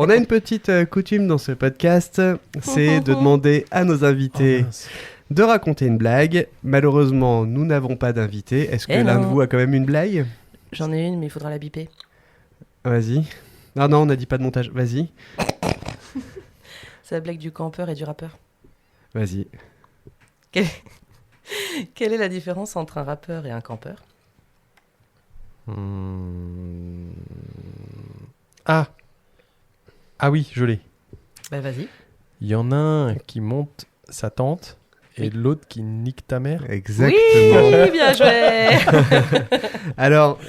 On a une petite coutume dans ce podcast, c'est de demander à nos invités de raconter une blague. Malheureusement, nous n'avons pas d'invité. Est-ce que l'un de vous a quand même une blague ? J'en ai une, mais il faudra la biper. Vas-y. Ah non, on n'a dit pas de montage. Vas-y. C'est la blague du campeur et du rappeur. Vas-y. Quelle est la différence entre un rappeur et un campeur ? Ah oui, je l'ai. Bah vas-y. Il y en a un qui monte sa tente et l'autre qui nique ta mère. Exactement. Oui, bien joué. Alors,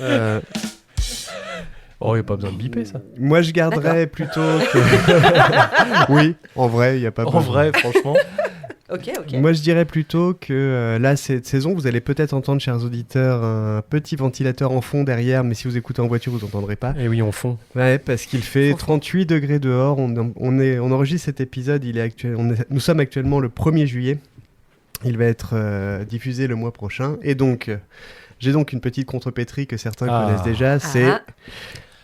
Oh, il n'y a pas besoin de biper ça. moi je garderais plutôt que... Oui, en vrai, il n'y a pas besoin. En vrai, franchement. Ok. Moi je dirais plutôt que là, cette saison, vous allez peut-être entendre, chers auditeurs, un petit ventilateur en fond derrière, mais si vous écoutez en voiture, vous n'entendrez pas. Et oui, on fond. Ouais, parce qu'il fait 38 degrés dehors. On enregistre cet épisode, nous sommes actuellement le 1er juillet. Il va être diffusé le mois prochain. Et donc, j'ai donc une petite contrepétrie que certains connaissent déjà. C'est,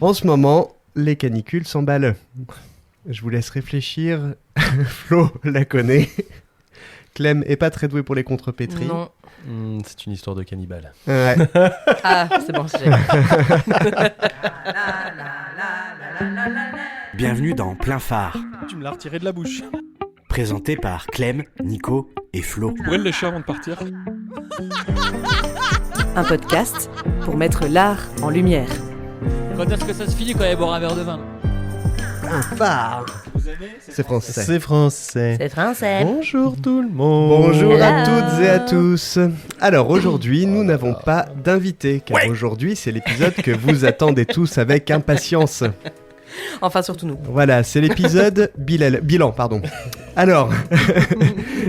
en ce moment, les canicules s'emballent. Je vous laisse réfléchir. Flo la connaît. Clem est pas très doué pour les contrepétries. Non. C'est une histoire de cannibale. Ouais. Ah, c'est bon, j'ai. Bienvenue dans Plein Phare, Tu me l'as retiré de la bouche. présenté par Clem, Nico et Flo. Tu pourrais le lécher avant de partir ? Un podcast pour mettre l'art en lumière. Quand est-ce que ça se finit quand il boire un verre de vin ? Un phare. C'est français. C'est français. C'est français. Bonjour tout le monde. Bonjour à Hello. toutes et à tous. Alors aujourd'hui, nous n'avons pas d'invité, car aujourd'hui c'est l'épisode que vous attendez tous avec impatience. Enfin, surtout nous. Voilà, c'est l'épisode bilan, pardon. Alors,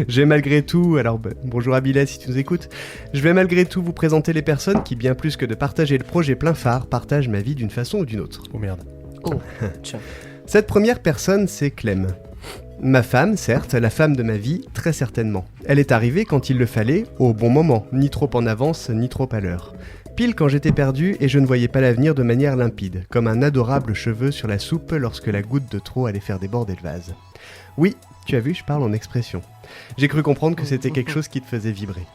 j'ai malgré tout, bonjour à Bilal si tu nous écoutes, je vais malgré tout vous présenter les personnes qui, bien plus que de partager le projet Plein Phare, partagent ma vie d'une façon ou d'une autre. Oh merde. Oh, tiens. Cette première personne, c'est Clem. Ma femme, certes, la femme de ma vie, très certainement. Elle est arrivée quand il le fallait, au bon moment, ni trop en avance, ni trop à l'heure. Pile quand j'étais perdu et je ne voyais pas l'avenir de manière limpide, comme un adorable cheveu sur la soupe lorsque la goutte de trop allait faire déborder le vase. Oui, tu as vu, je parle en expression. J'ai cru comprendre que c'était quelque chose qui te faisait vibrer.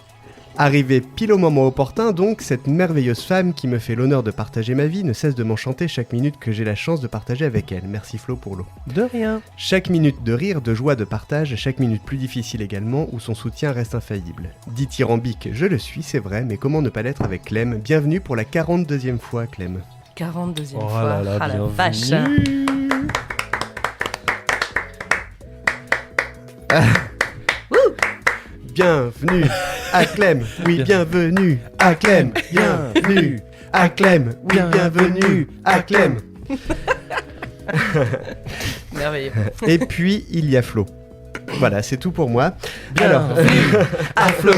Arrivée pile au moment opportun, donc, cette merveilleuse femme qui me fait l'honneur de partager ma vie ne cesse de m'enchanter chaque minute que j'ai la chance de partager avec elle. Merci Flo pour l'eau. De rien. Chaque minute de rire, de joie, de partage, chaque minute plus difficile également, où son soutien reste infaillible. Dithyrambique, je le suis, c'est vrai, mais comment ne pas l'être avec Clem ? Bienvenue pour la 42e fois, Clem. 42e Oh fois. là là, Ah la bienvenue. vache. Bienvenue à Clem, oui, bienvenue à Clem, bienvenue à Clem, oui, bienvenue à Clem. Merveilleux. Et puis, il y a Flo. Voilà, c'est tout pour moi. Ah, Flo.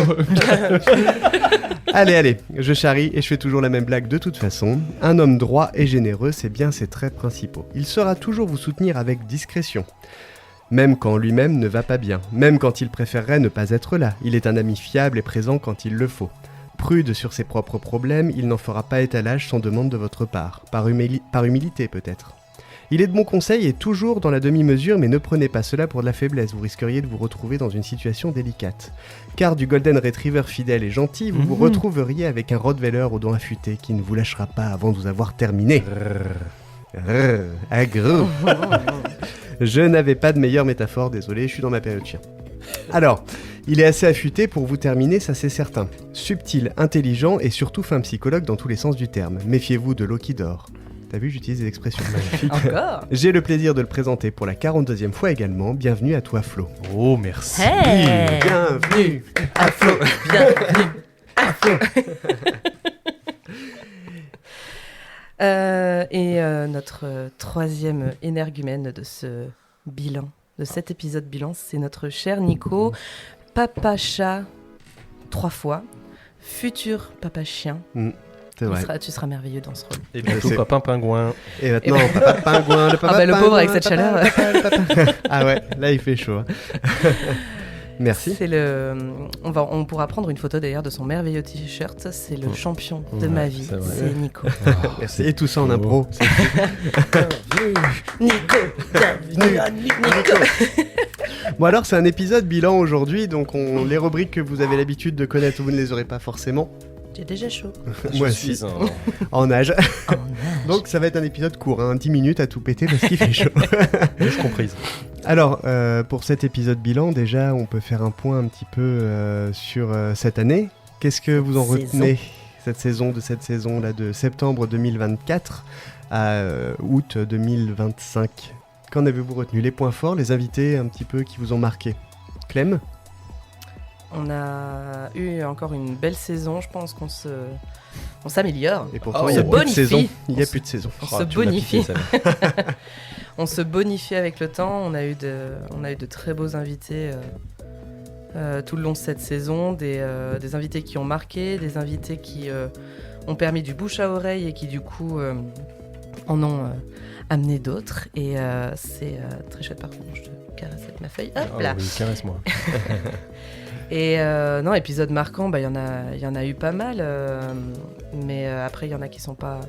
Allez, je charrie et je fais toujours la même blague de toute façon. Un homme droit et généreux, c'est bien ses traits principaux. Il saura toujours vous soutenir avec discrétion. Même quand lui-même ne va pas bien, même quand il préférerait ne pas être là, il est un ami fiable et présent quand il le faut. Prude sur ses propres problèmes, il n'en fera pas étalage sans demande de votre part, par humilité peut-être. Il est de bon conseil et toujours dans la demi-mesure, mais ne prenez pas cela pour de la faiblesse, vous risqueriez de vous retrouver dans une situation délicate. Car du Golden Retriever fidèle et gentil, vous vous retrouveriez avec un Rottweiler aux dents affûtées qui ne vous lâchera pas avant de vous avoir terminé. Agro. Je n'avais pas de meilleure métaphore, désolé, je suis dans ma période chien. Alors, il est assez affûté pour vous terminer, ça c'est certain. Subtil, intelligent et surtout fin psychologue dans tous les sens du terme. Méfiez-vous de l'eau qui dort. T'as vu, j'utilise des expressions magnifiques. Encore. J'ai le plaisir de le présenter pour la 42e fois également. Bienvenue à toi, Flo. Oh merci. Hey. Bienvenue à Flo. Bienvenue à Flo. Notre troisième énergumène de ce bilan, de cet épisode bilan, c'est notre cher Nico, papa chat 3 fois, futur papa chien. C'est vrai. Tu seras merveilleux dans ce rôle. Et bientôt C'est- papa pingouin. Et maintenant, papa pingouin, le papa Ah bah, le pingouin, pauvre avec cette papa, chaleur. papa. Ah ouais, là il fait chaud. Hein. Merci. C'est on pourra prendre une photo d'ailleurs de son merveilleux t-shirt. C'est le champion de ma vie. c'est vrai. C'est Nico. Merci. Et tout ça en impro. Nico, bienvenue à Nico. Bon alors c'est un épisode bilan aujourd'hui, donc les rubriques que vous avez l'habitude de connaître, vous ne les aurez pas forcément. J'ai déjà chaud. Moi Je aussi, suis en âge. Oh, Donc ça va être un épisode court, 10 minutes à tout péter parce qu'il fait chaud. Lâche comprise. Alors, pour cet épisode bilan, déjà, on peut faire un point un petit peu sur cette année. Qu'est-ce que vous en retenez cette saison là, de septembre 2024 à août 2025? Qu'en avez-vous retenu? Les points forts, les invités un petit peu qui vous ont marqué? Clem? On a eu encore une belle saison. Je pense qu'on s'améliore. Et pourtant, Oh, il n'y a on plus de bonifie. saison. Il n'y a plus de saison. On se bonifie. On se bonifie avec le temps. On a eu de très beaux invités tout le long de cette saison. Des invités qui ont marqué, des invités qui ont permis du bouche à oreille et qui du coup en ont amené d'autres. Et c'est très chouette. Par contre, je te caresse avec ma feuille. Hop là. Oui, caresse-moi. Et non, épisode marquant, il y en a eu pas mal. Mais après, il y en a qui sont pas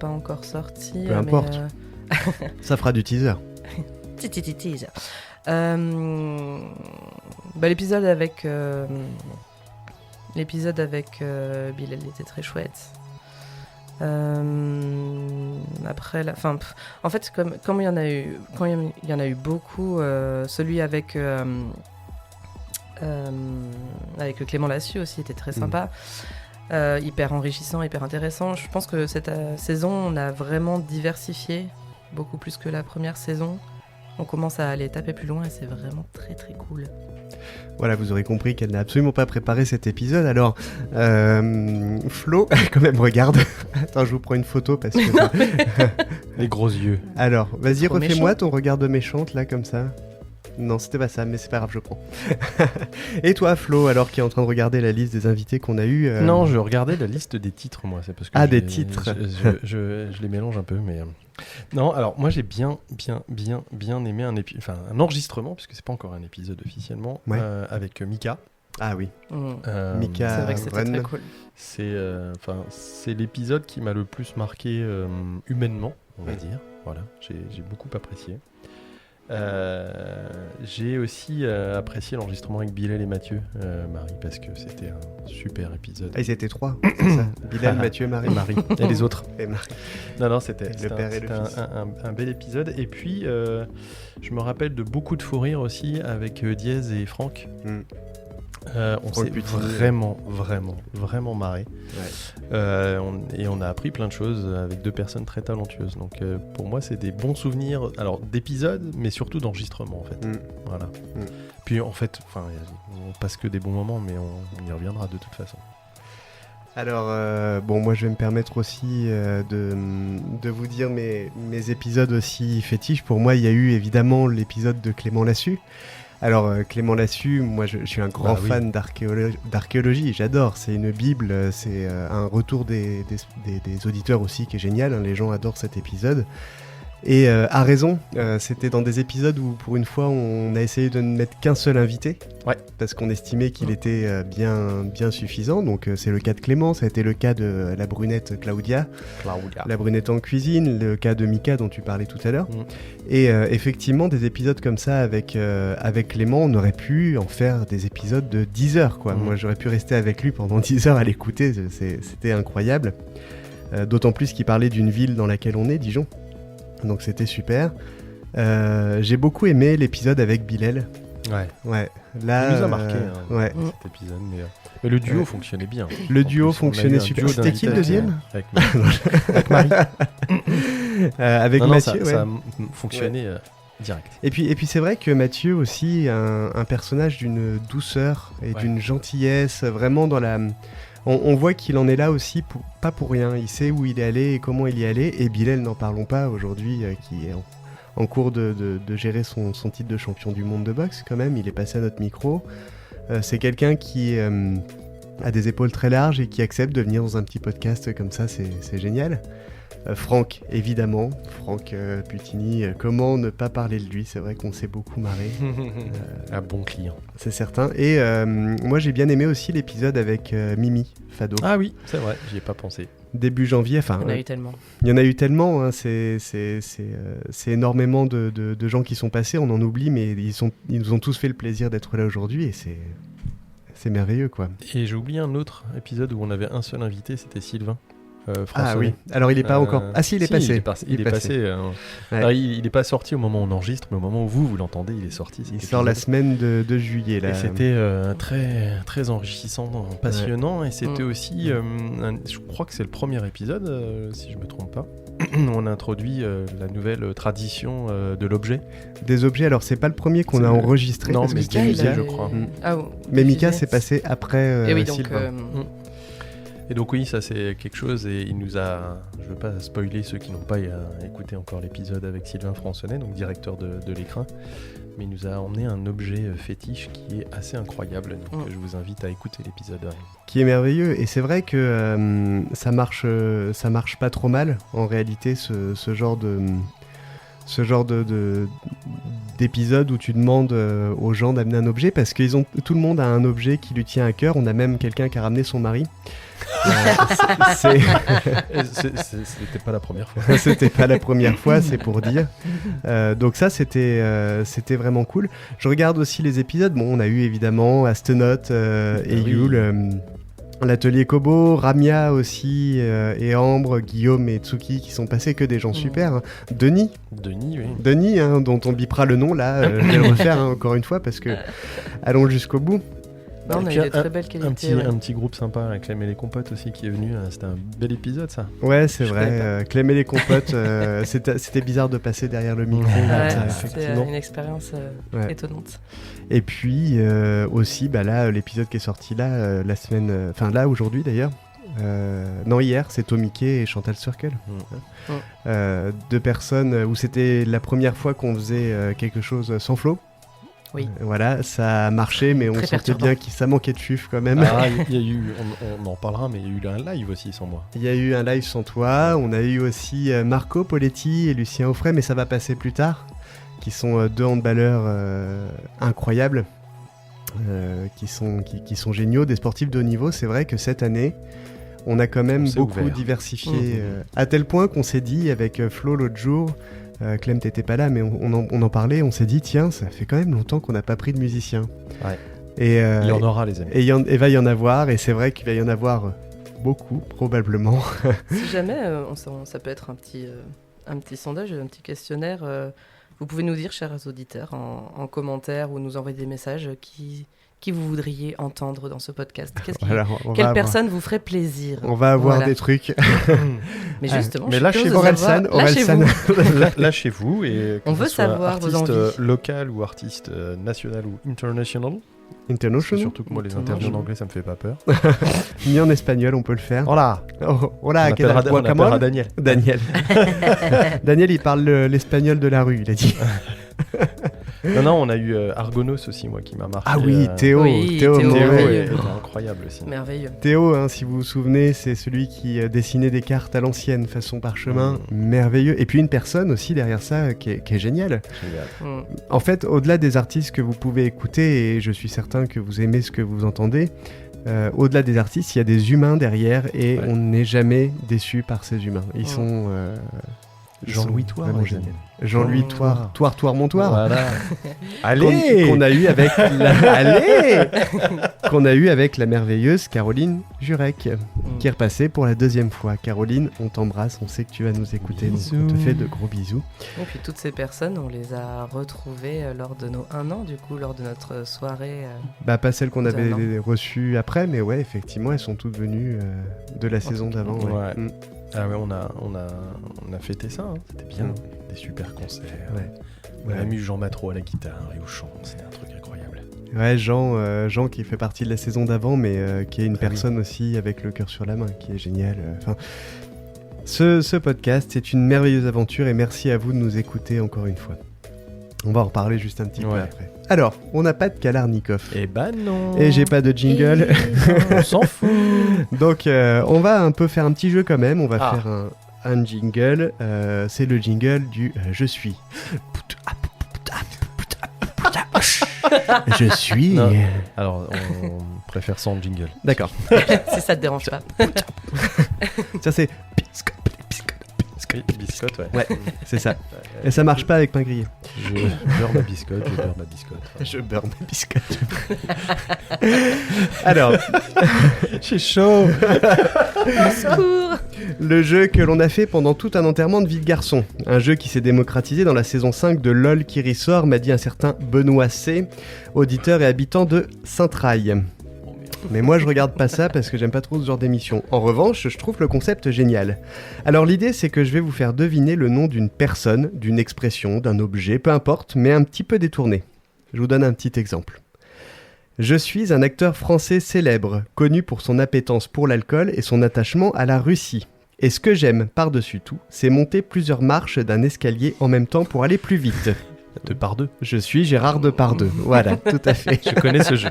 encore sortis. Peu importe. Ça fera du teaser. Teaser. L'épisode avec Bilal était très chouette. Après en fait comme il y en a eu beaucoup, celui avec Clément Lassus aussi était très sympa. Hyper enrichissant, hyper intéressant. Je pense que cette saison on a vraiment diversifié beaucoup plus que la première saison. On commence à aller taper plus loin et c'est vraiment très très cool. Voilà, vous aurez compris qu'elle n'a absolument pas préparé cet épisode. Alors, Flo, quand même, regarde. Attends, je vous prends une photo parce que... Les gros yeux. Alors, vas-y, Trop refais-moi méchant. ton regard de méchante, là, comme ça. Non, c'était pas ça, mais c'est pas grave, je prends. Et toi, Flo, alors qui est en train de regarder la liste des invités qu'on a eus Non, je regardais la liste des titres, moi. C'est parce que des titres. Je les mélange un peu, mais... Non, alors moi j'ai bien aimé un enregistrement, puisque c'est pas encore un épisode officiellement, Ouais. avec Mika. Ah oui, Mika C'est vrai que c'était Vren. très cool. C'est l'épisode qui m'a le plus marqué humainement, on va dire. Voilà, j'ai beaucoup apprécié. J'ai aussi apprécié l'enregistrement avec Bilal et Mathieu, Marie, parce que c'était un super épisode. Ah, ils étaient 3, c'est ça. Bilal, Mathieu, Marie. Marie et les autres. Et Marie. Non, c'était Le père et le fils. un bel épisode. Et puis, je me rappelle de beaucoup de fou rire aussi avec Diez et Franck. Mm. On Franck s'est Putini. vraiment marré. Et on a appris plein de choses avec deux personnes très talentueuses. Donc pour moi, c'est des bons souvenirs, alors d'épisodes, mais surtout d'enregistrement en fait. Mm. Voilà. Mm. Puis en fait, on passe que des bons moments, mais on y reviendra de toute façon. Alors, moi je vais me permettre aussi de vous dire mes épisodes aussi fétiches. Pour moi, il y a eu évidemment l'épisode de Clément Lassus. Alors, Clément Lassus, moi je suis un grand fan d'archéologie, j'adore, c'est une bible, c'est un retour des auditeurs aussi qui est génial, hein, les gens adorent cet épisode. Et à raison, c'était dans des épisodes où pour une fois on a essayé de ne mettre qu'un seul invité, parce qu'on estimait qu'il était bien suffisant, donc c'est le cas de Clément, ça a été le cas de la brunette Claudia, la brunette en cuisine, le cas de Mika dont tu parlais tout à l'heure. Et effectivement des épisodes comme ça avec Clément, on aurait pu en faire des épisodes de 10 heures quoi. Moi j'aurais pu rester avec lui pendant 10 heures à l'écouter, c'était incroyable, d'autant plus qu'il parlait d'une ville dans laquelle on est, Dijon. Donc c'était super. J'ai beaucoup aimé l'épisode avec Bilal. Ouais. Là, Il nous a marqué ouais. cet épisode, mais le duo fonctionnait bien. Le En duo plus, on a fonctionnait eu un super. duo C'était qui le d'invités deuxième avec Marie. avec Non, Mathieu. ça ouais. a fonctionné direct. Et puis c'est vrai que Mathieu aussi un personnage d'une douceur et d'une gentillesse, vraiment dans la... On voit qu'il en est là aussi, pas pour rien. Il sait où il est allé et comment il y est allé. Et Bilal, n'en parlons pas aujourd'hui, qui est en cours de gérer son titre de champion du monde de boxe quand même. Il est passé à notre micro. C'est quelqu'un qui a des épaules très larges et qui accepte de venir dans un petit podcast comme ça. C'est génial. Franck, évidemment. Franck Putini, comment ne pas parler de lui? C'est vrai qu'on s'est beaucoup marré. Un bon client. C'est certain. Et moi, j'ai bien aimé aussi l'épisode avec Mimi Fado. Ah oui, c'est vrai, j'y ai pas pensé. Début janvier, enfin... Il y en a eu tellement. Il y en a eu tellement, hein, c'est énormément de gens qui sont passés, on en oublie, mais ils nous ont tous fait le plaisir d'être là aujourd'hui et c'est merveilleux, quoi. Et j'ai oublié un autre épisode où on avait un seul invité, c'était Sylvain. Ah oui, alors il n'est pas encore... Ah si, il est passé. Il est passé. Ouais. Alors, il n'est pas sorti au moment où on enregistre, mais au moment où vous l'entendez, il est sorti. Il sort la semaine de juillet. Là. Et c'était très, très enrichissant, passionnant. Ouais. Et c'était aussi, je crois que c'est le premier épisode, si je ne me trompe pas. On a introduit la nouvelle tradition de l'objet. Des objets, alors c'est pas le premier qu'on a enregistré. Non, parce mais que c'était Mika, je crois. Mais Mika, c'est passé après et oui, donc, Sylvain. Et donc oui, ça c'est quelque chose et il nous a, je veux pas spoiler ceux qui n'ont pas écouté encore l'épisode avec Sylvain Françonnet, donc directeur de l'écrin, mais il nous a emmené un objet fétiche qui est assez incroyable, donc je vous invite à écouter l'épisode. Qui est merveilleux, et c'est vrai que ça marche pas trop mal en réalité ce genre d'épisode où tu demandes aux gens d'amener un objet parce que tout le monde a un objet qui lui tient à cœur. On a même quelqu'un qui a ramené son mari. C'était pas la première fois. C'était pas la première fois, c'est pour dire. Donc ça, c'était vraiment cool. Je regarde aussi les épisodes. Bon, on a eu évidemment Astronaut et Yule. L'atelier Kobo, Ramia aussi, et Ambre, Guillaume et Tsuki qui sont passés, que des gens super. Hein. Denis, hein, dont on bipera le nom là, je vais le refaire encore une fois parce que allons jusqu'au bout. Non, on a eu des très belles qualités. Un petit groupe sympa, Clem et les compotes aussi qui est venu, c'était un bel épisode ça. Ouais, c'est vrai, Clem et les compotes, c'était bizarre de passer derrière le micro. C'était une expérience étonnante. Et puis aussi, là, l'épisode qui est sorti là, la semaine, enfin là aujourd'hui d'ailleurs, non hier, c'est Tomike et Chantal Circle. Deux personnes où c'était la première fois qu'on faisait quelque chose sans Flo. Oui. Voilà, ça a marché, mais on sentait bien que ça manquait de fuf quand même. Ah, il y a eu, on en parlera, mais il y a eu un live aussi sans moi. Il y a eu un live sans toi, on a eu aussi Marco Poletti et Lucien Offray, mais ça va passer plus tard, qui sont deux handballeurs incroyables, qui sont géniaux, des sportifs de haut niveau. C'est vrai que cette année, on a quand même beaucoup diversifié, à tel point qu'on s'est dit avec Flo l'autre jour, Clem t'étais pas là mais on en parlait, on s'est dit tiens ça fait quand même longtemps qu'on n'a pas pris de musiciens. Ouais. Et il y en aura les amis. Et va y en avoir, et c'est vrai qu'il va y en avoir beaucoup probablement. Si jamais ça peut être un petit sondage, un petit questionnaire, vous pouvez nous dire chers auditeurs en commentaire ou nous envoyer des messages qui vous voudriez entendre dans ce podcast. Quelle personne vous ferait plaisir? On va avoir des trucs. Mais justement, mais lâchez-vous et on veut savoir vos envies. Artiste local ou artiste national ou international. Surtout que moi les interviews en anglais ça me fait pas peur. Ni en espagnol on peut le faire. Hola, on appellera Daniel. Daniel il parle l'espagnol de la rue, il a dit. Non, on a eu Argonos aussi, moi, qui m'a marqué. Ah oui, Théo était incroyable aussi. Merveilleux. Théo, si vous vous souvenez, c'est celui qui dessinait des cartes à l'ancienne, façon parchemin, merveilleux. Et puis une personne aussi derrière ça qui est géniale. En fait, au-delà des artistes que vous pouvez écouter, et je suis certain que vous aimez ce que vous entendez, au-delà des artistes, il y a des humains derrière, et on n'est jamais déçu par ces humains. Ils sont... Jean-Louis Toire, Jean-Louis Toire, Montoire. Voilà. Allez, qu'on a eu avec la merveilleuse Caroline Jurek, qui est repassée pour la deuxième fois. Caroline, on t'embrasse, on sait que tu vas nous écouter, donc on te fait de gros bisous. Et puis toutes ces personnes, on les a retrouvées lors de nos 1 an, du coup, lors de notre soirée. Pas celles qu'on avait reçues après, mais ouais, effectivement, elles sont toutes venues de la saison d'avant. Ouais. Ah ouais, on a fêté ça, c'était bien, des super concerts. On a mis Jean Matreau à la guitare et au chant, c'était un truc incroyable. Ouais, Jean qui fait partie de la saison d'avant, mais qui est une personne aussi avec le cœur sur la main, qui est génial. Ce podcast, c'est une merveilleuse aventure et merci à vous de nous écouter encore une fois. On va en reparler juste un petit peu après. Alors, on n'a pas de Kalarnikov. Eh ben non. Et j'ai pas de jingle. On s'en fout. Donc, on va un peu faire un petit jeu quand même. On va faire un jingle. C'est le jingle du Je suis. Je suis. Non. Alors, on préfère sans jingle. D'accord. Si ça te dérange pas. Ça, c'est. Oui, biscotte, ouais. Ouais, c'est ça. Et ça marche pas avec pain grillé. Je beurre ma biscotte, je beurre ma biscotte. Je beurre mes biscottes. Alors, J'ai chaud. Au secours. le jeu que l'on a fait pendant tout un enterrement de vie de garçon. Un jeu qui s'est démocratisé dans la saison 5 de LOL qui ressort, m'a dit un certain Benoît C., auditeur et habitant de Saint-Traille. Mais moi je regarde pas ça parce que j'aime pas trop ce genre d'émission. En revanche, je trouve le concept génial. Alors l'idée c'est que je vais vous faire deviner le nom d'une personne, d'une expression, d'un objet, peu importe, mais un petit peu détourné. Je vous donne un petit exemple. Je suis un acteur français célèbre, connu pour son appétence pour l'alcool et son attachement à la Russie. Et ce que j'aime par-dessus tout, c'est monter plusieurs marches d'un escalier en même temps pour aller plus vite. Deux par deux. Je suis Gérard Depardieu. Voilà, tout à fait. Je connais ce jeu.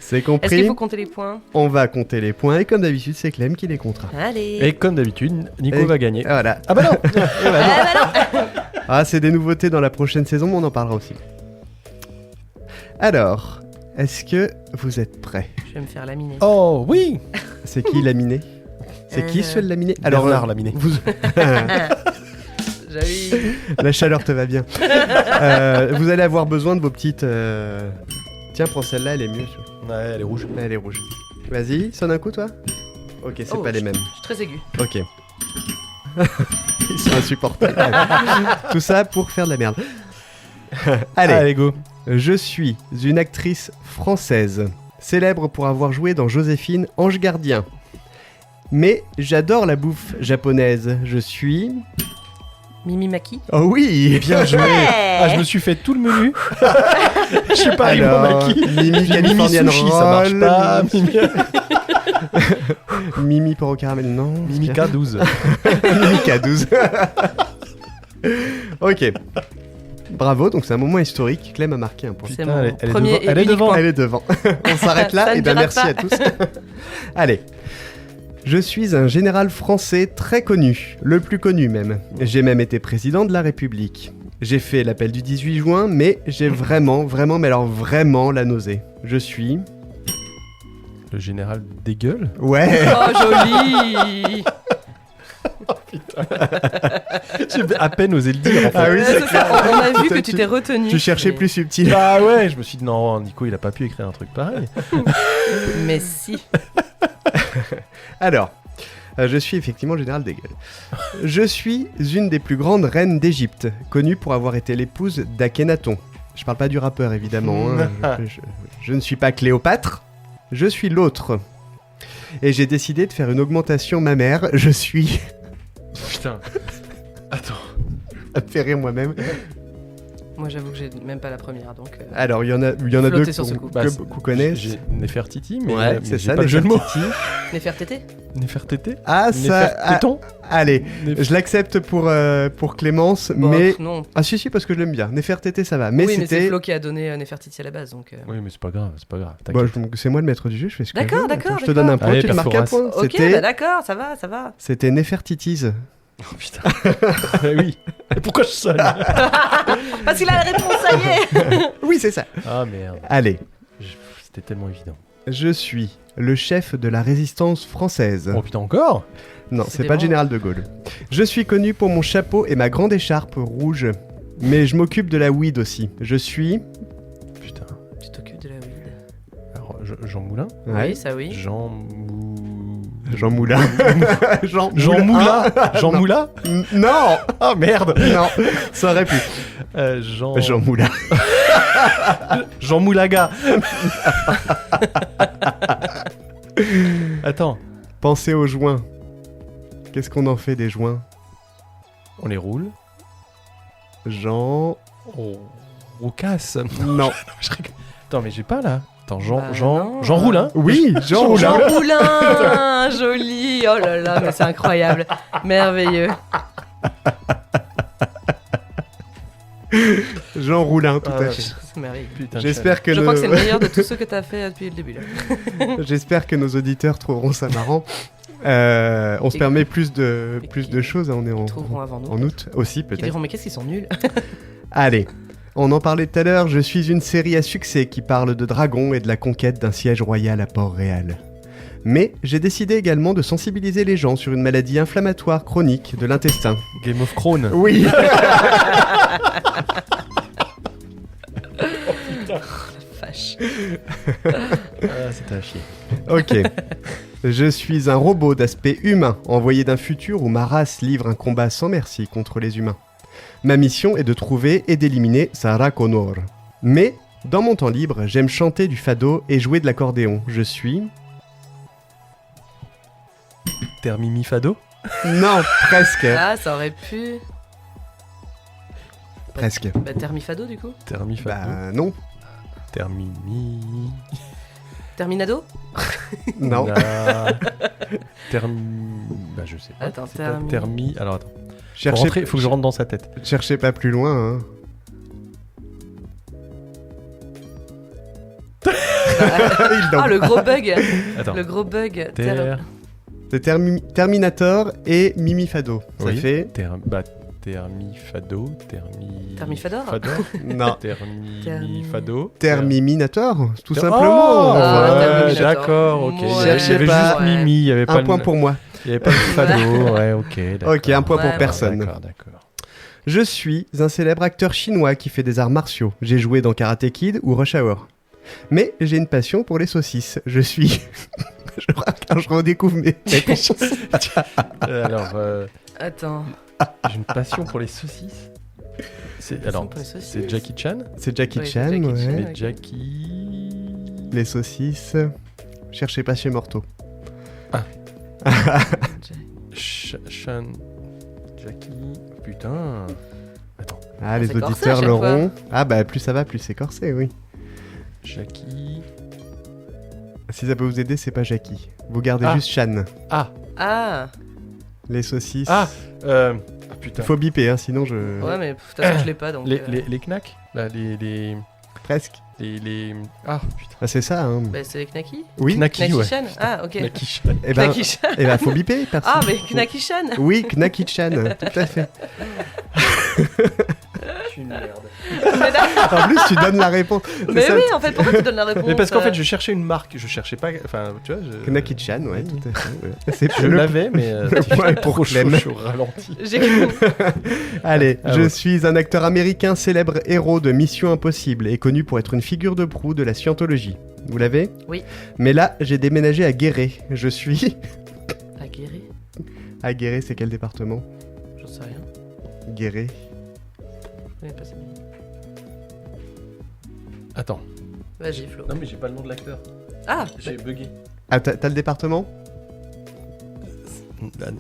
C'est Est-ce compris. qu'il faut compter les points? On va compter les points et comme d'habitude, c'est Clem qui les comptera. Allez. Et comme d'habitude, Nico Et- va gagner. Voilà. Ah bah non. Ah, bah non. Ah, c'est des nouveautés dans la prochaine saison, mais on en parlera aussi. Alors, est-ce que vous êtes prêts? Je vais me faire laminer. Oh oui. C'est qui laminé? C'est qui ce laminé? Bernard Laminé. Vous... Joli. La chaleur te va bien. Vous allez avoir besoin de vos petites... Tiens, prends celle-là, elle est mieux. Ouais, elle est rouge. Elle est rouge. Vas-y, sonne un coup, toi. Ok, c'est Oh, pas les mêmes. Je suis très aiguë. Ok. Ils sont insupportables. Tout ça pour faire de la merde. Allez, go. je suis une actrice française, célèbre pour avoir joué dans Joséphine, Ange Gardien. Mais j'adore la bouffe japonaise. Je suis... Mimi Maki. Oh oui. Bien joué. Ah, je me suis fait tout le menu. Je suis pas arrivé au Alors, maquis. Mimi Californian Sushi, ça marche Roll, pas. Mimi porc au caramel, non. Mimika 12. Mimika 12. Ok. Bravo, donc c'est un moment historique. Clem a marqué un point. C'est Putain, mon elle est premier devant- et elle est unique devant. point. Elle est devant. On s'arrête Ça là. ne Et bien dira merci pas. à tous. Allez. Je suis un général français très connu, le plus connu même. J'ai même été président de la République. J'ai fait l'appel du 18 juin, mais j'ai vraiment, mais alors vraiment la nausée. Je suis... Le général dégueule. Ouais. Oh, joli. J'ai à peine osé le dire en fait. Ah oui, Ouais, c'est c'est clair. ça. On a vu que Tu- tu t'es retenu. Tu cherchais Mais- plus subtil. Bah ouais, je me suis dit non, Nico il a pas pu écrire un truc pareil. Mais si. Alors, je suis effectivement général des gueules. Je suis une des plus grandes reines d'Égypte, connue pour avoir été l'épouse d'Akhenaton. Je parle pas du rappeur évidemment, hein. Je ne suis pas Cléopâtre, je suis l'autre. Et j'ai décidé de faire une augmentation mammaire, je suis... Putain. Attends. Ça me fait rire moi-même. Moi, j'avoue que j'ai même pas la première, donc. Alors, il y en a Flotter deux sur ce coup. qu'on connaît. J'ai Néfertiti, mais, Ouais, mais c'est j'ai ça, pas le jeu de mots. Nefertiti. Néfertété. Néfertété. Ah, ça... ah, Néfertéton. allez, je l'accepte pour Clémence, Bon, mais... non. Ah si, parce que je l'aime bien. Néfertété, ça va. Mais Oui, mais c'est c'était... Flo qui a donné Néfertiti à la base, donc. Oui, mais c'est pas grave, c'est pas grave. Bah, T'inquiète. c'est moi le maître du jeu, je fais ce que je D'accord, veux. d'accord, Attends, je te donne un point, Allez, tu te marques un Perforas. point. Ok, bah d'accord, ça va, ça va. C'était Néfertiti's. Oh putain. Oui. Et pourquoi je sonne? Parce qu'il a la réponse, ça y est. Oui, c'est ça. Ah merde. Allez, C'était tellement évident. je suis le chef de la résistance française. Oh putain encore? Non, C'est c'est pas le dément. général de Gaulle. Je suis connu pour mon chapeau et ma grande écharpe rouge. Mais je m'occupe de la weed aussi. Je suis... Putain. Tu t'occupes de la weed. Alors, Jean Moulin? Oui, ça oui. Jean Jean Moulin. Jean Moulin? Jean Non. Moulin? Non. Ah merde. Non, ça aurait pu. Jean Moulin. Jean Moulaga. Attends, Pensez aux joints. Qu'est-ce qu'on en fait des joints? on les roule. Jean... On casse. Non. Je rigole. Attends, mais j'ai pas là. Attends, Bah, non. Jean Roulin. Oui, Jean Moulin. Jean Moulin, joli. Oh là là, mais c'est incroyable. Merveilleux. Jean Roulin, tout Ah à ouais. fait. C'est merveilleux. Putain, J'espère que Je nos... crois que c'est le meilleur de tous ceux que t'as fait depuis le début. Là. J'espère que nos auditeurs trouveront ça marrant. On se Et- permet plus de qui- choses, hein, on est Ils trouveront avant nous. en août aussi Qui peut-être. diront mais qu'est-ce qu'ils sont nuls. Allez, on en parlait tout à l'heure, je suis une série à succès qui parle de dragons et de la conquête d'un siège royal à Port-Réal. Mais j'ai décidé également de sensibiliser les gens sur une maladie inflammatoire chronique de l'intestin. Game of Thrones. Oui. Fâche. Ah, c'était à chier. Ok. Je suis un robot d'aspect humain, envoyé d'un futur où ma race livre un combat sans merci contre les humains. Ma mission est de trouver et d'éliminer Sarah Connor. Mais, dans mon temps libre, j'aime chanter du fado et jouer de l'accordéon. Je suis... Termimi Fado. Non, presque. Ah, ça aurait pu. Presque. Bah, Termifado du coup. Termi Fado. Bah non. Termini. Terminado. Non. Bah, je sais pas. Attends, C'est pas Termi. Alors attends. Faut que je rentre dans sa tête. Cherchez pas plus loin. Hein. Ah, le gros bug. Attends. Le gros bug. C'est Terminator et Mimi Fado. Ça Oui. fait... Termi Fado. Termifador. Fado. Non. Termi Fado. Terminator, tout Oh, simplement. Ah, ouais, Terminator. d'accord, ok. Ouais. Il y avait Cherchez pas. juste Mimi, il y avait pas Un le- point pour moi. Il y avait pas le Fado, ouais, ok. D'accord. Ok, un point pour Ouais, personne. D'accord. Je suis un célèbre acteur chinois qui fait des arts martiaux. J'ai joué dans Karate Kid ou Rush Hour. Mais j'ai une passion pour les saucisses. Je suis... je redécouvre mes réponses. Alors, Attends. j'ai une passion pour les saucisses. Alors, pour les saucisses. c'est Jackie Chan. C'est Jackie Ouais, Chan, Jackie ouais. Chan. Mais ok. Jackie. Les saucisses. Cherchez pas chez Morteau. Chan. Jackie. Putain. Attends. Ah, les c'est corsé à auditeurs chaque l'auront. Ah bah plus ça va, plus c'est corsé, oui. Jackie. Si ça peut vous aider, c'est pas Jackie. Vous gardez Ah. juste Chan. Ah. Les saucisses. Putain. Il faut biper, hein, sinon je... Ouais, mais de toute façon, je l'ai pas donc. Les knacks. Là, les. Presque. Ah, putain. Ah, c'est ça, hein. Bah, c'est les Knaki. Oui. Knaki, ouais. Knaki-chan. Ah, ok. Knaki Chan. Eh ben, Knaki-chan. eh ben, faut biper, personne. Ah, mais Knaki-chan. Oui, Knaki-chan, tout à fait. Je suis une merde. Mais non. En plus, tu donnes la réponse. C'est Mais ça, oui, en fait, pourquoi tu donnes la réponse Mais parce qu'en fait, je cherchais une marque. Je cherchais pas. Enfin, tu vois. Knaki-chan, ouais, tout à fait. ouais. C'est Je le- l'avais, mais. le point est pour trop chaud, Clem. je suis au ralenti. J'ai cru. Allez, Ah je ouais. suis un acteur américain célèbre héros de Mission Impossible et connu pour être une figure de proue de la scientologie. Vous l'avez? Oui. Mais là, j'ai déménagé à Guéret. Je suis... Aguerri. À Guéret, c'est quel département? J'en sais rien. Guéret. Je connais pas ça. Attends. Vas-y, Flo. Non, mais j'ai pas le nom de l'acteur. Ah. J'ai bugué. Ah, t'as le département?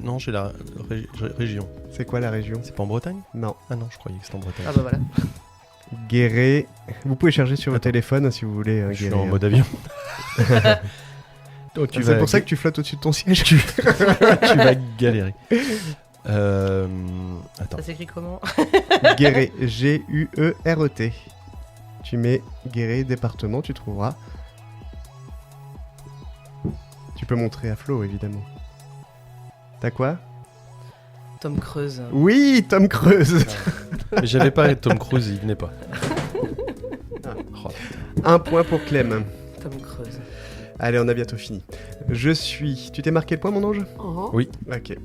Non, j'ai la région. C'est quoi la région? C'est pas en Bretagne? Non. Ah non, je croyais que c'était en Bretagne. Ah bah voilà. Guéret. Vous pouvez charger sur votre Attends. téléphone si vous voulez. Je suis Guéret, en hein. mode avion. Donc, C'est pour ça que tu flottes au-dessus de ton siège. tu vas galérer. Attends. Ça s'écrit comment? Guéret. G-U-E-R-E-T. Tu mets Guéret, département, tu trouveras. Tu peux montrer à Flo, évidemment. T'as quoi? Tom Cruise. Oui, Tom Cruise. Mais j'avais pas Tom Cruise, il venait pas. Oh, Un point pour Clem. Tom Cruise. Allez, on a bientôt fini. Je suis... Tu t'es marqué le point, mon ange? Oui. Ok.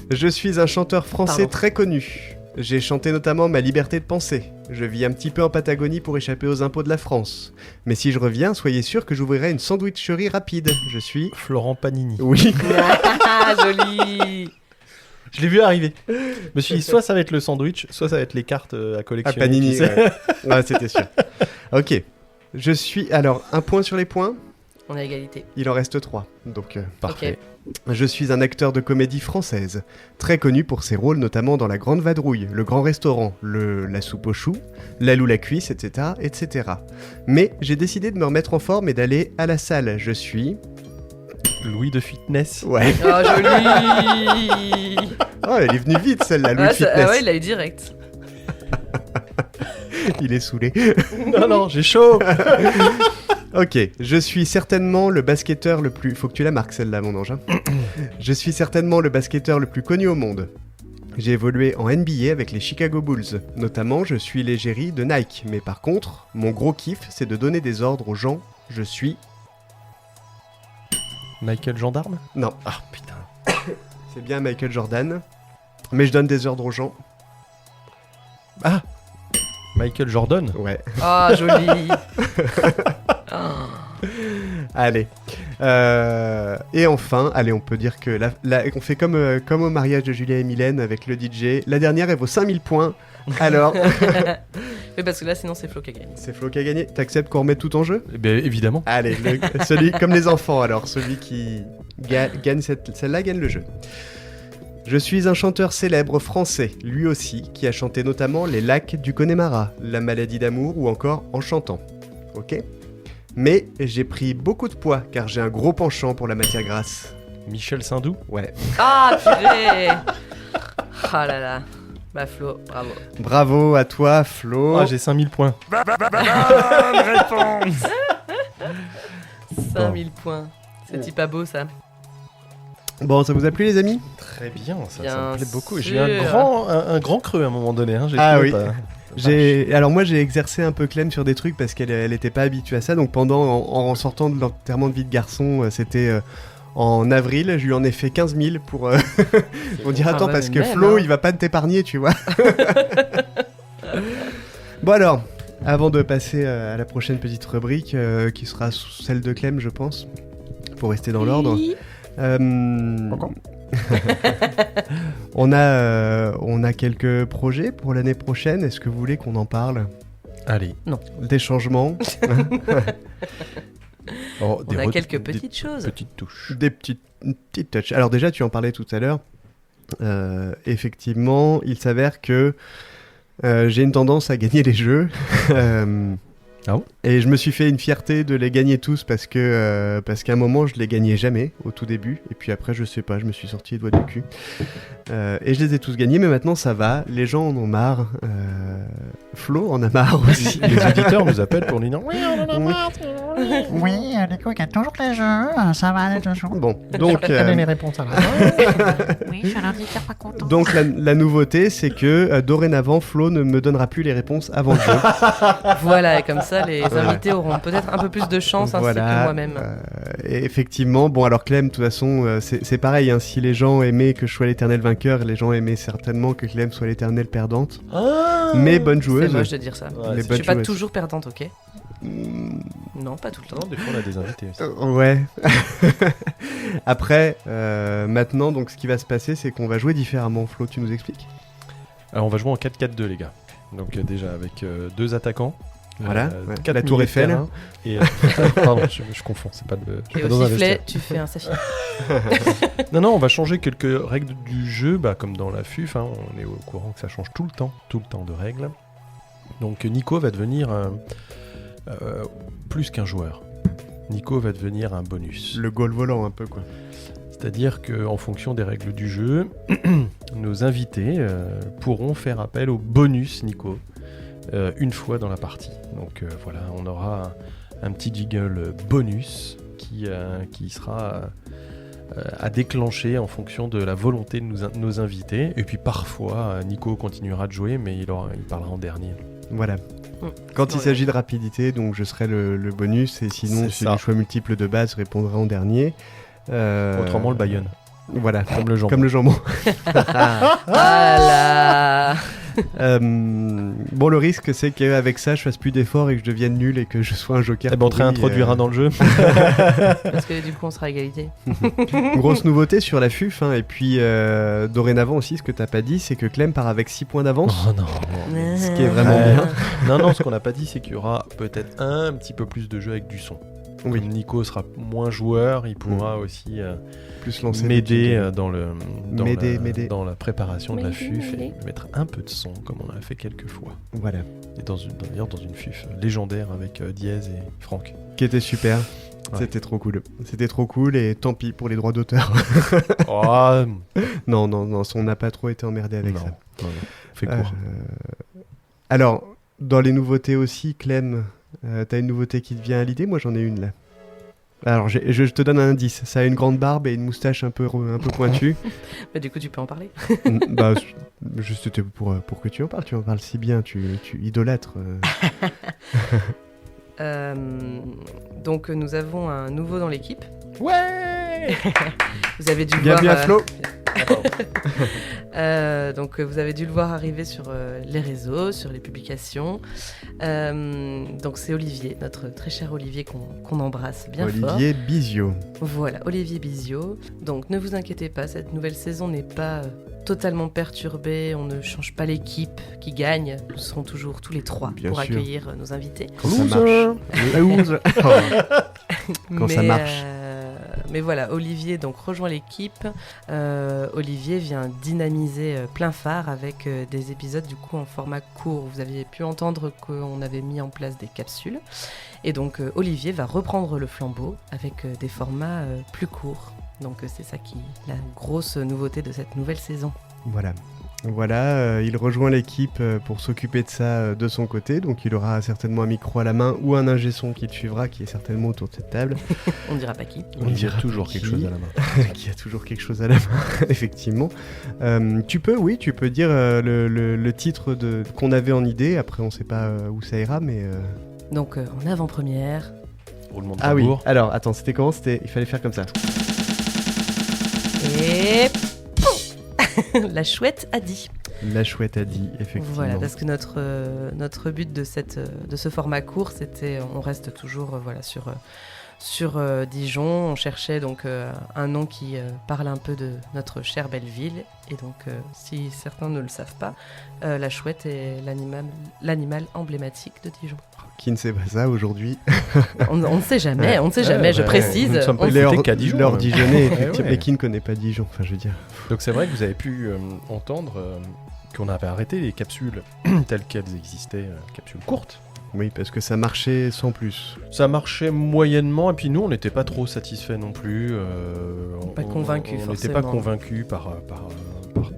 Je suis un chanteur français Pardon. très connu. J'ai chanté notamment Ma liberté de penser. Je vis un petit peu en Patagonie pour échapper aux impôts de la France. Mais si je reviens, soyez sûr que j'ouvrirai une sandwicherie rapide. Je suis... Florent Panini. Oui. Ah, joli. Je l'ai vu arriver. Je me suis dit, soit ça va être le sandwich, soit ça va être les cartes à À collectionner. Panini. tu sais. Ouais. Ah, c'était sûr. Ok. Je suis... Alors, un point sur les points. On est à égalité. Il en reste 3. Donc... Parfait. Je suis un acteur de comédie française, très connu pour ses rôles notamment dans La Grande Vadrouille, Le Grand Restaurant, La Soupe aux choux, La Loue la Cuisse, etc., etc. Mais j'ai décidé de me remettre en forme et d'aller à la salle. Je suis... Louis de Fitness. Ouais. Oh, joli. Oh, elle est venue vite celle-là, Louis Ah, Fitness. ah ouais, il a eu direct. Il est saoulé. Non, non, j'ai chaud. Ok, je suis certainement le basketteur le plus... Faut que tu la marques celle-là, mon ange. Hein. Je suis certainement le basketteur le plus connu au monde. J'ai évolué en NBA avec les Chicago Bulls. Notamment, je suis l'égérie de Nike. Mais par contre, mon gros kiff, c'est de donner des ordres aux gens. Je suis... Michael Gendarme? Non, Ah putain. c'est bien Michael Jordan. Mais je donne des ordres aux gens. Ah, Michael Jordan? Ouais. Ah, joli. Allez. Et enfin, allez, on peut dire que on fait comme au mariage de Julia et Mylène avec le DJ. La dernière, elle vaut 5000 points. Alors, Oui, parce que là, sinon, c'est Flo qui a gagné. c'est Flo qui a gagné. T'acceptes qu'on remette tout en jeu? Eh bien, évidemment. Allez, celui comme les enfants alors. Celui qui gagne celle-là gagne le jeu. Je suis un chanteur célèbre français, lui aussi, qui a chanté notamment Les Lacs du Connemara, La Maladie d'amour ou encore En chantant. Ok? Mais j'ai pris beaucoup de poids car j'ai un gros penchant pour la matière grasse. Michel Sindou? Ouais. Ah, purée. Ah là là. Bah, Flo, bravo. Bravo à toi, Flo. Ah, j'ai 5000 points. 5000 points. C'est pas beau, ça. Bon, ça vous a plu, les amis? Très bien, ça Bien me plaît beaucoup. J'ai sûr. un grand creux à un moment donné. Hein, j'ai Ah trouvé oui. Alors moi j'ai exercé un peu Clem sur des trucs parce qu'elle était pas habituée à ça. Donc en sortant de l'enterrement de vie de garçon, c'était en avril, je lui en ai fait 15 000 pour dire attends Ah ouais, parce que même, Flo hein. il va pas t'épargner, tu vois. Bon alors, avant de passer à la prochaine petite rubrique qui sera celle de Clem je pense, pour rester dans l'ordre. Encore on a quelques projets pour l'année prochaine. Est-ce que vous voulez qu'on en parle? Allez. Des changements, Oh, On a quelques petites choses. Petites touches. des petites touches. Alors déjà, tu en parlais tout à l'heure. Effectivement, il s'avère que j'ai une tendance à gagner les jeux. Ah bon? Et je me suis fait une fierté de les gagner tous parce qu'à un moment je les gagnais jamais au tout début et puis après je sais pas, je me suis sorti les doigts du cul et je les ai tous gagnés, mais maintenant ça va, les gens en ont marre, Flo en a marre aussi. Les auditeurs nous appellent pour nous dire oui, on en a Oui. marre. Oui, Nico gagne toujours les jeux, ça va aller toujours. Bon, donc Donnez les réponses à la Oui, je suis un auditeur pas content. donc la nouveauté c'est que dorénavant Flo ne me donnera plus les réponses avant le jeu. Voilà, et comme ça, les invités auront peut-être un peu plus de chance, ainsi que moi-même. Et effectivement, bon alors Clem, de toute façon, c'est pareil, hein, si les gens aimaient que je sois l'éternel vainqueur, les gens aimaient certainement que Clem soit l'éternelle perdante. Mais bonne C'est joueuse. moche de dire ça. Ouais, Les Je bonnes suis pas joueuses. toujours perdante, ok? Mm, Non, pas tout le temps. Non, des fois on a des invités aussi. ouais. Après, maintenant, donc ce qui va se passer, c'est qu'on va jouer différemment. Flo, tu nous expliques? Alors on va jouer en 4-4-2 les gars. Donc déjà avec deux attaquants. Voilà, ouais. quatre La Tour milieux de Eiffel. terrain, Et pardon, je confonds, c'est pas le. je suis Et pas au dans un sifflet, vestiaire. tu fais un saphir. Non, on va changer quelques règles du jeu, bah, comme dans la FUF, hein, on est au courant que ça change tout le temps de règles. Donc Nico va devenir plus qu'un joueur. Nico va devenir un bonus. Le goal volant, un peu, quoi. C'est-à-dire qu'en fonction des règles du jeu, nos invités pourront faire appel au bonus Nico une fois dans la partie. Donc voilà, on aura un petit jiggle bonus qui sera à déclencher en fonction de la volonté de nos invités. Et puis parfois, Nico continuera de jouer, mais il parlera en dernier. Voilà. Quand il s'agit de rapidité, donc je serai le bonus, et sinon, C'est si ça. du choix multiple de base, je répondrai en dernier. Autrement, le Bayonne, Voilà. comme le jambon. Comme le jambon. Ah là. Bon, le risque, c'est qu'avec ça, je fasse plus d'efforts et que je devienne nul et que je sois un joker. Eh ben, on te pourri, réintroduira dans le jeu. Parce que du coup, on sera à égalité. Grosse nouveauté sur la FUF, hein, et puis dorénavant aussi, ce que t'as pas dit, c'est que Clem part avec 6 points d'avance. Oh non. Ce qui est vraiment Ouais. bien. Non, ce qu'on n'a pas dit, c'est qu'il y aura peut-être un petit peu plus de jeu avec du son. Oui. Comme Nico sera moins joueur, il pourra aussi Plus lancer m'aider le m'aider. dans la préparation de la M'aider, FUF m'aider. et mettre un peu de son, comme on l'a fait quelques fois. Voilà. Et d'ailleurs dans une FUF légendaire avec Diez et Franck. Qui était super. Ouais. C'était trop cool. C'était trop cool, et tant pis pour les droits d'auteur. Oh, non, on n'a pas trop été emmerdé avec non, ça. non, fais court. Alors, dans les nouveautés aussi, Clem, T'as une nouveauté qui te vient à l'idée? Moi, j'en ai une là. Alors, je te donne un indice. Ça a une grande barbe et une moustache un peu pointue. Bah, du coup, tu peux en parler. Bah, juste c'était pour que tu en parles. Tu en parles si bien. Tu idolâtres. Donc, nous avons un nouveau dans l'équipe. Ouais. Vous avez dû le Bienvenue voir. à Flo. Donc vous avez dû le voir arriver sur les réseaux, sur les publications. Donc c'est Olivier, notre très cher Olivier qu'on embrasse bien fort. Olivier Bizio. Voilà, Olivier Bizio. Donc ne vous inquiétez pas, cette nouvelle saison n'est pas totalement perturbée. On ne change pas l'équipe qui gagne. Nous serons toujours tous les trois Bien pour sûr. accueillir nos invités. Quand ça marche. Quand ça marche. Mais voilà, Olivier donc rejoint l'équipe. Olivier vient dynamiser plein phare avec des épisodes du coup en format court. Vous aviez pu entendre qu'on avait mis en place des capsules. Et donc Olivier va reprendre le flambeau avec des formats plus courts. Donc c'est ça qui est la grosse nouveauté de cette nouvelle saison. Voilà, il rejoint l'équipe pour s'occuper de ça de son côté, donc il aura certainement un micro à la main ou un ingé son qui le suivra, qui est certainement autour de cette table. On ne dira pas qui. On Il y a dira toujours pas quelque qui. chose à la main. Qui a toujours quelque chose à la main, effectivement. Tu peux dire le titre qu'on avait en idée, après on sait pas où ça ira, mais... Donc en avant-première. Roulement de Ah oui, tambour. alors attends, c'était comment? Il fallait faire comme ça. Et... La chouette a dit. La chouette a dit, effectivement. Voilà, parce que notre but de ce format court, c'était, on reste toujours sur Dijon. On cherchait donc un nom qui parle un peu de notre chère belle ville. Et donc, si certains ne le savent pas, la chouette est l'animal emblématique de Dijon. Qui ne sait pas ça aujourd'hui? On ne sait jamais, je précise. Nous ne sommes pas On- écoutés qu'à Dijon. L'heure même. Dijonnais, Ouais, effectivement. ouais. Mais qui ne connaît pas Dijon? Enfin, je veux dire... Donc c'est vrai que vous avez pu entendre qu'on avait arrêté les capsules telles qu'elles existaient, capsules courtes. Oui, parce que ça marchait sans plus. Ça marchait moyennement et puis nous on n'était pas trop satisfaits non plus. Pas convaincus, On n'était pas forcément. convaincus par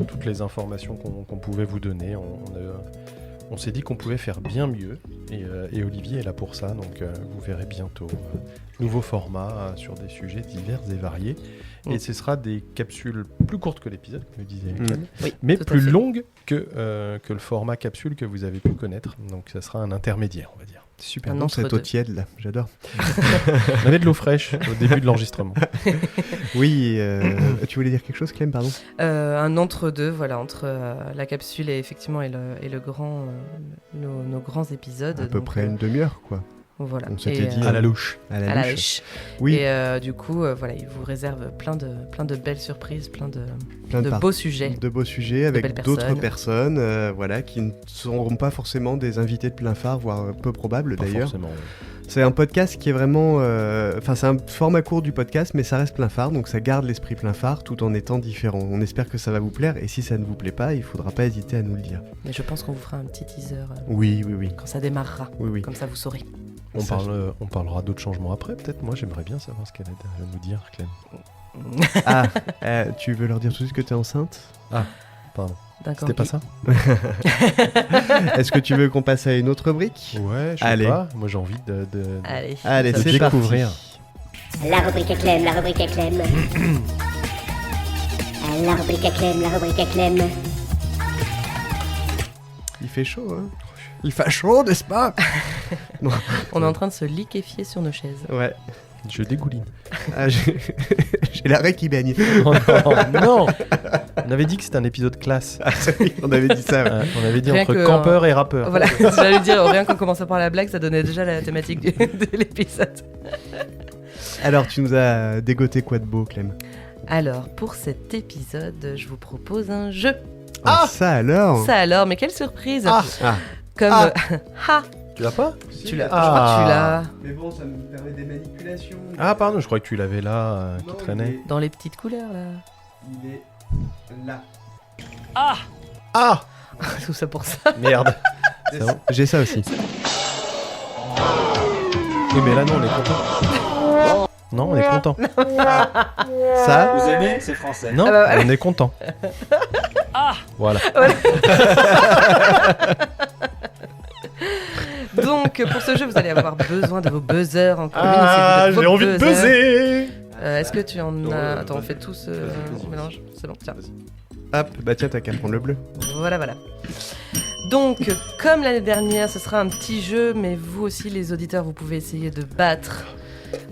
toutes les informations qu'on pouvait vous donner. On s'est dit qu'on pouvait faire bien mieux et Olivier est là pour ça, donc vous verrez bientôt nouveau format sur des sujets divers et variés. Et ce sera des capsules plus courtes que l'épisode, comme le disait Clem, Oui, mais tout à plus fait. longues que le format capsule que vous avez pu connaître. Donc ça sera un intermédiaire, on va dire. Super Un bon cette entre-deux. eau tiède là, j'adore. On avait de l'eau fraîche au début de l'enregistrement. Oui, tu voulais dire quelque chose, Clem, pardon? Un entre-deux, voilà, entre la capsule et effectivement le grand, nos grands épisodes. À peu donc, près une demi-heure, quoi. Voilà. On s'était Et, dit À la louche. à à la la louche. lèche. Oui, Et du coup, voilà, il vous réserve plein de belles surprises, plein de plein de beaux sujets. de beaux sujets avec belles d'autres personnes. personnes, voilà, qui ne seront pas forcément des invités de plein phare, voire peu probable Pas d'ailleurs. forcément. C'est un podcast qui est vraiment, enfin c'est un format court du podcast, mais ça reste plein phare, donc ça garde l'esprit plein phare tout en étant différent. On espère que ça va vous plaire, et si ça ne vous plaît pas, il faudra pas hésiter à nous le dire. Mais je pense qu'on vous fera un petit teaser Oui, quand ça démarrera. oui. Comme ça, vous saurez. On parlera d'autres changements après, peut-être. Moi, j'aimerais bien savoir ce qu'elle a à nous dire, Clem. Ah, tu veux leur dire tout de suite que t'es enceinte? Pardon. D'accord. C'était pas ça? Est-ce que tu veux qu'on passe à une autre rubrique? Ouais, je sais Allez. pas. Moi, j'ai envie de Allez. Allez, de c'est découvrir. parti. La rubrique à Clem, la rubrique à Clem. La rubrique à Clem, la rubrique à Clem. Il fait chaud, hein? Il fait chaud, n'est-ce pas? On est en train de se liquéfier sur nos chaises. Ouais. Je dégouline. Ah, j'ai l'arrêt qui baigne. Oh non, non. On avait dit que c'était un épisode classe. Ah, oui, on avait dit ça. Ouais. On avait dit Rien entre que, campeur et rappeur. Voilà, j'allais dire, rien qu'en commençant par la blague, ça donnait déjà la thématique de l'épisode. Alors, tu nous as dégoté quoi de beau, Clem? Alors, pour cet épisode, je vous propose un jeu. Ah, ça alors? Ça alors, mais quelle surprise! Ah. Comme Ah. Ha! Tu l'as pas? Tu l'as. Ah. Je crois que tu l'as Mais bon, ça me permet des manipulations. Ah, pardon, je croyais que tu l'avais là, qui traînait. dans les petites couleurs là. Il est là. Ah Tout ça pour ça. Merde. C'est bon. J'ai ça aussi. Oui, mais là, non, on est content. Non, on est content. Ça, Vous aimez, c'est français. Non, Ah bah, on est content. Voilà. Donc, pour ce jeu, vous allez avoir besoin de vos buzzers. Encore Ah, une, j'ai envie de buzzer. Est-ce que tu en as... Attends, on fait tous on mélange. C'est bon, tiens. Hop, bah tiens, t'as qu'à prendre le bleu. Voilà. Donc, comme l'année dernière, ce sera un petit jeu, mais vous aussi, les auditeurs, vous pouvez essayer de battre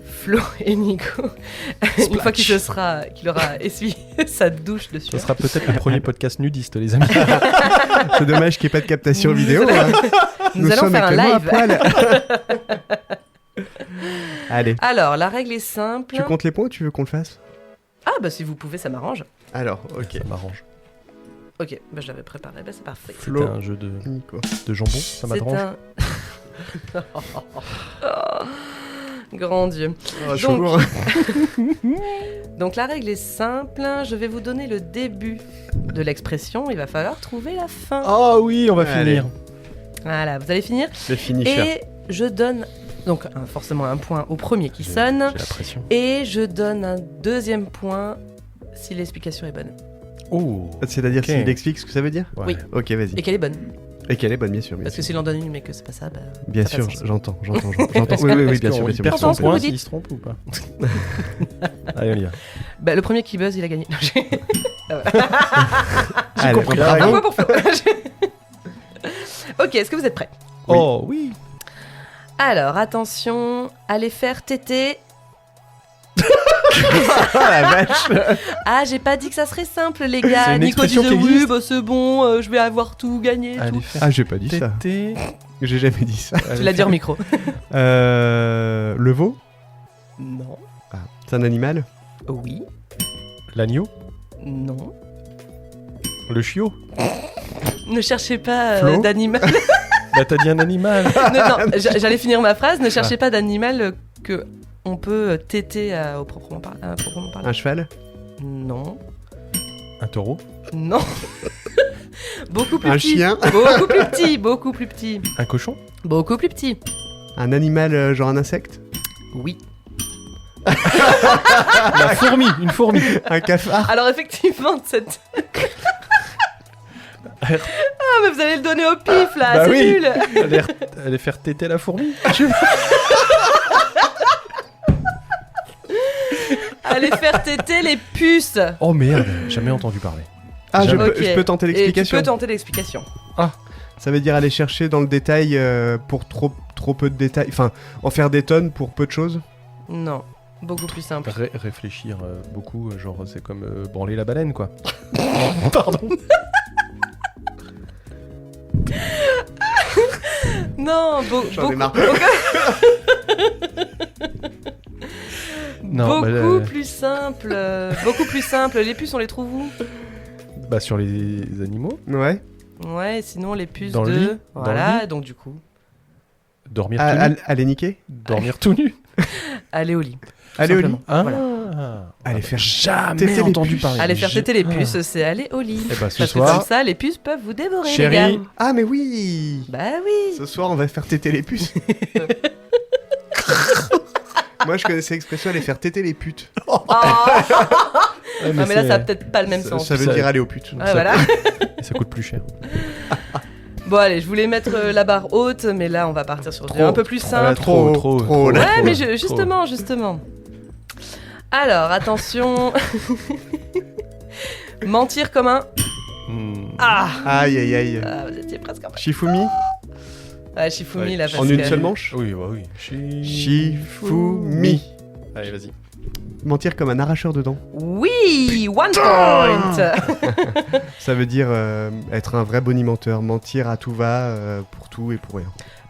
Flo et Nico une fois qu'il aura essuyé sa douche dessus. Ce sera peut-être le premier podcast nudiste, les amis. C'est dommage qu'il n'y ait pas de captation vidéo. Nous allons sommes faire un actuellement à live. poil. Allez. Alors, la règle est simple. Tu comptes les points ou tu veux qu'on le fasse? Ah, bah si vous pouvez, ça m'arrange. Alors, ok. Ça m'arrange. Ok, bah je l'avais préparé, bah c'est parfait. C'était un jeu de Nico. jambon, ça C'est m'arrange. Grand Dieu. Oh, chaud lourd. Donc la règle est simple, je vais vous donner le début de l'expression, il va falloir trouver la fin. Oh oui, on va Allez. finir. Voilà, vous allez finir. C'est fini, cher. Et je donne donc forcément un point au premier qui J'ai sonne, la pression. et je donne un deuxième point si l'explication est bonne. Oh. C'est-à-dire Ok. s'il explique ce que ça veut dire? Ouais. Oui. Ok, vas-y. Et qu'elle est bonne. Et qu'elle est bonne, bien sûr. Bien Parce que sûr, s'il en donne une mais que c'est pas ça, bah... bien ça a sûr, pas de sens. j'entends. Oui, Est-ce bien qu'on- sûr, bien il sûr. perd J'entends son ce que vous point dites. s'il se trompe ou pas? Allez, on y va. Bah, le premier qui buzz, il a gagné. Allez, compris. Un bravo. point pour Flo. Ok, est-ce que vous êtes prêts? Oui. Oh oui. Alors, attention, allez faire téter. Ah la vache. Ah, j'ai pas dit que ça serait simple, les C'est gars. une Nico expression disait qui oui, existe. bah c'est bon, je vais avoir tout gagné. Allez Tout. faire Ah, j'ai pas dit ça. téter. J'ai jamais dit ça. Tu l'as dit en micro. Le veau? Non. Ah, c'est un animal? Oui. L'agneau. Non. Le chiot. Ne cherchez pas Flo d'animal. Bah t'as dit un animal. Non, j'allais finir ma phrase. Ne cherchez pas d'animal que on peut téter au proprement parler. Un cheval? Non. Un taureau. Non. Beaucoup plus Un petit. chien? Beaucoup plus petit. Beaucoup plus petit. Un cochon. Beaucoup plus petit. Un animal, genre un insecte? Oui. La fourmi. Une fourmi. Un cafard? Alors effectivement, cette... Ah, mais vous allez le donner au pif, là, Bah c'est oui. nul. Allez faire téter la fourmi. Allez faire téter les puces. Oh merde, jamais entendu parler. Ah, je Ok. peux tenter Et tu l'explication? peux tenter l'explication. Ça veut dire aller chercher dans le détail pour trop peu de détails. Enfin, en faire des tonnes pour peu de choses? Non, beaucoup plus simple. Réfléchir beaucoup, genre c'est comme branler la baleine quoi. Pardon. Non, J'en ai marre. Non, beaucoup bah, plus simple. Beaucoup plus simple. Les puces, on les trouve où? bah sur les animaux, Ouais. Ouais, sinon les puces Dans le de... lit Dans Voilà, le lit donc du coup, dormir tout nu. Allez niquer? Dormir tout nu. allez au lit. tout Allez au lit. simplement. Ah. Voilà. Allez faire jamais téter les entendu puces. parler. Allez faire téter les Ah. puces, c'est aller au lit. Eh bah, ce Parce que soir- comme ça, les puces peuvent vous dévorer, les Chérie. gars. Ah, mais oui! Bah oui. Ce soir, on va faire téter les puces. Moi, je connaissais l'expression aller faire téter les putes. Ouais, Non, mais là, c'est- ça a peut-être pas le même sens. Ça veut dire aller aux putes. Ouais, voilà. ça coûte plus cher. Bon, allez, je voulais mettre la barre haute, mais là, on va partir sur du Trop. un peu plus Ah, là, simple. trop, là. Ouais, trop, mais trop. justement. Alors, attention. Mentir comme un... Hmm. Ah, Aïe, aïe, aïe. vous étiez presque en bas. Shifumi? Ouais, Shifumi, Ouais, là, parce En une que- seule manche? Oui, bah oui. Shifumi. Allez, vas-y. Mentir comme un arracheur de dents. Oui, 1 point. Ça veut dire être un vrai bonimenteur, mentir à tout va, pour tout et pour rien.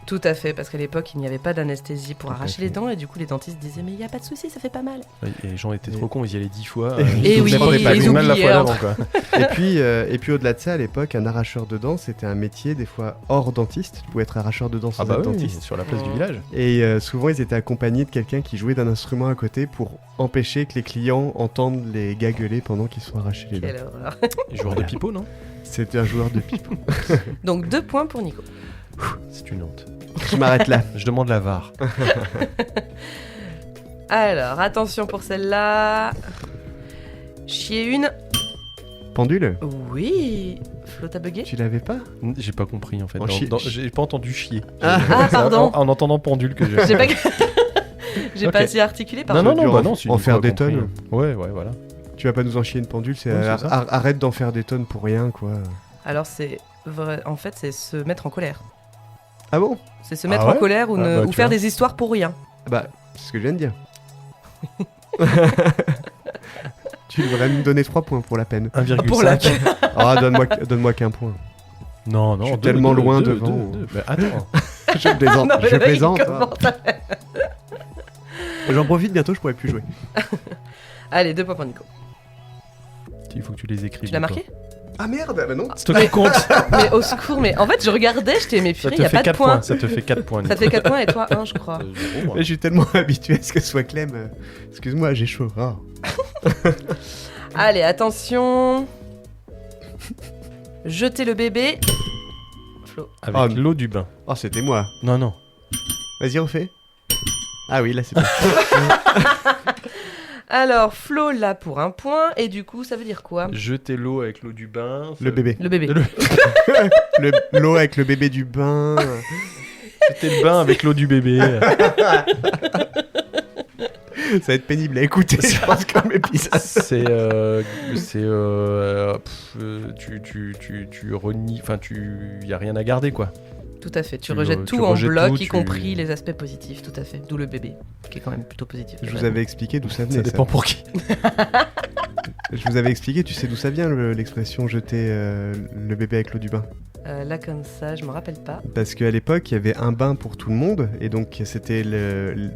Tout à fait, parce qu'à l'époque, il n'y avait pas d'anesthésie pour Tout à arracher fait. les dents, et du coup, les dentistes disaient, mais il n'y a pas de souci, ça fait pas mal. Et les gens étaient trop cons, ils y allaient 10 fois. Et ils oui, se prenaient pas ils mal la oubliaient, fois hein. d'avant quoi. Et puis au-delà de ça, à l'époque, un arracheur de dents, c'était un métier des fois hors dentiste. Tu pouvais être arracheur de dents sans Ah bah être oui, dentiste. sur la place du Oh. village. Et souvent, ils étaient accompagnés de quelqu'un qui jouait d'un instrument à côté pour empêcher que les clients entendent les gars gueuler pendant qu'ils sont arrachés les dents. Quelle horreur. Les joueurs de pipeau, non? C'était un joueur de pipe. Donc 2 points pour Nico. C'est une honte. Je m'arrête là. Je demande la VAR. Alors, attention pour celle-là. Chier une... Pendule? Oui. Flo, t'as bugué? Tu l'avais pas? J'ai pas compris en fait. En chier. J'ai pas entendu chier. Ah. Ah, pardon. En entendant pendule que j'ai. J'ai pas... J'ai pas Ok. assez articulé, Non, pardon. non, non, bah non. En faire des compris. tonnes. Ouais, voilà. Tu vas pas nous en chier une pendule, c'est Ouais, c'est ça. arrête d'en faire des tonnes pour rien, quoi. Alors, c'est vrai... En fait, c'est se mettre en colère. Ah bon? C'est se Ah mettre ouais en colère ou, Ah bah, ou tu faire vois. des histoires pour rien. Bah, c'est ce que je viens de dire. Tu devrais me donner 3 points pour la peine. 1,5. Pour la Ah, donne-moi qu'un point. Non, non. Je suis tellement loin devant. Bah, attends. Je plaisante, Non, mais je le mec, il plaisante. hein. commence à- J'en profite, bientôt je pourrai plus jouer. Allez, 2 points pour Nico. Il faut que tu les écrives. Tu l'as marqué? Ah merde, bah non. C'est toi qui compte. Mais au secours, mais en fait, je regardais, j'étais mais Ça purée, te y a fait pas de 4 points. points. Ça te fait 4 points. Ça te fait 4 points et toi 1, je crois. Mais je suis tellement habitué à ce que ce soit Clem. Excuse-moi, j'ai chaud. Ah. Allez, attention. Jetez le bébé. Flo. Avec Oh, l'eau du bain. Oh, c'était moi. Non, non. Vas-y, refais. Ah oui, là c'est bon. Alors, Flo là pour 1 point, et du coup, ça veut dire quoi? Jeter l'eau avec l'eau du bain. Le bébé. Le bébé. L'eau avec le bébé du bain. Jeter le bain avec l'eau du bébé. Ça va être pénible à écouter, je pense, comme épisode. Tu renies. Enfin, y a rien à garder quoi. Tout à fait, tu Tu rejettes tout tu en rejettes bloc, tout, y tu- compris les aspects positifs, tout à fait. D'où le bébé, qui est quand même plutôt positif. Je vous avais expliqué d'où ça venait. Ça dépend pour qui. Je vous avais expliqué, tu sais d'où ça vient l'expression jeter le bébé avec l'eau du bain. Là, comme ça, je me rappelle pas. Parce qu'à l'époque, il y avait un bain pour tout le monde, et donc c'était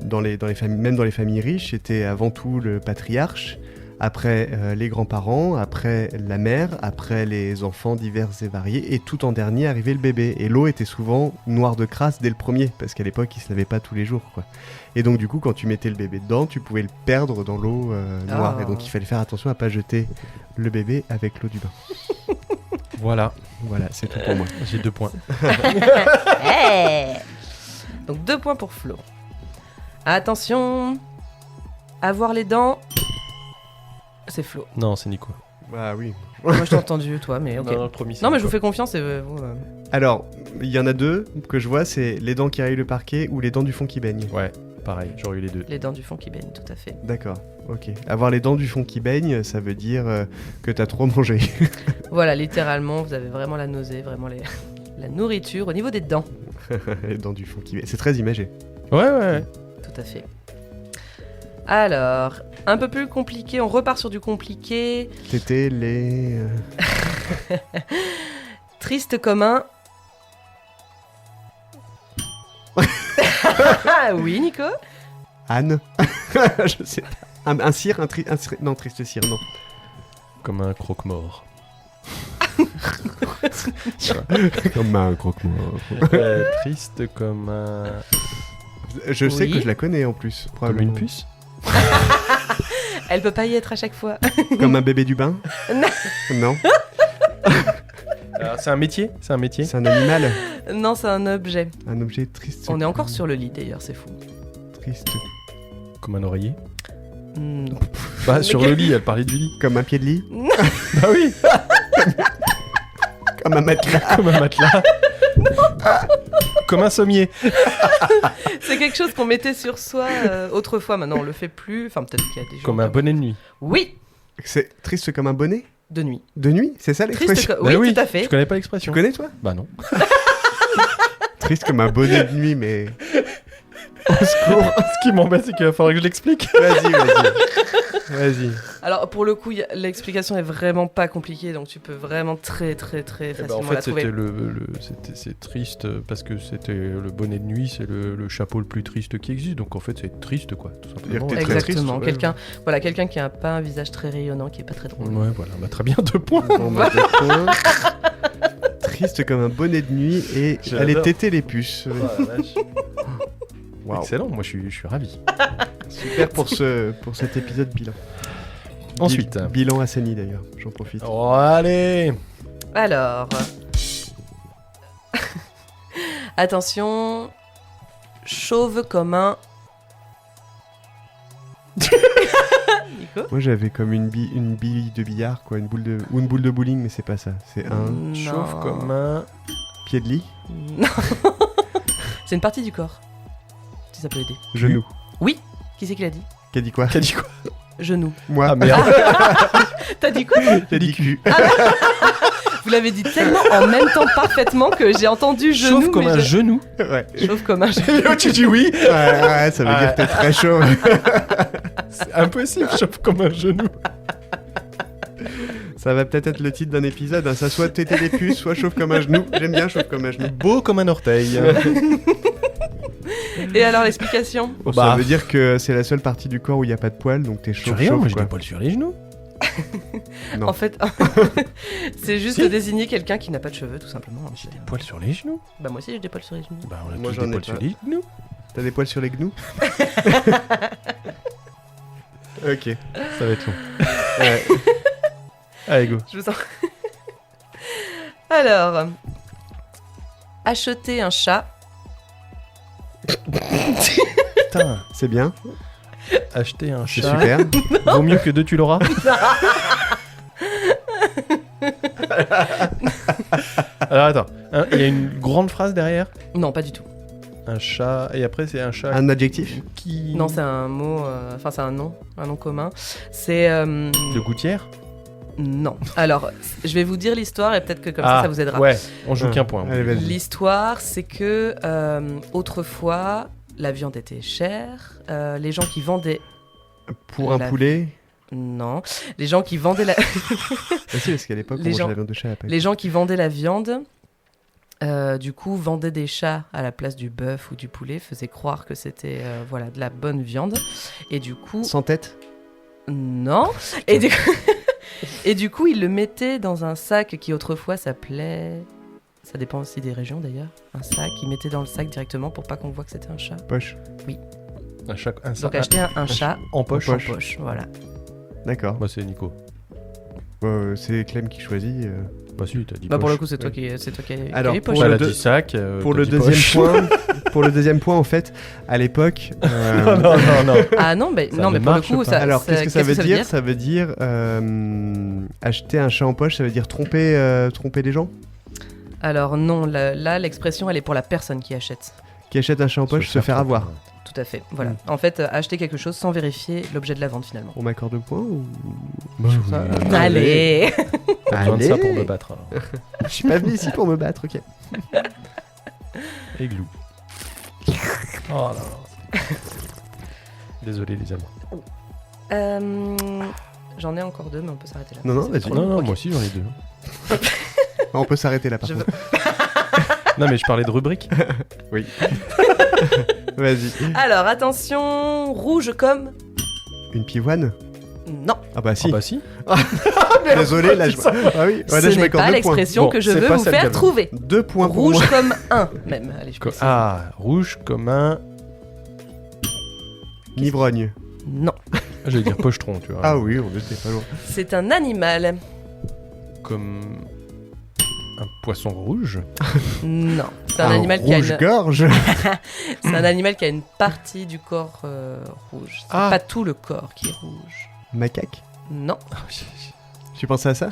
dans les familles, même dans les familles riches, c'était avant tout le patriarche, après les grands-parents, après la mère, après les enfants divers et variés, et tout en dernier arrivait le bébé. Et l'eau était souvent noire de crasse dès le premier, parce qu'à l'époque, il se lavait pas tous les jours, quoi. Et donc du coup, quand tu mettais le bébé dedans, tu pouvais le perdre dans l'eau noire. Ah. Et donc il fallait faire attention à pas jeter le bébé avec l'eau du bain. Voilà. Voilà, c'est tout pour moi. J'ai 2 points. Donc 2 points pour Flo. Attention. Avoir les dents. C'est Flo. Non, c'est Nico. Ah oui. Moi, je t'ai entendu, toi, mais ok. Non, le premier, c'est Non, mais je vous Nico. fais confiance et vous. Alors, il y en a 2 que je vois, c'est les dents qui rayent le parquet ou les dents du fond qui baignent. Ouais, pareil, j'aurais eu les 2. Les dents du fond qui baignent, tout à fait. D'accord, ok. Avoir les dents du fond qui baignent, ça veut dire que t'as trop mangé. Voilà, littéralement, vous avez vraiment la nausée, vraiment la nourriture au niveau des dents. Les dents du fond qui baignent. C'est très imagé. Ouais. Tout à fait. Alors, un peu plus compliqué, on repart sur du compliqué. T'étais les... Triste comme un... Oui, Nico? Anne. Je sais pas. Un cire, non, triste cire, non. Comme un croque-mort. Comme un croque-mort. Triste comme un... Je sais Oui. que je la connais en plus. Comme probablement. une puce. Elle peut pas y être à chaque fois. Comme un bébé du bain. Non. C'est un métier. C'est un métier. C'est un animal. Non, c'est un objet. Un objet triste. On est encore sur le lit d'ailleurs, c'est fou. Triste. Comme un oreiller. Non. Bah, sur le lit, elle parlait du lit. Comme un pied de lit. Bah oui. Comme un matelas. Comme un matelas. Comme un sommier. C'est quelque chose qu'on mettait sur soi autrefois, maintenant on le fait plus. Enfin, peut-être qu'il y a des gens. Comme un bonnet de nuit. Oui, C'est triste comme un bonnet. de nuit. De nuit, c'est ça Triste l'expression? comme. Oui, Bah tout à fait. Tu connais pas Tu l'expression? connais toi? Bah non. Triste comme un bonnet de nuit, mais... Au secours. Ce qui m'embête, c'est qu'il va falloir que je l'explique. Vas-y. Alors, pour le coup, l'explication est vraiment pas compliquée, donc tu peux vraiment très facilement En fait, la trouver. c'est triste parce que c'était le bonnet de nuit, c'est le chapeau le plus triste qui existe. Donc en fait, c'est triste, quoi, tout simplement. T'es très Exactement. triste, ouais. Quelqu'un qui a pas un visage très rayonnant, qui est pas très drôle. Ouais, voilà. Bah, très bien, 2 points. Bon, bah, deux points. Triste comme un bonnet de nuit et J'adore. allez téter les puces. Waouh. Excellent, moi je suis ravi. Super pour cet épisode bilan. Ensuite. Bilan Hassani d'ailleurs, j'en profite. Oh, allez. Alors. Attention. Chauve comme un. Nico? Nico? Moi j'avais comme une bille de billard, quoi, une boule de bowling, mais c'est pas ça. C'est un Non. Chauffe comme un... pied de lit, Non. C'est une partie du corps. Si ça peut aider. genou. Oui. Qui c'est qui l'a dit? Qui a dit quoi? T'as dit quoi? Genou. Moi. Ah merde. T'as dit quoi? J'ai dit cul. Vous l'avez dit tellement en même temps parfaitement que j'ai entendu genou. Chauffe comme mais un genou. Ouais. Chauffe comme un genou. Tu dis oui. Ouais, ça veut dire que t'es très chaud. C'est impossible, chauffe comme un genou. Ça va peut-être être le titre d'un épisode, hein. Ça soit téter des puces, soit chauffe comme un genou. J'aime bien chauffe comme un genou. Beau comme un orteil. Et alors l'explication? Bon, ça veut dire que c'est la seule partie du corps où il n'y a pas de poils, donc t'es Je chaud, rien, moi chauffe j'ai quoi. des poils sur les genoux. Non. En fait, c'est juste Si. désigner quelqu'un qui n'a pas de cheveux, tout simplement. J'ai des poils sur les genoux. Bah moi aussi j'ai des poils sur les genoux. Bah on a Moi, tous j'en des ai poils pas. sur les genoux. T'as des poils sur les gnous? Ok. Ça va être long. Ouais. Allez go. Je vous en... Alors, acheter un chat. Putain, C'est bien, acheter un c'est chat. super. Vaut mieux que deux tu l'auras. Alors attends, il y a une grande phrase derrière. Non, pas du tout. Un chat, et après c'est un chat Un adjectif? qui... Non, c'est un mot, enfin c'est un nom commun. C'est... De gouttière. Non. Alors, je vais vous dire l'histoire et peut-être que comme ça vous aidera. Ouais, on joue qu'un point. Allez, vas-y. L'histoire, c'est que autrefois, la viande était chère. Les gens qui vendaient... Pour un La- poulet? Non. Les gens qui vendaient la... Ah si, parce qu'à l'époque, on Les mangeait gens- la viande de chat à Pâques. Les gens qui vendaient la viande, du coup, vendaient des chats à la place du bœuf ou du poulet, faisaient croire que c'était voilà, de la bonne viande. Et du coup... Sans tête? Non. Et du coup... Et du coup, ils le mettaient dans un sac qui autrefois s'appelait... Ça dépend aussi des régions d'ailleurs. Un sac, ils mettaient dans le sac directement pour pas qu'on voit que c'était un chat. Poche. Un Donc acheter un chat en poche. en poche, voilà. D'accord. Bah c'est Nico. C'est Clem qui choisit. Bah si, t'as dit Bah pour poche. le coup, c'est toi qui as Alors, les pour poches. Elle le a deux- dit sac. Pour t'as le dit deuxième poche. point, pour le deuxième point, en fait, à l'époque. non. Ah non, mais, Ça non, ne mais pour le marche coup, pas. ça... Alors, qu'est-ce que ça veut dire? dire Ça veut dire acheter un chat en poche. Ça veut dire tromper les gens Alors non, là, l'expression, elle est pour la personne qui achète. qui achètent un chat en poche, se faire avoir. Tout à fait, voilà. En fait, acheter quelque chose sans vérifier l'objet de la vente, finalement. On m'accorde le point ou Bah, Ça- oui. Allez. T'as besoin de ça Allez. pour me battre. Alors. Je suis pas venu ici pour me battre, ok. Et glou. Oh là là. Désolé les amis. J'en ai encore deux, mais on peut s'arrêter là. Non, non, C'est vas-y. trop Non, long. non, Ok. moi aussi j'en ai deux. On peut s'arrêter là, par Je contre. Non, mais je parlais de rubrique. Vas-y. Alors, attention, rouge comme... Une pivoine? Non, Ah bah si. Ah bah si. Désolé, là je. Ah oui, ouais, là, ce je n'est m'accorde pas 2 points. l'expression Bon, que je c'est veux pas vous celle faire qu'elle- trouver. 2 points pour Rouge moi. comme un, même. Allez, je précise. Ah, rouge comme un. L'ivrogne. Non, J'allais dire pochetron, tu vois. Ah oui, on était pas loin. c'est un animal. Comme un poisson rouge. Non, c'est un animal qui a une... rouge-gorge. C'est un animal qui a une partie du corps rouge. C'est Ah. pas tout le corps qui est rouge. Macaque. Non. Tu pensais à ça?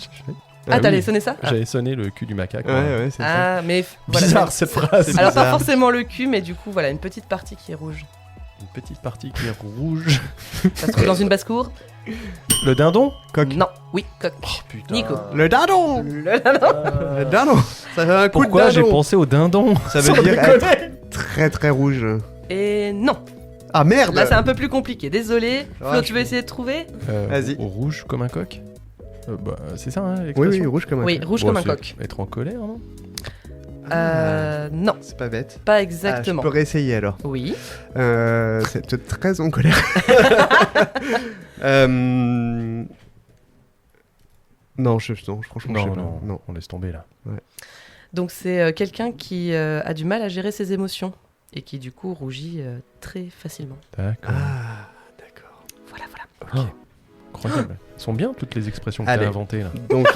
Ah, t'allais oui. sonner ça? Ah. J'avais sonné le cul du macaque. Ouais, ouais, c'est ça. Ah, mais... voilà, Bizarre c'est- cette phrase. Alors, pas bizarre. forcément le cul, mais du coup, voilà, une petite partie qui est rouge. Une petite partie qui est rouge. Ça se trouve dans une basse-cour? Le dindon. Coq. Non. Oui, coq. Oh putain. Nico. Le dindon. Le dindon. Ça fait un coup Pourquoi de j'ai dindon. pensé au dindon? Ça veut Sans dire déconner. être très très rouge. Et non. Ah merde. Là, c'est un peu plus compliqué. Désolé. Flo, Ouais, tu veux essayer de trouver? Vas-y. Au rouge comme un coq. Bah, c'est ça, hein, Oui, l'expression. oui, rouge comme un Oui, coq. rouge Bon, comme un c'est coq. Être en colère, non? Non, C'est pas bête. pas Ah, exactement. je peux réessayer alors. Oui. C'est peut-être très en colère. Non, franchement, je sais pas. Non. On laisse tomber là. Donc, c'est quelqu'un qui a du mal à gérer ses émotions et qui, du coup, rougit très facilement. D'accord. Ah, d'accord. Voilà, voilà. Ok. Incroyable. Elles sont bien toutes les expressions que Allez. t'as inventées là. Donc,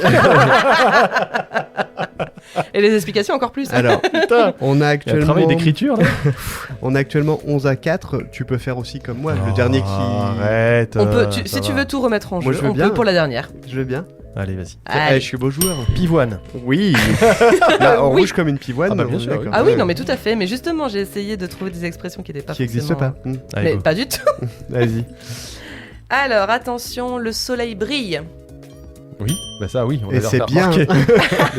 Et les explications encore plus. Alors, Putain, on a il y a un actuellement... travail d'écriture là. On a actuellement 11 à 4. Tu peux faire aussi comme moi, le dernier qui... Arrête. On peut, ça si tu va. veux tout remettre en Moi, jeu, je veux on bien. peut pour la dernière. Je veux bien. Allez, vas-y. Allez. Je suis beau joueur. Pivoine. Oui. Là, en Oui. rouge comme une pivoine. Ah bah, bien on est sûr, d'accord. Ah oui, Ouais. non mais tout à fait. Mais justement, j'ai essayé de trouver des expressions qui n'étaient pas Qui n'existent forcément- pas. Allez, Mais go. pas du tout. Vas-y. Alors attention, le soleil brille. Oui, bah ça, oui. On Et avait c'est bien. remarqué.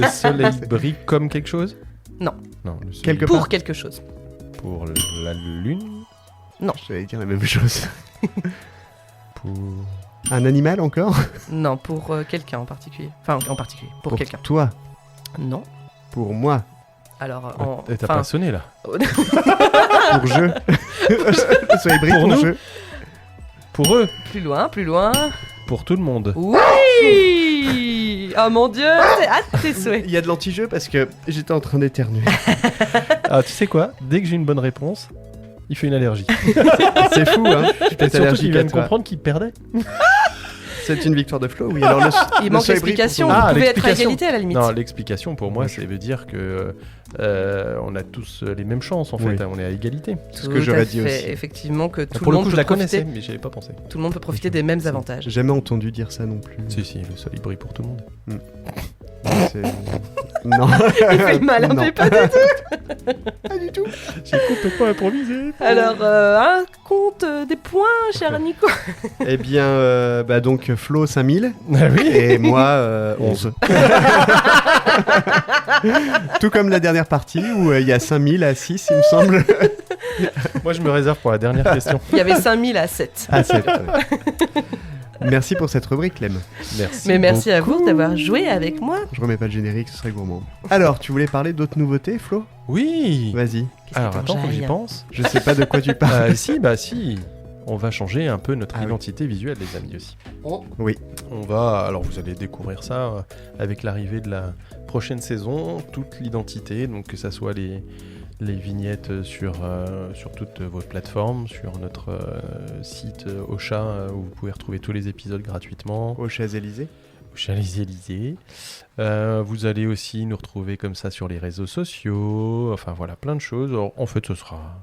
Le soleil brille comme quelque chose Non. Non, le soleil Quelque Pour part. quelque chose. pour la lune. J'allais dire la même chose. Pour. Un animal encore? Non, pour quelqu'un en particulier. Enfin, en particulier. Pour quelqu'un. Toi. Non. Pour moi. Alors, T'as enfin, pas sonné là. Pour je. Soyez bris Pour pour nous. je. Pour eux. plus loin, plus loin. Pour tout le monde. Oui. Oh mon dieu, c'est à tes souhaits. Il y a de l'anti-jeu parce que j'étais en train d'éternuer. Ah, tu sais quoi? Dès que j'ai une bonne réponse, il fait une allergie. C'est fou, hein? Je suis peut-être Surtout qu'il allergique vient à de toi. comprendre qu'il perdait. C'est une victoire de Flo, oui. Alors Il le manque soleil brille pour l'explication. tout le Vous Ah, pouvez être à l'explication. égalité à la limite. Non, l'explication pour moi, ça veut dire que on a tous les mêmes chances en fait. Oui. On est à égalité. ce que j'aurais dit Tout à fait. aussi. Effectivement, que tout Pour le le monde coup, je peut la connaissais, profiter. mais j'y avais pas pensé. Tout le monde peut profiter des mêmes avantages. J'ai jamais entendu dire ça non plus. Si, si, le soleil brille pour tout le monde. C'est- Non. Il fait le malin, Non. mais pas du tout. Pas du tout. J'ai complètement improvisé. Alors, un compte des points, cher Nico. Eh bien, bah donc Flo 5000 Ah oui. et moi 11. Tout comme la dernière partie où il y a 5000 à 6, il me semble. Moi, je me réserve pour la dernière question. Il y avait 5000 à 7. Ah, 7. Merci pour cette rubrique, Clem. Merci. Mais merci à vous beaucoup. d'avoir joué avec moi. Je remets pas le générique, ce serait gourmand. Alors, tu voulais parler d'autres nouveautés, Flo? Oui. Vas-y. Alors attends, faut que j'y j'aille pense. Je sais pas de quoi tu parles. Si. On va changer un peu notre Ah oui. identité visuelle, les amis aussi. Oui. On va, alors vous allez découvrir ça avec l'arrivée de la prochaine saison, toute l'identité, donc que ça soit les vignettes sur toutes vos plateformes, sur notre site Ocha où vous pouvez retrouver tous les épisodes gratuitement, Aux Champs-Élysées. au Champs-Élysées. Vous allez aussi nous retrouver comme ça sur les réseaux sociaux, enfin voilà, plein de choses. Alors, en fait,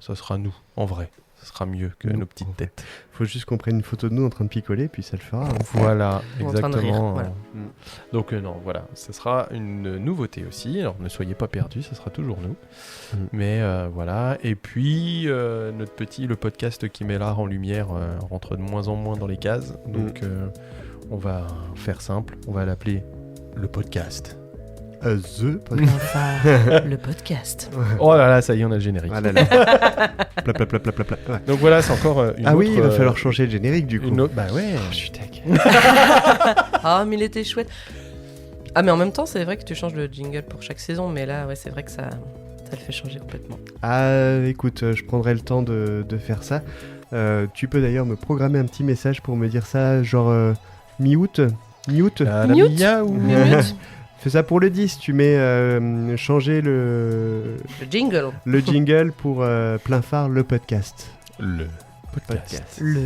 ça sera nous, en vrai. Ça sera mieux que Nous. nos petites têtes. Faut juste qu'on prenne une photo de nous en train de picoler, puis ça le fera. Voilà, Ou en train de rire, exactement. voilà. Donc non, voilà, ce sera une nouveauté aussi. Alors ne soyez pas perdus, ce sera toujours nous. Mais voilà, et puis le podcast qui met l'art en lumière rentre de moins en moins dans les cases. Donc on va faire simple, on va l'appeler le podcast. The Enfin, le podcast. Oh là là, ça y est, on a le générique. Ah là là. Pla, pla, pla, pla, pla, pla. Ouais. Donc voilà, c'est encore une Ah autre... oui, il va falloir changer le générique du coup. une autre... Bah ouais. Je suis tech. Ah, mais il était chouette. Ah, mais en même temps, c'est vrai que tu changes le jingle pour chaque saison, mais là, ouais, c'est vrai que ça le fait changer complètement. Ah, écoute, je prendrai le temps de faire ça. Tu peux d'ailleurs me programmer un petit message pour me dire ça, genre mi-août. Mi-août. La Mute. Mia ou... Minute. Fais ça pour le 10. Tu mets changer le jingle pour plein phare le podcast. Le podcast. Le.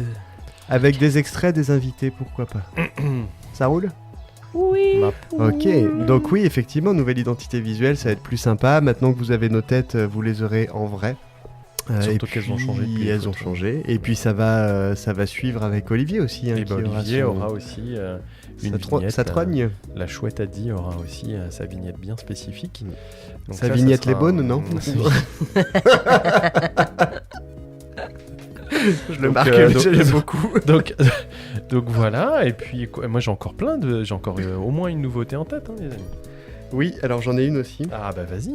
Avec des extraits des invités, pourquoi pas. Ça roule? Oui. Ok, donc oui, effectivement, nouvelle identité visuelle, ça va être plus sympa. Maintenant que vous avez nos têtes, vous les aurez en vrai. Surtout qu'elles ont changé depuis Elles les ont photos. changé. Et puis ça va suivre avec Olivier aussi. Hein, Et qui bah, Olivier son- aura aussi une sa vignette. sa trogne. La chouette a dit aura aussi sa vignette bien spécifique. Donc Sa ça vignette sera les bonnes, non Je le Donc, marque, donc- j'aime beaucoup. donc voilà, et puis moi j'ai encore au moins une nouveauté en tête, hein, les amis. Oui, alors j'en ai une aussi. Ah bah vas-y.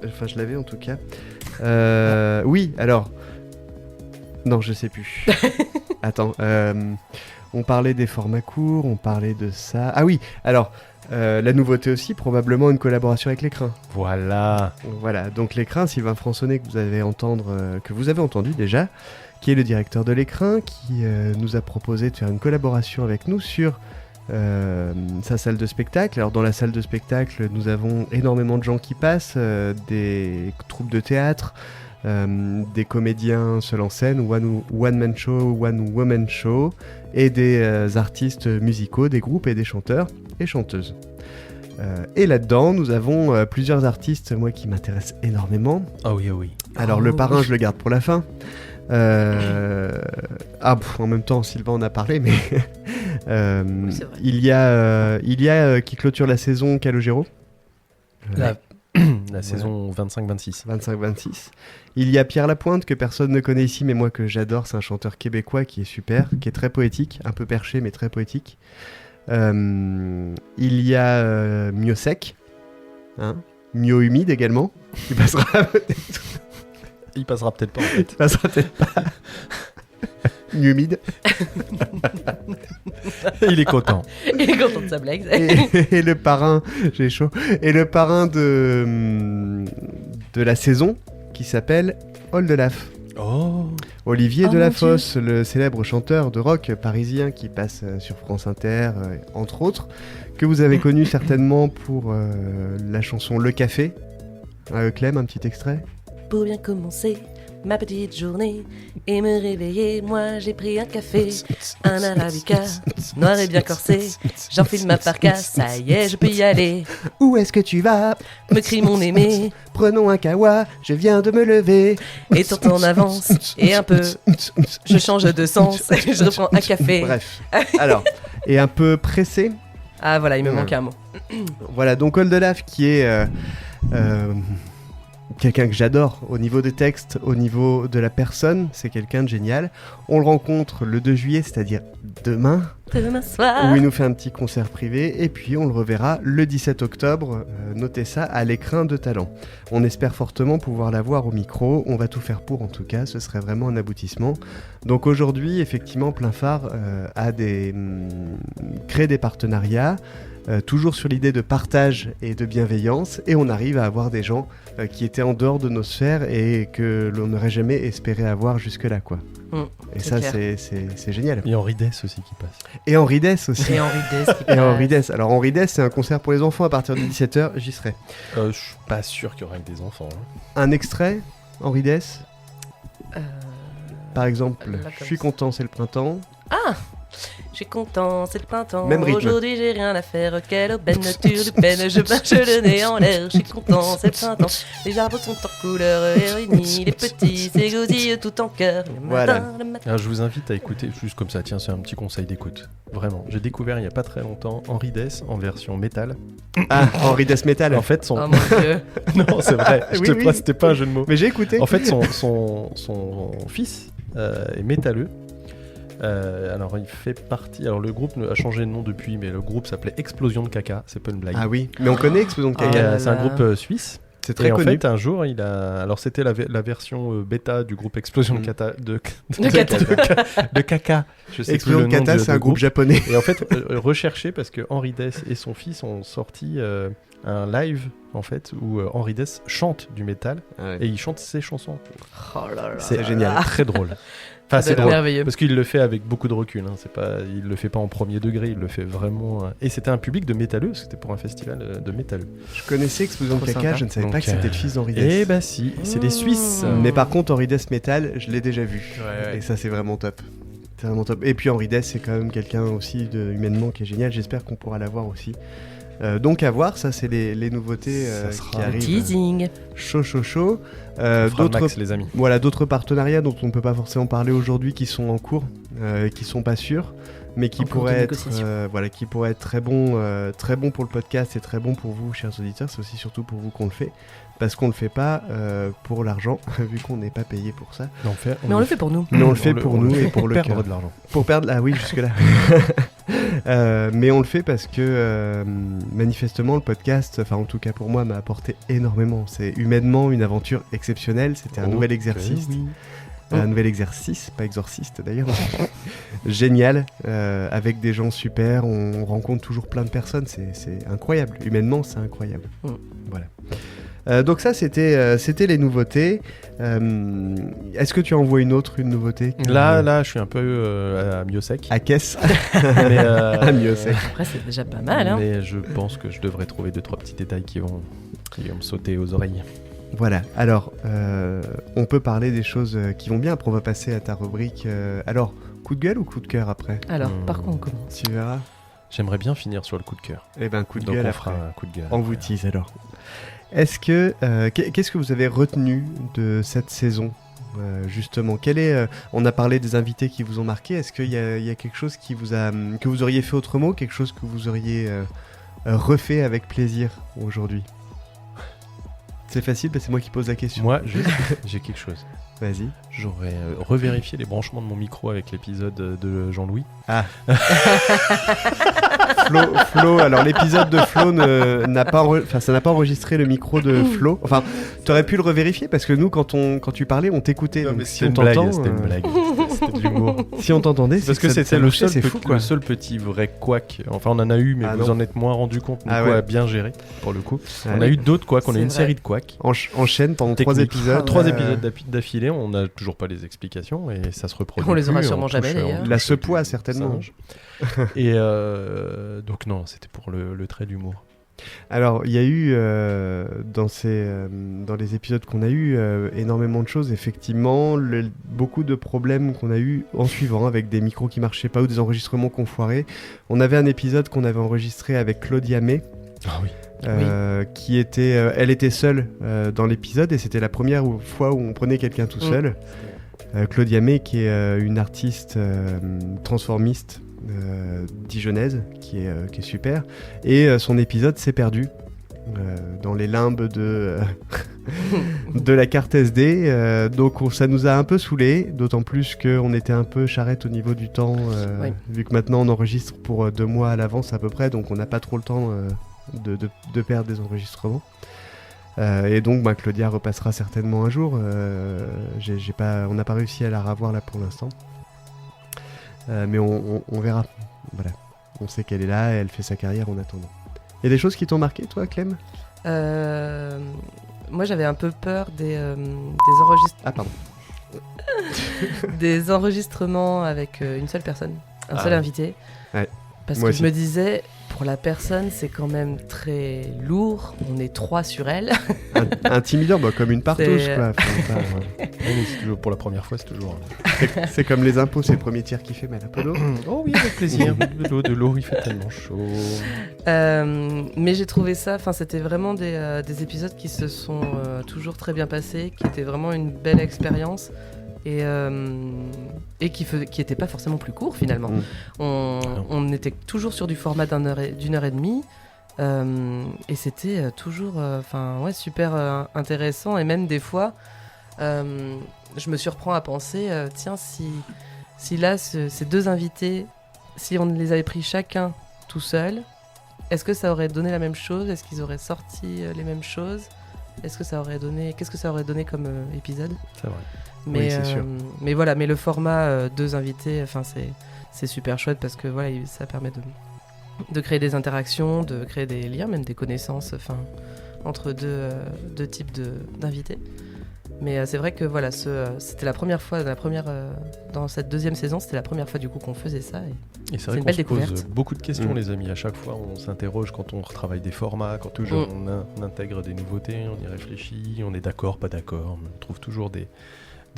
Enfin, je l'avais en tout cas. Oui, alors. Non, je sais plus. Attends. On parlait des formats courts, on parlait de ça. Ah oui, alors. La nouveauté aussi, probablement une collaboration avec l'écran. Voilà. Voilà, donc l'écran, Sylvain Françonnet, que vous avez entendu déjà, qui est le directeur de l'écran, qui nous a proposé de faire une collaboration avec nous sur sa salle de spectacle. Alors dans la salle de spectacle, nous avons énormément de gens qui passent, des troupes de théâtre, des comédiens seuls en scène, one-man show, one-woman show, et des artistes musicaux, des groupes et des chanteurs et chanteuses. Et là-dedans, nous avons plusieurs artistes, moi, qui m'intéressent énormément. Ah oui, ah oui. Alors, le parrain, je le garde pour la fin. En même temps, Sylvain en a parlé, mais Oui, c'est vrai. il y a qui clôture la saison Calogero. La saison 25-26. 25-26. Il y a Pierre Lapointe, que personne ne connaît ici, mais moi que j'adore. C'est un chanteur québécois qui est super, qui est très poétique, un peu perché, mais très poétique. Il y a Mio Sec, Mio Humide également, qui passera peut-être. Il passera peut-être pas en fait. Il passera peut-être pas. Mio Humide. Il est content. Il est content de sa blague. Et le parrain, j'ai chaud. Et le parrain de la saison, qui s'appelle Oldelaf. Oh. Olivier Oh Delafosse, le célèbre chanteur de rock parisien qui passe sur France Inter, entre autres, que vous avez connu certainement pour la chanson Le Café. Clem, un petit extrait. Pour bien commencer ma petite journée et me réveiller, moi j'ai pris un café, un arabica, noir et bien corsé. J'enfile ma parka, ça y est, je peux y aller. Où est-ce que tu vas? Me crie mon aimé, Prenons un kawa, je viens de me lever. et tant en avance, et un peu, je change de sens, je reprends un café. Bref, alors, et un peu pressé. Ah voilà, il me manque un mot. Voilà, donc Oldelaf qui est quelqu'un que j'adore au niveau des textes, au niveau de la personne, c'est quelqu'un de génial. On le rencontre le 2 juillet, c'est-à-dire demain, Demain soir. où il nous fait un petit concert privé, et puis on le reverra le 17 octobre, notez ça, à l'Écrin de Talent. On espère fortement pouvoir la voir au micro, on va tout faire pour en tout cas, ce serait vraiment un aboutissement. Donc aujourd'hui, effectivement, Plein Phare crée des partenariats, toujours sur l'idée de partage et de bienveillance, et on arrive à avoir des gens qui étaient en dehors de nos sphères et que l'on n'aurait jamais espéré avoir jusque-là, quoi. Et c'est ça, clair. c'est génial. Il y a Henri Dess aussi qui passe. Et Henri Dess aussi. Et Henri Dess. Et Henri Dess. Alors Henri Dess, c'est un concert pour les enfants à partir de 17h, j'y serai. Je suis pas sûr qu'il y aura que des enfants. Un extrait, Henri Dess, par exemple, là, comme je suis ça. content, c'est le printemps. Ah, je suis content, c'est le printemps. Même rythme. Aujourd'hui, j'ai rien à faire. Quelle aubaine, nature de peine. Je marche le nez en l'air. Je suis content, c'est le printemps. Les arbres sont en couleur et réunis. Les petits s'égosillent tout en cœur. Le Voilà. matin, le matin. Alors, je vous invite à écouter juste comme ça. Tiens, c'est un petit conseil d'écoute. Vraiment. J'ai découvert il y a pas très longtemps Henri Dess en version métal. Ah, Henri Dess Metal. En fait, son. Oh mon dieu. Non, c'est vrai. Je Oui, te oui. pas, c'était pas un jeu de mots. Mais j'ai écouté. En fait, son fils est métalleux. Alors il fait partie. Alors le groupe a changé de nom depuis, mais le groupe s'appelait Explosion de Caca. C'est pas une blague. Ah oui, mais on connaît Explosion de Ah Et, Caca. là c'est un là. groupe suisse. C'est très Et en connu. fait, un jour, il a. Alors c'était la version bêta du groupe Explosion de Caca. De Cata. De Caca. Je sais Explosion plus de le nom Cata, c'est un groupe japonais. Et en fait, recherché parce que Henri Dess et son fils ont sorti un live en fait où Henri Dess chante du métal et il chante ses chansons. Oh là là. C'est là génial, là. très drôle. Enfin, Ça c'est doit être drôle merveilleux. parce qu'il le fait avec beaucoup de recul. Hein. C'est pas, il le fait pas en premier degré, il le fait vraiment. Et c'était un public de métalleux, c'était pour un festival de métalleux. Je connaissais Explosion de Trop Caca, sympa. je ne savais Donc, pas que c'était le fils d'Henri Dess. Eh bah si, c'est les Suisses. Mais par contre, Henri Dess Metal, je l'ai déjà vu. Ouais. Et ça, c'est vraiment top. C'est vraiment top. Et puis Henri Dess, c'est quand même quelqu'un aussi humainement qui est génial. J'espère qu'on pourra l'avoir aussi. Donc à voir, ça c'est les nouveautés Ça qui sera Le arrivent. teasing. Chaud. On fera le D'autres max, les amis. Voilà, d'autres partenariats dont on ne peut pas forcément parler aujourd'hui qui sont en cours, qui sont pas sûrs, mais qui En cours de pourraient être, négociation. qui pourraient être très bons pour le podcast et très bons pour vous, chers auditeurs. C'est aussi surtout pour vous qu'on le fait, parce qu'on le fait pas pour l'argent, vu qu'on n'est pas payé pour ça. Mais on le fait pour nous. Mais on le fait pour nous et pour le perdre cœur. de l'argent. Pour perdre, ah oui, jusque là. Mais on le fait parce que manifestement le podcast, enfin en tout cas pour moi, m'a apporté énormément. C'est humainement une aventure exceptionnelle. C'était un nouvel exercice. Oui. Un nouvel exercice, pas exorciste d'ailleurs. Génial, avec des gens super, on rencontre toujours plein de personnes, c'est incroyable. Humainement, c'est incroyable. Voilà. Donc ça, c'était les nouveautés. Est-ce que tu envoies une nouveauté Là, je suis un peu à Miosec. à caisse. Mais, À Miosec. Après, c'est déjà pas mal. Hein. Mais je pense que je devrais trouver 2-3 petits détails qui vont me sauter aux oreilles. Voilà, alors on peut parler des choses qui vont bien. Après, on va passer à ta rubrique. Alors, coup de gueule ou coup de cœur après? Alors, par quoi on commence? Tu verras. J'aimerais bien finir sur le coup de cœur. Eh ben, coup de Donc gueule on après. fera un coup de gueule. On vous tease alors. Est-ce que qu'est-ce que vous avez retenu de cette saison justement, on a parlé des invités qui vous ont marqué. Est-ce qu'il y a quelque chose que vous auriez fait autrement, quelque chose que vous auriez refait avec plaisir aujourd'hui? C'est facile, c'est moi qui pose la question. Moi, j'ai quelque chose. Vas-y. J'aurais revérifié les branchements de mon micro avec l'épisode de Jean-Louis. Ah. Flo, alors l'épisode de Flo n'a pas enregistré le micro de Flo. Enfin, t'aurais pu le revérifier parce que nous, quand tu parlais, on t'écoutait. Non, donc mais si c'était on une blague, t'entend, c'était une blague. C'était de l'humour. Si on t'entendait, Parce que ça c'était le marchait, seul, c'est fou, quoi. le seul petit vrai couac. Enfin, on en a eu, mais Ah vous non. en êtes moins rendu compte. Ah Nico ouais. a bien géré, pour le coup. On Ouais. a eu d'autres couacs, on a C'est eu une vrai. série de couacs. Enchaîne pendant 3 Technique. épisodes. 3 épisodes d'affilée, on n'a toujours pas les explications et ça se reproduit. On les aura plus, sûrement touche- jamais, d'ailleurs. on La touche sepoie, du certainement. singe. Et donc non, c'était pour le trait d'humour. Alors, il y a eu dans les épisodes qu'on a eu énormément de choses. Effectivement, beaucoup de problèmes qu'on a eu en suivant, avec des micros qui marchaient pas ou des enregistrements qu'on foirait. On avait un épisode qu'on avait enregistré avec Claudia May. Ah oui. Qui était, elle était seule dans l'épisode et c'était la première fois où on prenait quelqu'un tout seul. Claudia May, qui est une artiste transformiste dijonnaise, qui est super. Et son épisode s'est perdu dans les limbes de la carte SD. Donc ça nous a un peu saoulés, d'autant plus qu'on était un peu charrette au niveau du temps, Oui. vu que maintenant on enregistre pour 2 mois à l'avance à peu près, donc on n'a pas trop le temps de perdre des enregistrements. Et donc Claudia repassera certainement un jour. On n'a pas réussi à la revoir là pour l'instant. Mais on verra. Voilà. On sait qu'elle est là et elle fait sa carrière en attendant. Il y a des choses qui t'ont marqué, toi, Clem? Moi, j'avais un peu peur des Ah, pardon. des enregistrements avec une seule personne, un seul ouais. invité. Ouais. Parce Moi que aussi. je me disais, pour la personne, c'est quand même très lourd. On est 3 sur elle. Intimidant, comme une partouze, C'est- quoi. Faut pas- Oui, mais c'est toujours, pour la première fois, c'est toujours. c'est comme les impôts, c'est le premier tiers qui fait mal. Un peu d'eau. Oh oui, avec plaisir. De l'eau, il fait tellement chaud. Mais j'ai trouvé ça, c'était vraiment des épisodes qui se sont toujours très bien passés, qui étaient vraiment une belle expérience et qui n'étaient pas forcément plus courts finalement. On était toujours sur du format d'une heure et demie. Et c'était toujours super intéressant. Et même des fois, je me surprends à penser, tiens, si là, ces 2 invités, si on les avait pris chacun tout seul, est-ce que ça aurait donné la même chose? Est-ce qu'ils auraient sorti les mêmes choses? Qu'est-ce que ça aurait donné comme épisode? C'est vrai. Mais, Oui, c'est sûr. mais voilà, mais le format 2 invités, c'est super chouette parce que voilà, ça permet de créer des interactions, de créer des liens, même des connaissances, entre deux types d'invités. Mais c'est vrai que voilà, c'était la première fois, dans cette 2e saison, c'était la première fois du coup qu'on faisait ça. Et c'est vrai une qu'on belle se pose découverte. beaucoup de questions, les amis. À chaque fois, on s'interroge quand on retravaille des formats, quand toujours on intègre des nouveautés, on y réfléchit, on est d'accord, pas d'accord, on trouve toujours des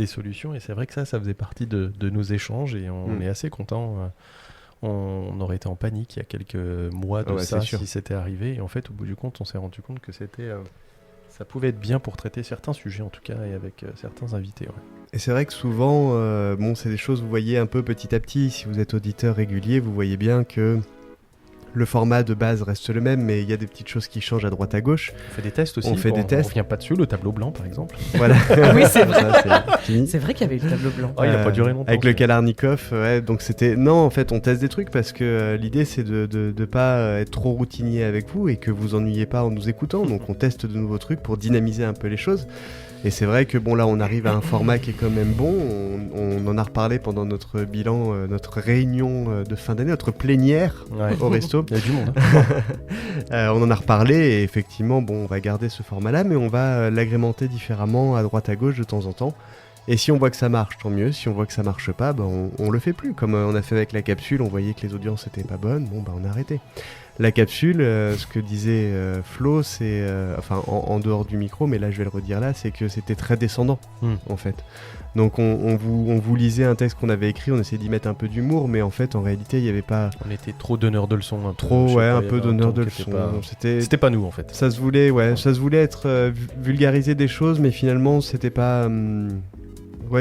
solutions. Et c'est vrai que ça faisait partie de nos échanges et on est assez content. On aurait été en panique il y a quelques mois de ça c'est sûr. si c'était arrivé. Et en fait, au bout du compte, on s'est rendu compte que ça pouvait être bien pour traiter certains sujets, en tout cas, et avec certains invités. Ouais. Et c'est vrai que souvent, c'est des choses que vous voyez un peu petit à petit. Si vous êtes auditeur régulier, vous voyez bien que le format de base reste le même, mais il y a des petites choses qui changent à droite à gauche. On fait des tests aussi. On fait des tests. On revient pas dessus, le tableau blanc, par exemple. Voilà. Oui, c'est vrai. Ça, c'est fini. C'est vrai qu'il y avait eu le tableau blanc. Oh, il n'a pas duré longtemps. Avec le ça. Kalarnikov, donc c'était... Non, en fait, on teste des trucs parce que l'idée, c'est de pas être trop routinier avec vous et que vous ennuyez pas en nous écoutant. Donc, on teste de nouveaux trucs pour dynamiser un peu les choses. Et c'est vrai que, là, on arrive à un format qui est quand même bon. On en a reparlé pendant notre bilan, notre réunion de fin d'année, notre plénière Ouais. au resto. Il y a du monde. On en a reparlé et effectivement, on va garder ce format-là, mais on va l'agrémenter différemment à droite à gauche de temps en temps. Et si on voit que ça marche, tant mieux. Si on voit que ça marche pas, on le fait plus. Comme on a fait avec la capsule, on voyait que les audiences étaient pas bonnes, on a arrêté. La capsule, ce que disait Flo, c'est, en dehors du micro, mais là je vais le redire là, c'est que c'était très descendant, en fait. Donc on vous lisait un texte qu'on avait écrit, on essayait d'y mettre un peu d'humour, mais en fait, en réalité, il n'y avait pas... On était trop donneurs de leçons. Un peu donneurs de leçons. C'était pas nous, en fait. Ça se voulait être vulgariser des choses, mais finalement, c'était pas...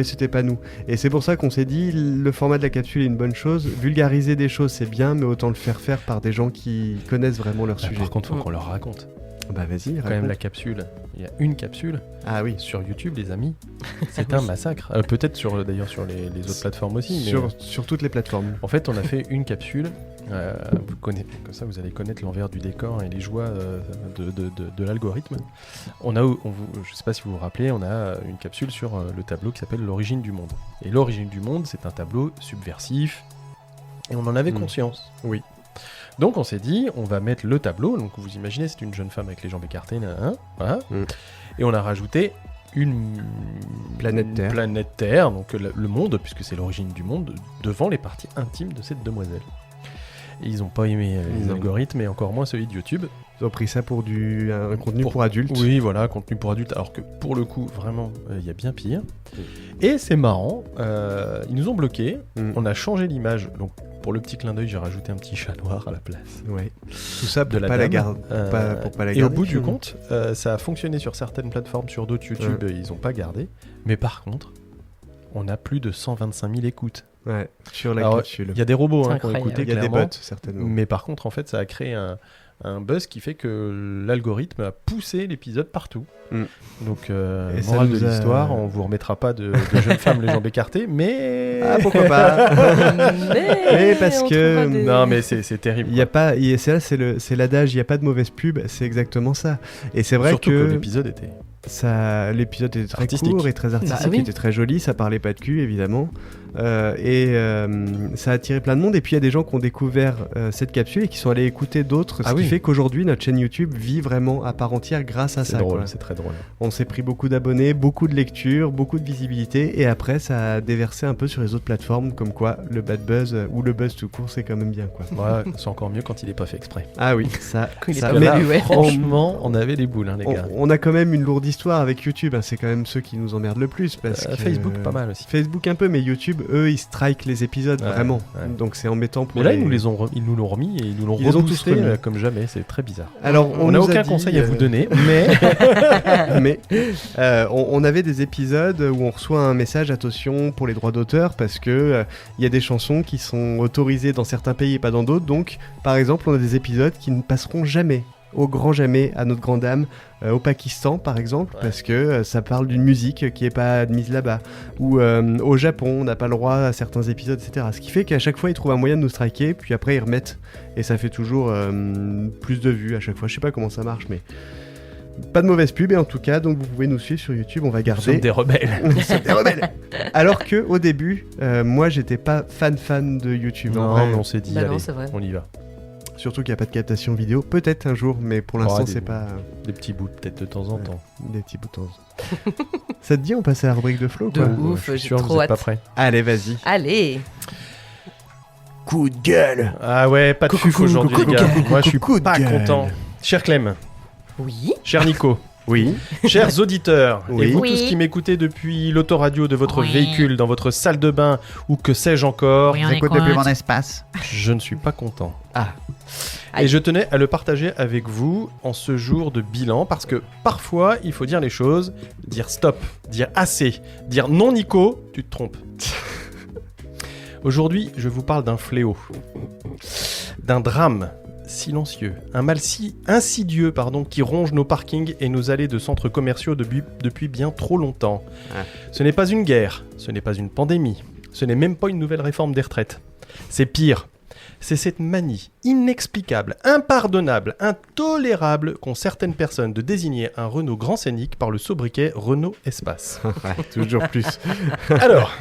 c'était pas nous. Et c'est pour ça qu'on s'est dit, le format de la capsule est une bonne chose. Vulgariser des choses, c'est bien, mais autant le faire par des gens qui connaissent vraiment leur sujet. Par contre, faut qu'on leur raconte. Bah vas-y, quand même la capsule. Il y a une capsule. Ah oui. Sur YouTube, les amis. C'est un massacre. Peut-être sur les autres plateformes aussi. Mais sur toutes les plateformes. En fait, on a fait une capsule. Comme ça, vous allez connaître l'envers du décor et les joies de l'algorithme. Je sais pas si vous vous rappelez, on a une capsule sur le tableau qui s'appelle l'origine du monde. Et l'origine du monde, c'est un tableau subversif. Et on en avait conscience. Oui. Donc on s'est dit, on va mettre le tableau. Donc vous imaginez, c'est une jeune femme avec les jambes écartées, voilà. Et on a rajouté une planète Terre, donc le monde, puisque c'est l'origine du monde, devant les parties intimes de cette demoiselle. Et ils n'ont pas aimé les algorithmes, et encore moins celui de YouTube. Ils ont pris ça pour un contenu pour adultes. Oui, voilà, contenu pour adultes. Alors que pour le coup, vraiment, il y a bien pire. Et c'est marrant, ils nous ont bloqués. On a changé l'image. Donc pour le petit clin d'œil, j'ai rajouté un petit chat noir à la place. Ouais. Tout ça pour de pas la garder. Pour pas la garder. Et au bout du compte, ça a fonctionné sur certaines plateformes, sur d'autres YouTube, ils n'ont pas gardé. Mais par contre, on a plus de 125 000 écoutes. Ouais, sur la capsule. Il y a des robots qui ont écouté, il y a des bots, certainement. Mais par contre, en fait, ça a créé un buzz qui fait que l'algorithme a poussé l'épisode partout. Donc, morale de l'histoire, on vous remettra pas de jeunes femmes les jambes écartées, mais... Ah, pourquoi pas. mais parce que... Non, mais c'est terrible. Il y a pas... C'est l'adage, il n'y a pas de mauvaise pub, c'est exactement ça. Et c'est vrai surtout que l'épisode était... L'épisode était très artistique. court et très artistique, était très joli, ça parlait pas de cul évidemment, ça a attiré plein de monde. Et puis il y a des gens qui ont découvert cette capsule et qui sont allés écouter d'autres, ce qui fait qu'aujourd'hui notre chaîne YouTube vit vraiment à part entière grâce à ça. C'est très drôle. On s'est pris beaucoup d'abonnés, beaucoup de lectures, beaucoup de visibilité, et après ça a déversé un peu sur les autres plateformes, comme quoi le bad buzz ou le buzz tout court c'est quand même bien quoi. Ouais, c'est encore mieux quand il est pas fait exprès. Ah oui, ça mais franchement on avait les boules les gars. On a quand même une lourde histoire avec YouTube, c'est quand même ceux qui nous emmerdent le plus parce que Facebook pas mal aussi. Facebook un peu, mais YouTube eux ils strike les épisodes vraiment. Donc c'est embêtant pour mais là ils nous l'ont remis et ils nous l'ont reboosté comme jamais, c'est très bizarre. Alors on n'a aucun conseil à vous donner, mais on avait des épisodes où on reçoit un message attention pour les droits d'auteur parce que il y a des chansons qui sont autorisées dans certains pays et pas dans d'autres. Donc par exemple on a des épisodes qui ne passeront jamais, au grand jamais, à notre grande dame, au Pakistan par exemple, parce que ça parle d'une musique qui n'est pas admise là-bas, ou au Japon on n'a pas le droit à certains épisodes, etc. Ce qui fait qu'à chaque fois ils trouvent un moyen de nous striker, puis après ils remettent, et ça fait toujours plus de vues à chaque fois. Je sais pas comment ça marche, mais pas de mauvaise pub, et en tout cas donc vous pouvez nous suivre sur YouTube, on va garder. Nous sommes des rebelles. Nous sommes des rebelles. Alors que au début moi j'étais pas fan de YouTube. Non, mais on s'est dit allez, on y va. Surtout qu'il n'y a pas de captation vidéo, peut-être un jour, mais pour l'instant c'est pas... Des petits bouts peut-être de temps en temps. Des petits bouts de temps en temps. Ça te dit on passe à la rubrique de Flo quoi? De ouf, je suis sûr que vous n'êtes pas prêts. Allez vas-y. Allez. Coup de gueule. Ah ouais, pas de fuf aujourd'hui les gars. Moi je suis pas content. Cher Clem. Oui. Cher Nico. Oui. Chers auditeurs, oui. Et vous tous qui m'écoutez depuis l'autoradio de votre véhicule, dans votre salle de bain ou que sais-je encore, j'écoute depuis mon espace. Je ne suis pas content. Ah. Et je tenais à le partager avec vous en ce jour de bilan, parce que parfois il faut dire les choses, dire stop, dire assez, dire non Nico, tu te trompes. Aujourd'hui, je vous parle d'un fléau, d'un drame silencieux, un mal si insidieux qui ronge nos parkings et nos allées de centres commerciaux depuis bien trop longtemps. Ce n'est pas une guerre, ce n'est pas une pandémie, ce n'est même pas une nouvelle réforme des retraites. C'est pire. C'est cette manie inexplicable, impardonnable, intolérable qu'ont certaines personnes de désigner un Renault Grand Scénic par le sobriquet Renault Espace. Toujours plus. Alors,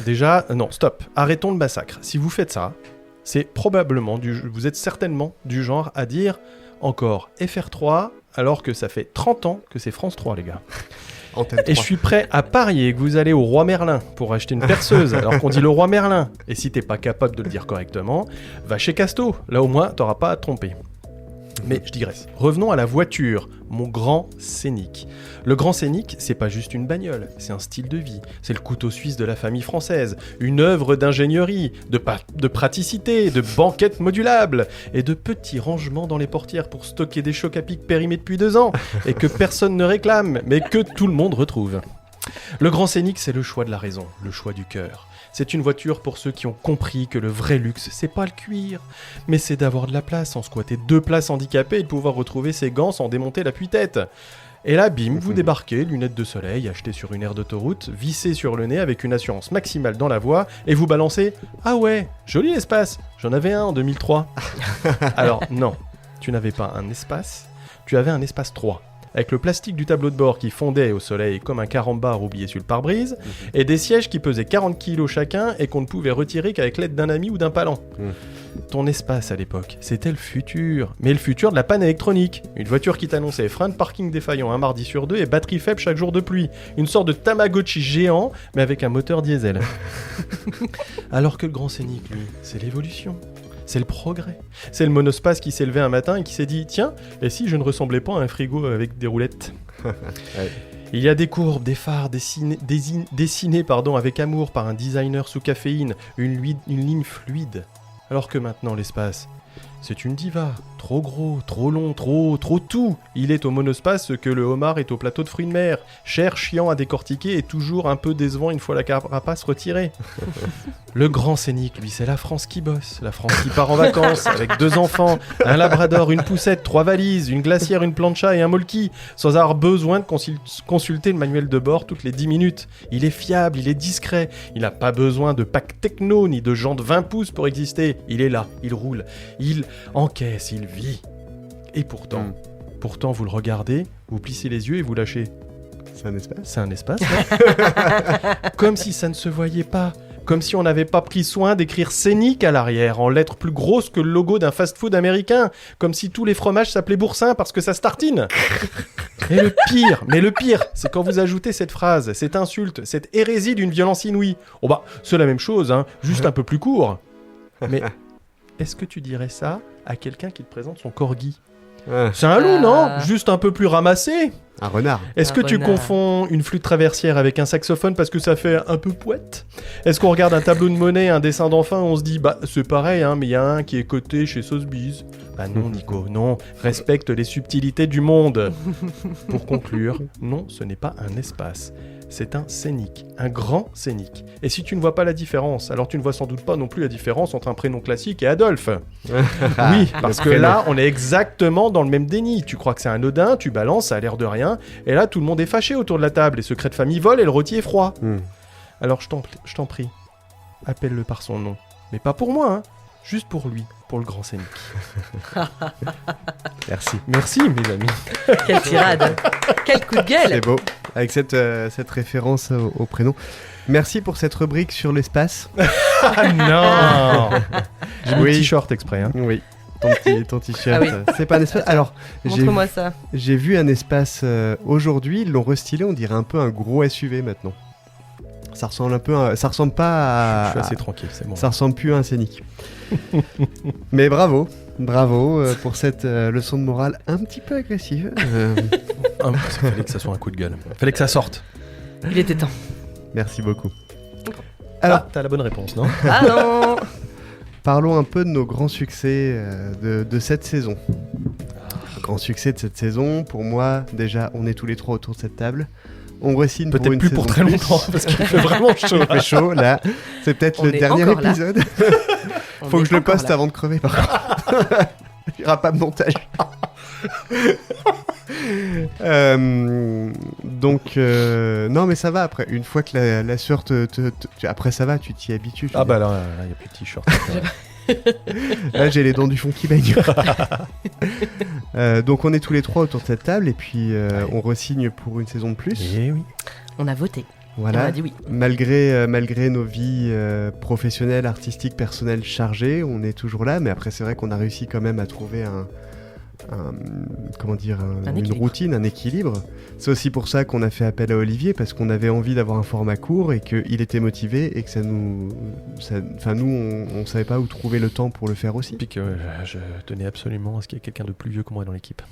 déjà, non, stop, arrêtons le massacre. Si vous faites ça, c'est probablement, vous êtes certainement du genre à dire encore FR3 alors que ça fait 30 ans que c'est France 3 les gars. Antenne Et je 3. suis prêt à parier que vous allez au Roi Merlin pour acheter une perceuse alors qu'on dit le Roi Merlin. Et si t'es pas capable de le dire correctement, va chez Casto. Là au moins, t'auras pas à te tromper. Mais je digresse. Revenons à la voiture, mon grand Scénic. Le grand Scénic, c'est pas juste une bagnole, c'est un style de vie. C'est le couteau suisse de la famille française, une œuvre d'ingénierie, de praticité, de banquettes modulables et de petits rangements dans les portières pour stocker des chocs à pic périmés depuis 2 ans et que personne ne réclame, mais que tout le monde retrouve. Le grand Scénic, c'est le choix de la raison, le choix du cœur. C'est une voiture pour ceux qui ont compris que le vrai luxe, c'est pas le cuir, mais c'est d'avoir de la place, sans squatter 2 places handicapées et de pouvoir retrouver ses gants sans démonter l'appui-tête. Et là, bim, vous débarquez, lunettes de soleil, achetées sur une aire d'autoroute, vissées sur le nez avec une assurance maximale dans la voie, et vous balancez « Ah ouais, joli espace, j'en avais un en 2003 ». Alors non, tu n'avais pas un espace, tu avais un espace 3. Avec le plastique du tableau de bord qui fondait au soleil comme un carambar oublié sur le pare-brise, et des sièges qui pesaient 40 kilos chacun et qu'on ne pouvait retirer qu'avec l'aide d'un ami ou d'un palan. Ton espace à l'époque, c'était le futur, mais le futur de la panne électronique. Une voiture qui t'annonçait frein de parking défaillant un mardi sur 2 et batterie faible chaque jour de pluie. Une sorte de Tamagotchi géant, mais avec un moteur diesel. Alors que le grand Scénic, lui, c'est l'évolution. C'est le progrès. C'est le monospace qui s'est levé un matin et qui s'est dit « Tiens, et si je ne ressemblais pas à un frigo avec des roulettes ?» Il y a des courbes, des phares dessinés avec amour par un designer sous caféine, une ligne fluide. Alors que maintenant l'espace, c'est une diva. Trop gros, trop long, trop tout. Il est au monospace ce que le homard est au plateau de fruits de mer. Cher, chiant à décortiquer et toujours un peu décevant une fois la carapace retirée. Le grand Scénic, lui, c'est la France qui bosse. La France qui part en vacances avec 2 enfants, un labrador, une poussette, 3 valises, une glacière, une plancha et un molki, sans avoir besoin de consulter le manuel de bord toutes les 10 minutes. Il est fiable, il est discret, il n'a pas besoin de pack techno ni de jantes 20 pouces pour exister. Il est là, il roule, il encaisse, il vit. Et pourtant vous le regardez, vous plissez les yeux et vous lâchez. C'est un espace. C'est un espace, ouais. Comme si ça ne se voyait pas. Comme si on n'avait pas pris soin d'écrire Scénic à l'arrière, en lettres plus grosses que le logo d'un fast-food américain. Comme si tous les fromages s'appelaient boursin parce que ça se tartine. Et le pire, c'est quand vous ajoutez cette phrase, cette insulte, cette hérésie d'une violence inouïe. Oh bah, c'est la même chose, hein, juste un peu plus court. Mais est-ce que tu dirais ça à quelqu'un qui te présente son corgi ? C'est un loup, non ? Juste un peu plus ramassé. Un renard. Est-ce que tu confonds une flûte traversière avec un saxophone parce que ça fait un peu poète ? Est-ce qu'on regarde un tableau de monnaie, un dessin d'enfant, on se dit bah c'est pareil, hein, mais il y a un qui est coté chez Sotheby's. Bah non, Nico, non. Respecte les subtilités du monde. Pour conclure, non, ce n'est pas un espace. C'est un Scénic, un grand Scénic. Et si tu ne vois pas la différence, alors tu ne vois sans doute pas non plus la différence entre un prénom classique et Adolphe. Oui, parce que là, on est exactement dans le même déni. Tu crois que c'est anodin, tu balances, ça a l'air de rien, et là, tout le monde est fâché autour de la table, les secrets de famille volent et le rôti est froid. Alors, je t'en prie, appelle-le par son nom. Mais pas pour moi, hein. Juste pour lui, pour le grand Scénic. Merci, mes amis. Quelle tirade. Quel coup de gueule. C'est beau, avec cette référence au prénom. Merci pour cette rubrique sur l'espace. Ah non. J'ai mis le t-shirt exprès. Hein. Oui, ton t-shirt. Ah oui. C'est pas un espace. Alors, montre-moi ça. J'ai vu un espace aujourd'hui, ils l'ont restylé, on dirait un peu un gros SUV maintenant. Ça ressemble un peu ça ressemble pas à... Je suis assez tranquille, c'est bon. Ça ressemble plus à un Scénic. Mais bravo pour cette leçon de morale un petit peu agressive. Il fallait que ça soit un coup de gueule. Il fallait que ça sorte. Il était temps. Merci beaucoup. Alors, t'as la bonne réponse, non ? Ah non. Parlons un peu de nos grands succès de cette saison. Grand succès de cette saison, pour moi, déjà, on est tous les 3 autour de cette table. On re-signe pour une plus saison pour très longtemps, parce qu'il fait vraiment chaud. Il fait chaud, là. C'est peut-être le dernier épisode. Faut que je le poste avant de crever, par contre. Il n'y aura pas de montage. Donc, non, mais ça va après. Une fois que la sueur après, ça va, tu t'y habitues. Ah bah là, il n'y a plus de t-shirt. Là, j'ai les dents du fond qui baignent. Donc, on est tous les 3 autour de cette table et puis on re-signe pour une saison de plus. Et oui. On a voté. Voilà. On a dit oui. Malgré nos vies professionnelles, artistiques, personnelles chargées, on est toujours là. Mais après, c'est vrai qu'on a réussi quand même à trouver Un une équilibre. routine, un équilibre. C'est aussi pour ça qu'on a fait appel à Olivier, parce qu'on avait envie d'avoir un format court et qu'il était motivé et que nous, on savait pas où trouver le temps pour le faire aussi. Puis que je tenais absolument à ce qu'il y ait quelqu'un de plus vieux que moi dans l'équipe.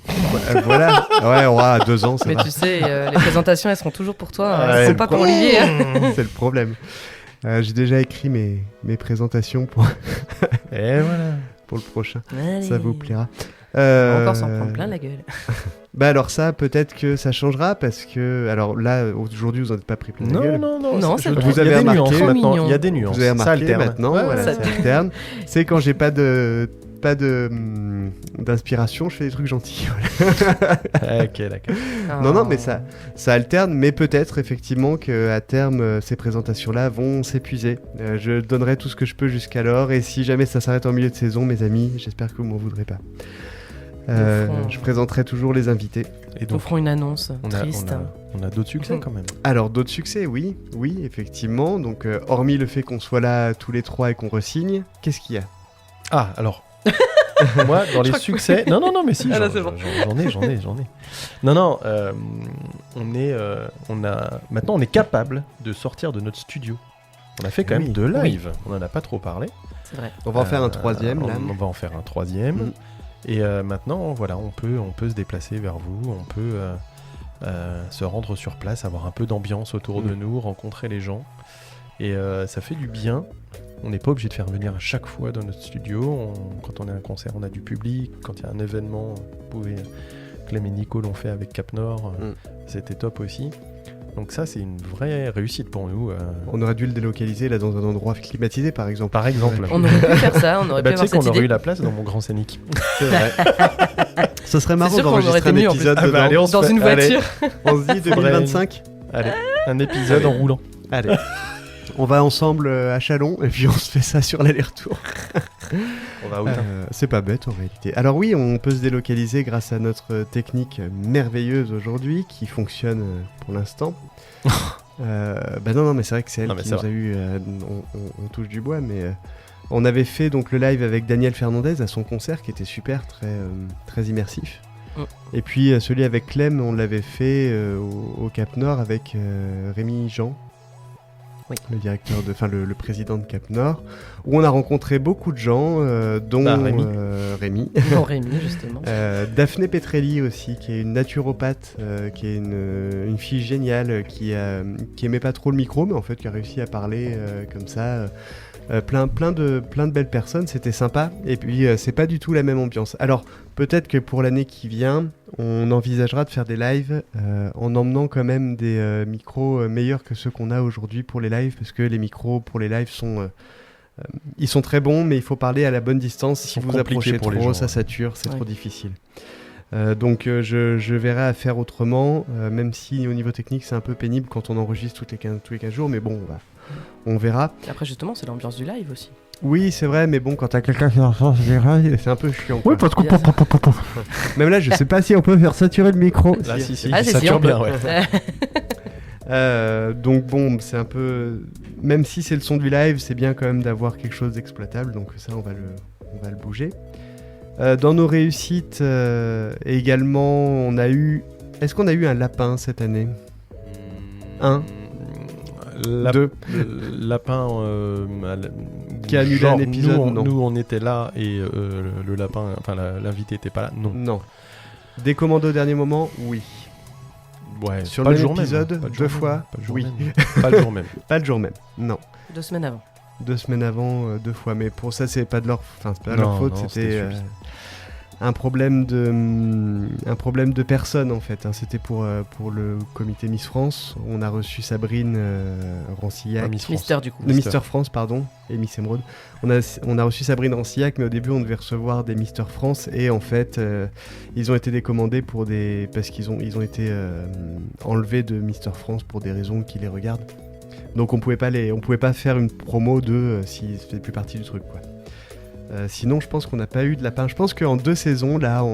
Voilà, ouais, on a 2 ans, ça Mais va. tu sais, les présentations, elles seront toujours pour toi. Hein. Ouais, Elles le sont pas pour problème. Olivier. Hein. C'est le problème. J'ai déjà écrit mes présentations pour, Et voilà. pour le prochain. Allez. Ça vous plaira. On va encore s'en prendre plein la gueule. Bah alors ça, peut-être que ça changera parce que... Alors là, aujourd'hui, vous n'en êtes pas pris plein la gueule. Non, c'est je vrai. trouve Vous avez il y a des remarqué, nuances trop maintenant. mignon. Il y a des nuances. Vous avez Ça remarqué alterne. maintenant, Ouais, voilà, ouais. ça alterne. C'est quand j'ai pas d'inspiration, je fais des trucs gentils. Ok, d'accord. Non, mais ça alterne, mais peut-être effectivement qu'à terme, ces présentations-là vont s'épuiser. Je donnerai tout ce que je peux jusqu'alors, et si jamais ça s'arrête en milieu de saison, mes amis, j'espère que vous m'en voudrez pas. Je présenterai toujours les invités. Et Nous donc, ferons une annonce triste. on a d'autres succès quand même. Alors, d'autres succès, oui, effectivement. Donc, hormis le fait qu'on soit là tous les 3 et qu'on re-signe, qu'est-ce qu'il y a? Ah, alors. Moi, dans les succès. Non, mais si, Ah, là, j'en c'est bon. ai. Non, maintenant, on est capable de sortir de notre studio. On a fait quand Oui. même 2 lives. On en a pas trop parlé. C'est vrai. On va en faire un 3e, là. On va en faire un 3e. Mm. Et maintenant, voilà, on peut se déplacer vers vous, on peut se rendre sur place, avoir un peu d'ambiance autour de nous, rencontrer les gens. Et ça fait du bien. On n'est pas obligé de faire venir à chaque fois dans notre studio. Quand on a un concert, on a du public. Quand il y a un événement, vous pouvez... Clem et Nico l'ont fait avec Cap Nord. C'était top aussi. Donc ça, c'est une vraie réussite pour nous. On aurait dû le délocaliser là dans un endroit climatisé, par exemple. Par exemple. On aurait pu faire ça, on aurait pu Tu sais avoir cette qu'on aurait eu idée. la place dans mon grand scénic. C'est vrai. Ce serait marrant sûr qu'on aurait d'enregistrer été un mieux, en épisode plus. Ah bah, dedans. allez, on Dans se fait- une allez. voiture. On se dit 2025. Allez, un épisode Allez. en roulant. Allez. On va ensemble à Chalon et puis on se fait ça sur l'aller-retour. On va où C'est pas bête en réalité. Alors oui, on peut se délocaliser grâce à notre technique merveilleuse aujourd'hui qui fonctionne pour l'instant. Non, mais c'est vrai que c'est elle Non, mais qui c'est nous a eu. On touche du bois, mais on avait fait donc le live avec Daniel Fernandez à son concert qui était super, très immersif. Et puis celui avec Clem, on l'avait fait au Cap Nord avec Rémi Jean. Oui. Le directeur le président de Cap Nord, où on a rencontré beaucoup de gens, dont Rémi. Non, Rémi, justement. Daphné Petrelli aussi, qui est une naturopathe, qui est une fille géniale, qui aimait pas trop le micro, mais en fait qui a réussi à parler comme ça. Plein de belles personnes, c'était sympa. Et puis c'est pas du tout la même ambiance. Alors peut-être que pour l'année qui vient, on envisagera de faire des lives en emmenant quand même des micros meilleurs que ceux qu'on a aujourd'hui pour les lives, parce que les micros pour les lives ils sont très bons, mais il faut parler à la bonne distance. Si sont vous compliqués approchez pour les trop, gens, ça ouais. sature, c'est Ouais. trop difficile. Donc je verrai à faire autrement, même si au niveau technique c'est un peu pénible quand on enregistre tous les 15 jours, mais bon, on verra. Après, justement, c'est l'ambiance du live aussi. Oui, c'est vrai, mais bon, quand t'as quelqu'un qui est en France, c'est un peu chiant. Oui, quoi. parce que Bien ça. Même là, je sais pas si on peut faire saturer le micro. Là, si, Ah, c'est ça si, on tire bien, peut. ouais. Donc bon, c'est un peu... Même si c'est le son du live, c'est bien quand même d'avoir quelque chose d'exploitable, donc ça, on va le bouger. Dans nos réussites, également, on a eu... Est-ce qu'on a eu un lapin cette année? Un. Deux. Lapin Qui a annulé un épisode, non. Nous, on était là et le lapin, enfin l'invité était pas là. Non. Non. Des commandes au dernier moment? Oui. Ouais, Sur pas le le même jour même, épisode, pas le jour deux même, fois, pas le jour oui. même. Pas le jour même. Pas le jour même, non. 2 semaines avant. 2 semaines avant, 2 fois. Mais pour ça, c'est pas de leur, c'est pas leur Non, faute. non, C'était c'était un problème de personne en fait. Hein. C'était pour le comité Miss France. On a reçu Sabrine Rancillac. Pas Miss France. Mister, du coup. Le Mister France, pardon, et Miss Emeraude. On a reçu Sabrine Rancillac, mais au début, on devait recevoir des Mister France, et en fait, ils ont été décommandés parce qu'ils ont été enlevés de Mister France pour des raisons qui les regardent. Donc on pouvait pas faire une promo d'eux s'ils faisaient plus partie du truc, quoi. Sinon, je pense qu'on n'a pas eu de lapin. Je pense qu'en 2 saisons, là,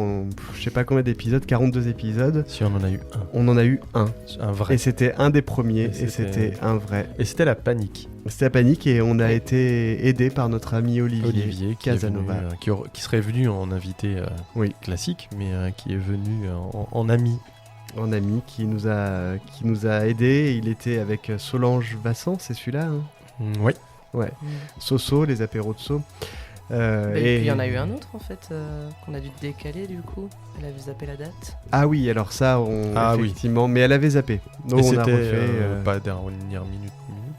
je sais pas combien d'épisodes, 42 épisodes, Si on en a eu un. on en a eu un. Un vrai. Et c'était un des premiers, Et et c'était- c'était un vrai. Et c'était la panique. C'était la panique, et on a été aidé par notre ami Olivier qui, est venu, Casanova. qui serait venu en invité Oui. classique, mais qui est venu en ami. Un ami qui nous a aidés. Il était avec Solange Vassan, c'est celui-là, hein Oui. Ouais. Soso, les apéros de So. Et puis il y en a eu un autre en fait qu'on a dû décaler du coup. Elle avait zappé la date. Ah oui, alors ça, Ah oui. effectivement, mais elle avait zappé. Donc Et on a c'était refait. pas dernière minute,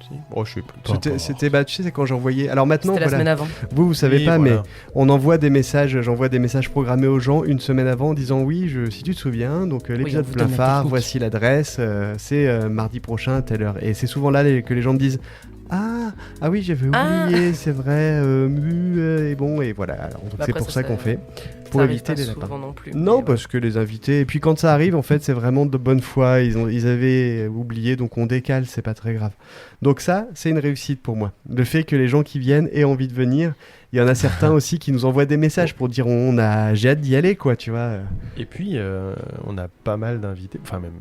si. Oh, je sais plus. C'était bah, tu sais, c'est quand j'envoyais. Alors maintenant, C'était la voilà. semaine avant. Vous savez Oui, pas, voilà. mais on envoie des messages. J'envoie des messages programmés aux gens une semaine avant en disant oui, si tu te souviens, donc l'épisode on vous plein donne la phare, technique. voici l'adresse, c'est mardi prochain à telle heure. Et c'est souvent là que les gens me disent ah oui, j'avais Ah. oublié, c'est vrai, et bon, et voilà. Alors, donc Bah c'est après, pour ça qu'on fait, Ça pour arrive éviter pas les souvent lapins. non plus. Non, mais parce que les invités. Et puis quand ça arrive, en fait, c'est vraiment de bonne foi. Ils avaient oublié, donc on décale, c'est pas très grave. Donc ça, c'est une réussite pour moi. Le fait que les gens qui viennent aient envie de venir. Il y en a certains aussi qui nous envoient des messages pour dire j'ai hâte d'y aller, quoi, tu vois. Et puis, on a pas mal d'invités, enfin même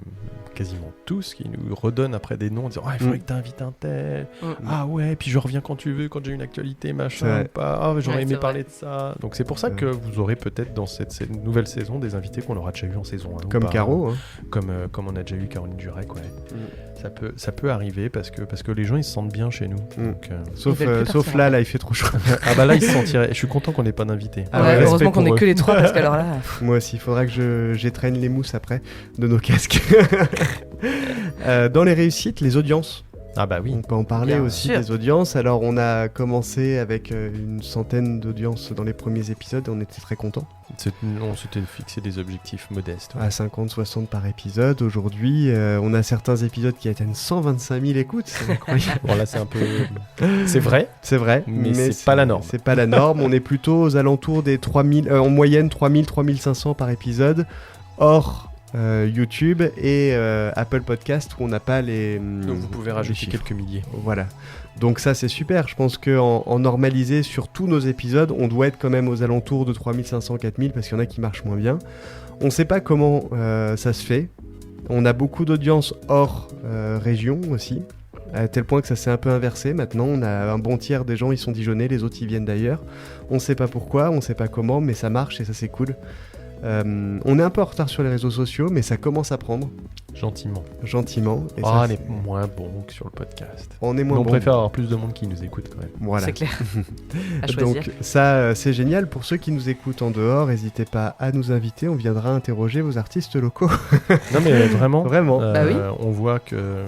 quasiment tous, qui nous redonnent après des noms en disant « Ah, il faudrait que t'invites un tel. Ah ouais, puis je reviens quand tu veux, quand j'ai une actualité, machin, Ouais. ou pas. Ah, j'aurais Ouais, aimé c'est parler de ça. » Donc c'est pour ça que vous aurez peut-être dans cette nouvelle saison des invités qu'on aura déjà eu en saison 1. Comme Caro, hein. Comme on a déjà eu Caroline Durek, ouais. Ça peut arriver parce que les gens ils se sentent bien chez nous. Donc, Sauf, Ils veulent plus sauf partir, là, il fait trop chaud. ah bah là ils se sentiraient. Je suis content qu'on n'ait pas d'invités. Ah Ouais, ouais, heureusement respect qu'on pour est eux. que les trois parce qu'alors là. Moi aussi, il faudra que j'étreigne les mousses après de nos casques. Dans les réussites, les audiences. Ah bah oui. On peut en parler Bien aussi sûr. des audiences. Alors, on a commencé avec une centaine d'audiences dans les premiers épisodes. On était très contents. On s'était fixé des objectifs modestes. À 50-60 par épisode. Aujourd'hui, on a certains épisodes qui atteignent 125 000 écoutes. C'est incroyable. Bon là c'est un peu. C'est vrai. C'est vrai. Mais c'est pas la norme. C'est pas la norme. On est plutôt aux alentours des 3000, en moyenne 3000-3500 par épisode. Hors YouTube et Apple Podcast où on n'a pas les. Donc vous pouvez rajouter quelques milliers. Voilà. Donc ça c'est super. Je pense qu'en normalisé sur tous nos épisodes, on doit être quand même aux alentours de 3500-4000 parce qu'il y en a qui marchent moins bien. On sait pas comment ça se fait. On a beaucoup d'audience hors région aussi. À tel point que ça s'est un peu inversé. Maintenant, on a un bon tiers des gens, ils sont dijonnais, les autres, ils viennent d'ailleurs. On sait pas pourquoi, on sait pas comment, mais ça marche et ça c'est cool. On est un peu en retard sur les réseaux sociaux, mais ça commence à prendre, Gentiment. gentiment. Et Oh, ça, on est moins bon que sur le podcast. on est Mais moins on bon. préfère avoir plus de monde qui nous écoute quand même. Voilà. C'est clair. À choisir. Donc ça, c'est génial. Pour ceux qui nous écoutent en dehors, n'hésitez pas à nous inviter. On viendra interroger vos artistes locaux. Non mais vraiment. Vraiment. Bah oui. On voit que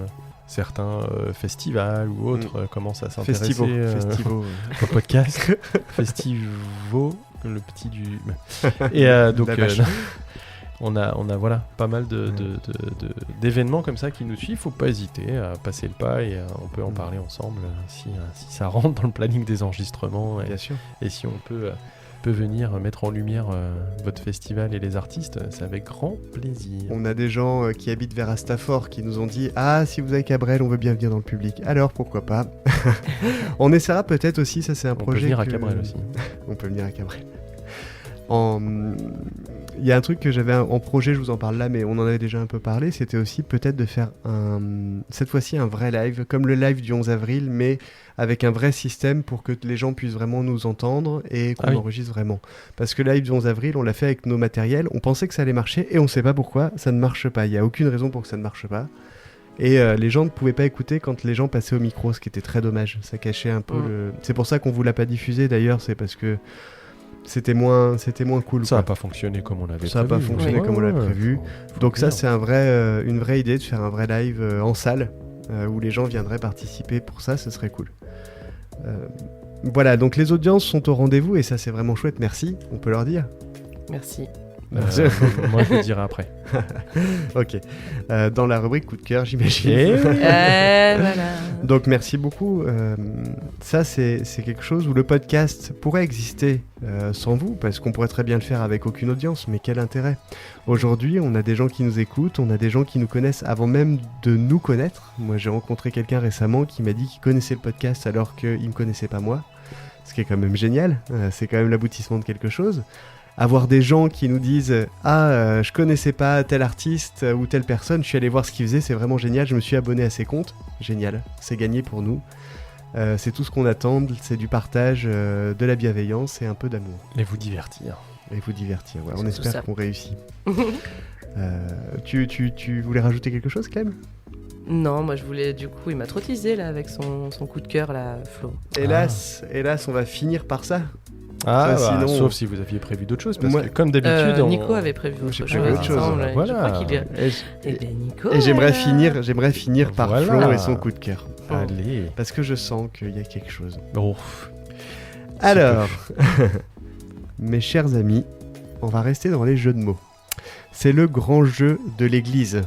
certains festivals ou autres commencent à s'intéresser Festivaux. au podcast. Festivaux, le petit du. Et donc La vache. on a voilà pas mal d'événements comme ça qui nous suivent. Faut pas hésiter à passer le pas et on peut en parler ensemble si ça rentre dans le planning des enregistrements Bien sûr. et si on peut venir mettre en lumière votre festival et les artistes, c'est avec grand plaisir. On a des gens qui habitent vers Astafort qui nous ont dit « Ah, si vous avez Cabrel, on veut bien venir dans le public. » Alors, pourquoi pas. On essaiera peut-être aussi, ça c'est un On peut projet venir à que- Cabrel aussi. On peut venir à Cabrel. Il y a un truc que j'avais en projet, je vous en parle là, mais on en avait déjà un peu parlé, c'était aussi peut-être de faire cette fois-ci un vrai live, comme le live du 11 avril, mais avec un vrai système pour que les gens puissent vraiment nous entendre et qu'on Ah oui. enregistre vraiment. Parce que le live du 11 avril, on l'a fait avec nos matériels, on pensait que ça allait marcher et on sait pas pourquoi, ça ne marche pas. Il n'y a aucune raison pour que ça ne marche pas. Et les gens ne pouvaient pas écouter quand les gens passaient au micro, ce qui était très dommage. Ça cachait un peu le... C'est pour ça qu'on vous l'a pas diffusé d'ailleurs, c'est parce que c'était moins cool. Ça quoi. n'a pas fonctionné comme on l'avait prévu. Ça n'a pas fonctionné comme on l'a prévu. Donc ça, c'est une vraie idée de faire un vrai live en salle où les gens viendraient participer pour ça, ce serait cool. Voilà, donc les audiences sont au rendez-vous et ça, c'est vraiment chouette. Merci, on peut leur dire. Merci. Moi, je le dirai après. Ok. Dans la rubrique coup de cœur, j'imagine. Voilà. Donc merci beaucoup. Ça, c'est quelque chose où le podcast pourrait exister sans vous, parce qu'on pourrait très bien le faire avec aucune audience, mais quel intérêt? Aujourd'hui, on a des gens qui nous écoutent, on a des gens qui nous connaissent avant même de nous connaître. Moi, j'ai rencontré quelqu'un récemment qui m'a dit qu'il connaissait le podcast alors qu'il ne me connaissait pas moi, ce qui est quand même génial. C'est quand même l'aboutissement de quelque chose. Avoir des gens qui nous disent « Ah, je connaissais pas tel artiste ou telle personne, je suis allé voir ce qu'il faisait, c'est vraiment génial, je me suis abonné à ses comptes. » Génial, c'est gagné pour nous. C'est tout ce qu'on attend, c'est du partage, de la bienveillance et un peu d'amour. Et vous divertir. Et vous divertir, ouais. On C'est tout espère ça. qu'on réussit. Tu voulais rajouter quelque chose, Clem? Non, moi je voulais, du coup, il m'a trop teasé là avec son coup de cœur là, Flo. Hélas, on va finir par ça. Ah, Ça, sinon- sauf si vous aviez prévu d'autres choses, parce Moi- que comme d'habitude... on- Nico avait prévu autre J'ai chose. prévu autre chose. ensemble, et Voilà. Je crois qu'il est... Et, Eh ben, Nico. et j'aimerais finir par Voilà. Flo et son coup de cœur. Allez. Parce que je sens qu'il y a quelque chose. Oh. Alors, mes chers amis, on va rester dans les jeux de mots. C'est le grand jeu de l'église.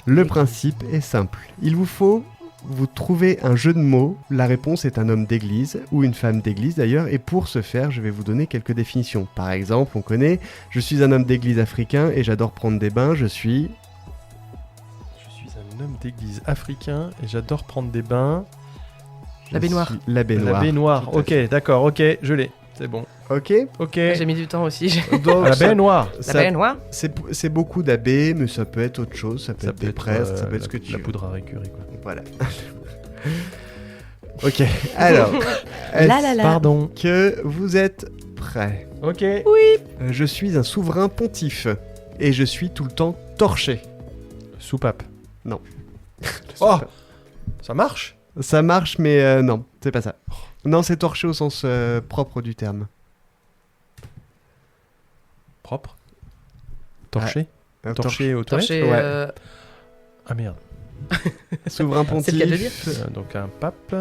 Le principe est simple. Il vous faut vous trouver un jeu de mots. La réponse est un homme d'église, ou une femme d'église d'ailleurs, et pour ce faire, je vais vous donner quelques définitions. Par exemple, on connaît « Je suis un homme d'église africain et j'adore prendre des bains, je suis... Je suis un homme d'église africain et j'adore prendre des bains. La baignoire. suis La baignoire. La baignoire. Tout à Ok, d'accord, ok, je l'ai. C'est bon. Ok. Ok. J'ai mis du temps aussi. Donc, La ça- baignoire. La ça- baignoire. c'est beaucoup d'abbés, mais ça peut être autre chose. Ça peut être des prêtres, ça peut être ce que tu La veux. poudre à récurer, quoi. Voilà. Ok, alors. est-ce Pardon. que vous êtes prêts? Ok. Je suis un souverain pontife et je suis tout le temps torché. Soupape. Non. Oh, ça marche? Ça marche, mais non, c'est pas ça. Non, c'est torché au sens propre du terme. Propre. Torché. Torché. Torché aux toilettes. Torché, Ouais. Ah merde. Souverain C'est le cas de le pontife. dire. Donc un pape.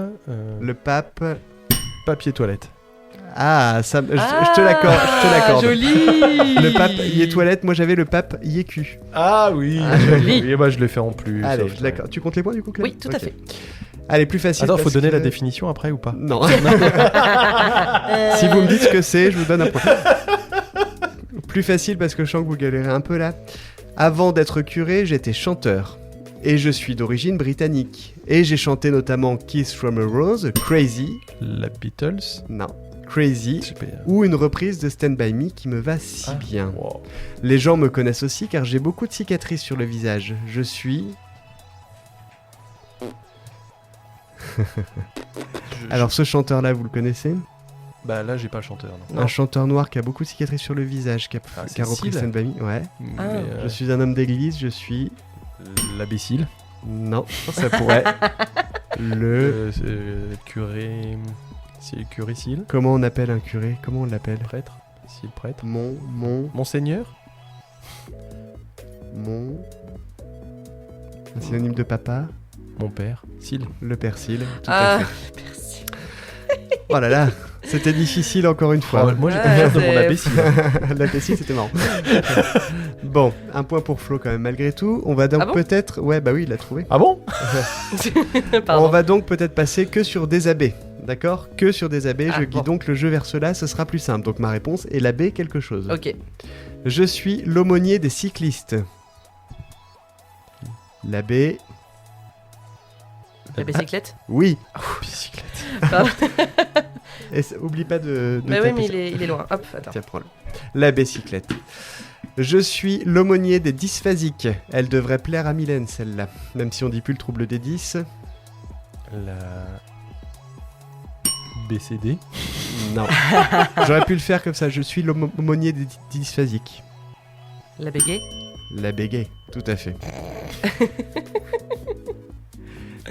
Le pape. Papier toilette. Ah, ça, je te l'accorde. Je te l'accorde. Joli. Le pape y est toilette. Moi, j'avais le pape y est cul. Ah oui. Ah, joli. Oui, bah, je l'ai fait en plus. Allez, ça, d'accord. Tu comptes les points du coup, Clem? Oui, tout à Ok. fait. Allez, plus facile. Attends, faut parce donner la que- définition après ou pas? Non. Si vous me dites ce que c'est, je vous donne un point. Plus facile parce que je sens que vous galérez un peu là. Avant d'être curé, j'étais chanteur. Et je suis d'origine britannique. Et j'ai chanté notamment Kiss from a Rose, Crazy, La Beatles. non, Crazy, Je sais pas. ou une reprise de Stand By Me qui me va si Ah, bien. wow. Les gens me connaissent aussi car j'ai beaucoup de cicatrices sur le visage. Je suis... Alors ce chanteur-là, vous le connaissez? Bah là, j'ai pas le chanteur. Non. Un chanteur noir qui a beaucoup de cicatrices sur le visage, qui a, Ah, qui a repris Cécile. Stand By Me. Ouais. Mais, Ah. Je suis un homme d'église, je suis... L'imbécile. Non, ça pourrait. Le... Curé. C'est le curé-cile. Comment on appelle un curé? Comment on l'appelle? Prêtre. Cile prêtre. Mon... Monseigneur. Un synonyme de papa? Mon père. Cile. Le persil, tout Ah, à fait. Oh là là, c'était difficile encore une fois. Moi, j'étais Ouais, fier de mon c'est- imbécile. L'imbécile, c'était marrant. Bon, un point pour Flo quand même, malgré tout. On va donc Ah bon peut-être... Ouais, bah oui, il l'a trouvé. Ah bon? Pardon. On va donc peut-être passer que sur des abbés. D'accord? Que sur des abbés. Ah, Je guide bon. donc le jeu vers cela, ce sera plus simple. Donc ma réponse est l'abbé quelque chose. Ok. Je suis l'aumônier des cyclistes. L'abbé... La bicyclette. Oui. Bicyclette. Pardon. Et oublie pas de Mais oui, taper mais ça. il est loin. Hop, attends. Tiens, prends-le. La bicyclette. Je suis l'aumônier des dysphasiques. Elle devrait plaire à Mylène, celle-là. Même si on dit plus le trouble des 10. La. BCD. Non. J'aurais pu le faire comme ça. Je suis l'aumônier des dysphasiques. La bégaye. La bégaye, tout à fait.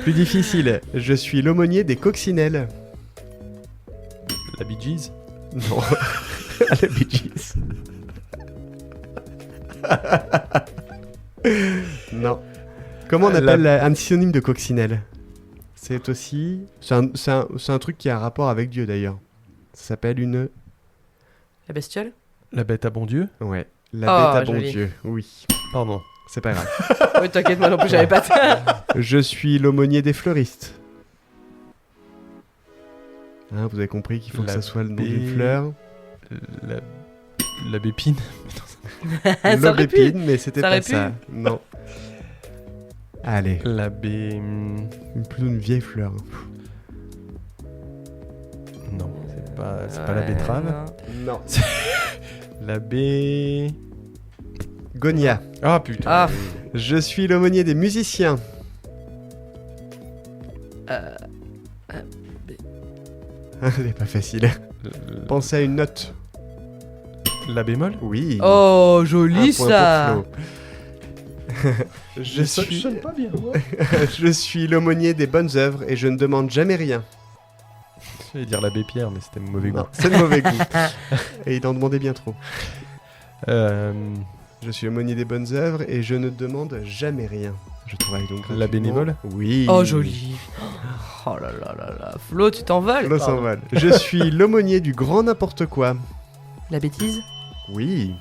Plus difficile. Je suis l'aumônier des coccinelles. La Bee Gees. Non. La Bee Gees. Non. Comment on appelle un synonyme de coccinelle? C'est aussi... C'est un truc qui a un rapport avec Dieu d'ailleurs. Ça s'appelle une... La bestiole. La bête à bon Dieu. Ouais. La Oh, bête à bon joli. Dieu. Oui. Pardon. C'est pas grave. Oui, t'inquiète, moi non plus, j'avais pas ça. Je suis l'aumônier des fleuristes. Hein, vous avez compris qu'il faut que La ça soit le nom baie- d'une fleur. La bépine. Ça aurait pu. L'aubépine, mais c'était Ça pas aurait ça. Non. Allez, La baie... plutôt une vieille fleur. Non, c'est pas la betterave. non. Non. La baie... Gonia. Ah putain. Ah. Je suis l'aumônier des musiciens. Elle est pas facile. Pensez à une note. La bémol. Oui. Oh, Un joli point ça. pour Flo. Je suis... sonne pas bien. Je suis l'aumônier des bonnes œuvres et je ne demande jamais rien. J'allais dire l'abbé Pierre, mais c'était mauvais goût. Non, c'est le mauvais goût. Et il en demandait bien trop. Je suis l'aumônier des bonnes œuvres et je ne demande jamais rien. Je travaille donc La gratuitement. bénévole. Oui. Oh, joli. Oh là là là là. Flo, tu t'envoles. Flo s'envole. Je suis l'aumônier du grand n'importe quoi. La bêtise. Oui.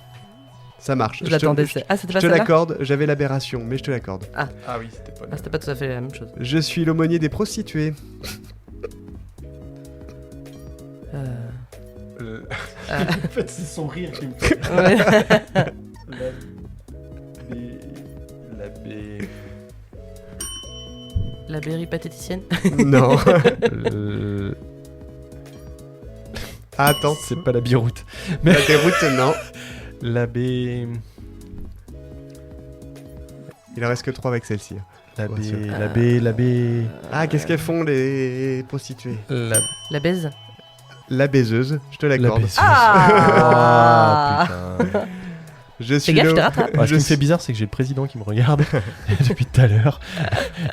Ça marche. Je l'attendais. Je Ah, c'était te pas celle-là. l'accorde, j'avais l'aberration, mais je te l'accorde. Ah oui, c'était pas Ah, c'était pas tout à fait la même chose. Je suis l'aumônier des prostituées. En fait, c'est son rire qui me fait. Ouais. La baie... La péripatéticienne. Non. Euh, Ah, attends, c'est pas la biroute. la déroute, non. La baie... Il en reste que 3 avec celle-ci. La Ouais, baie... sûr. La baie... Ah, qu'est-ce qu'elles font les prostituées? La baise. La baiseuse, je te l'accorde. baiseuse. Ah. Putain. Je suis gaffe, le- je te rattrape. Ah, ce je qui me suis- fait bizarre, c'est que j'ai le président qui me regarde depuis tout à l'heure.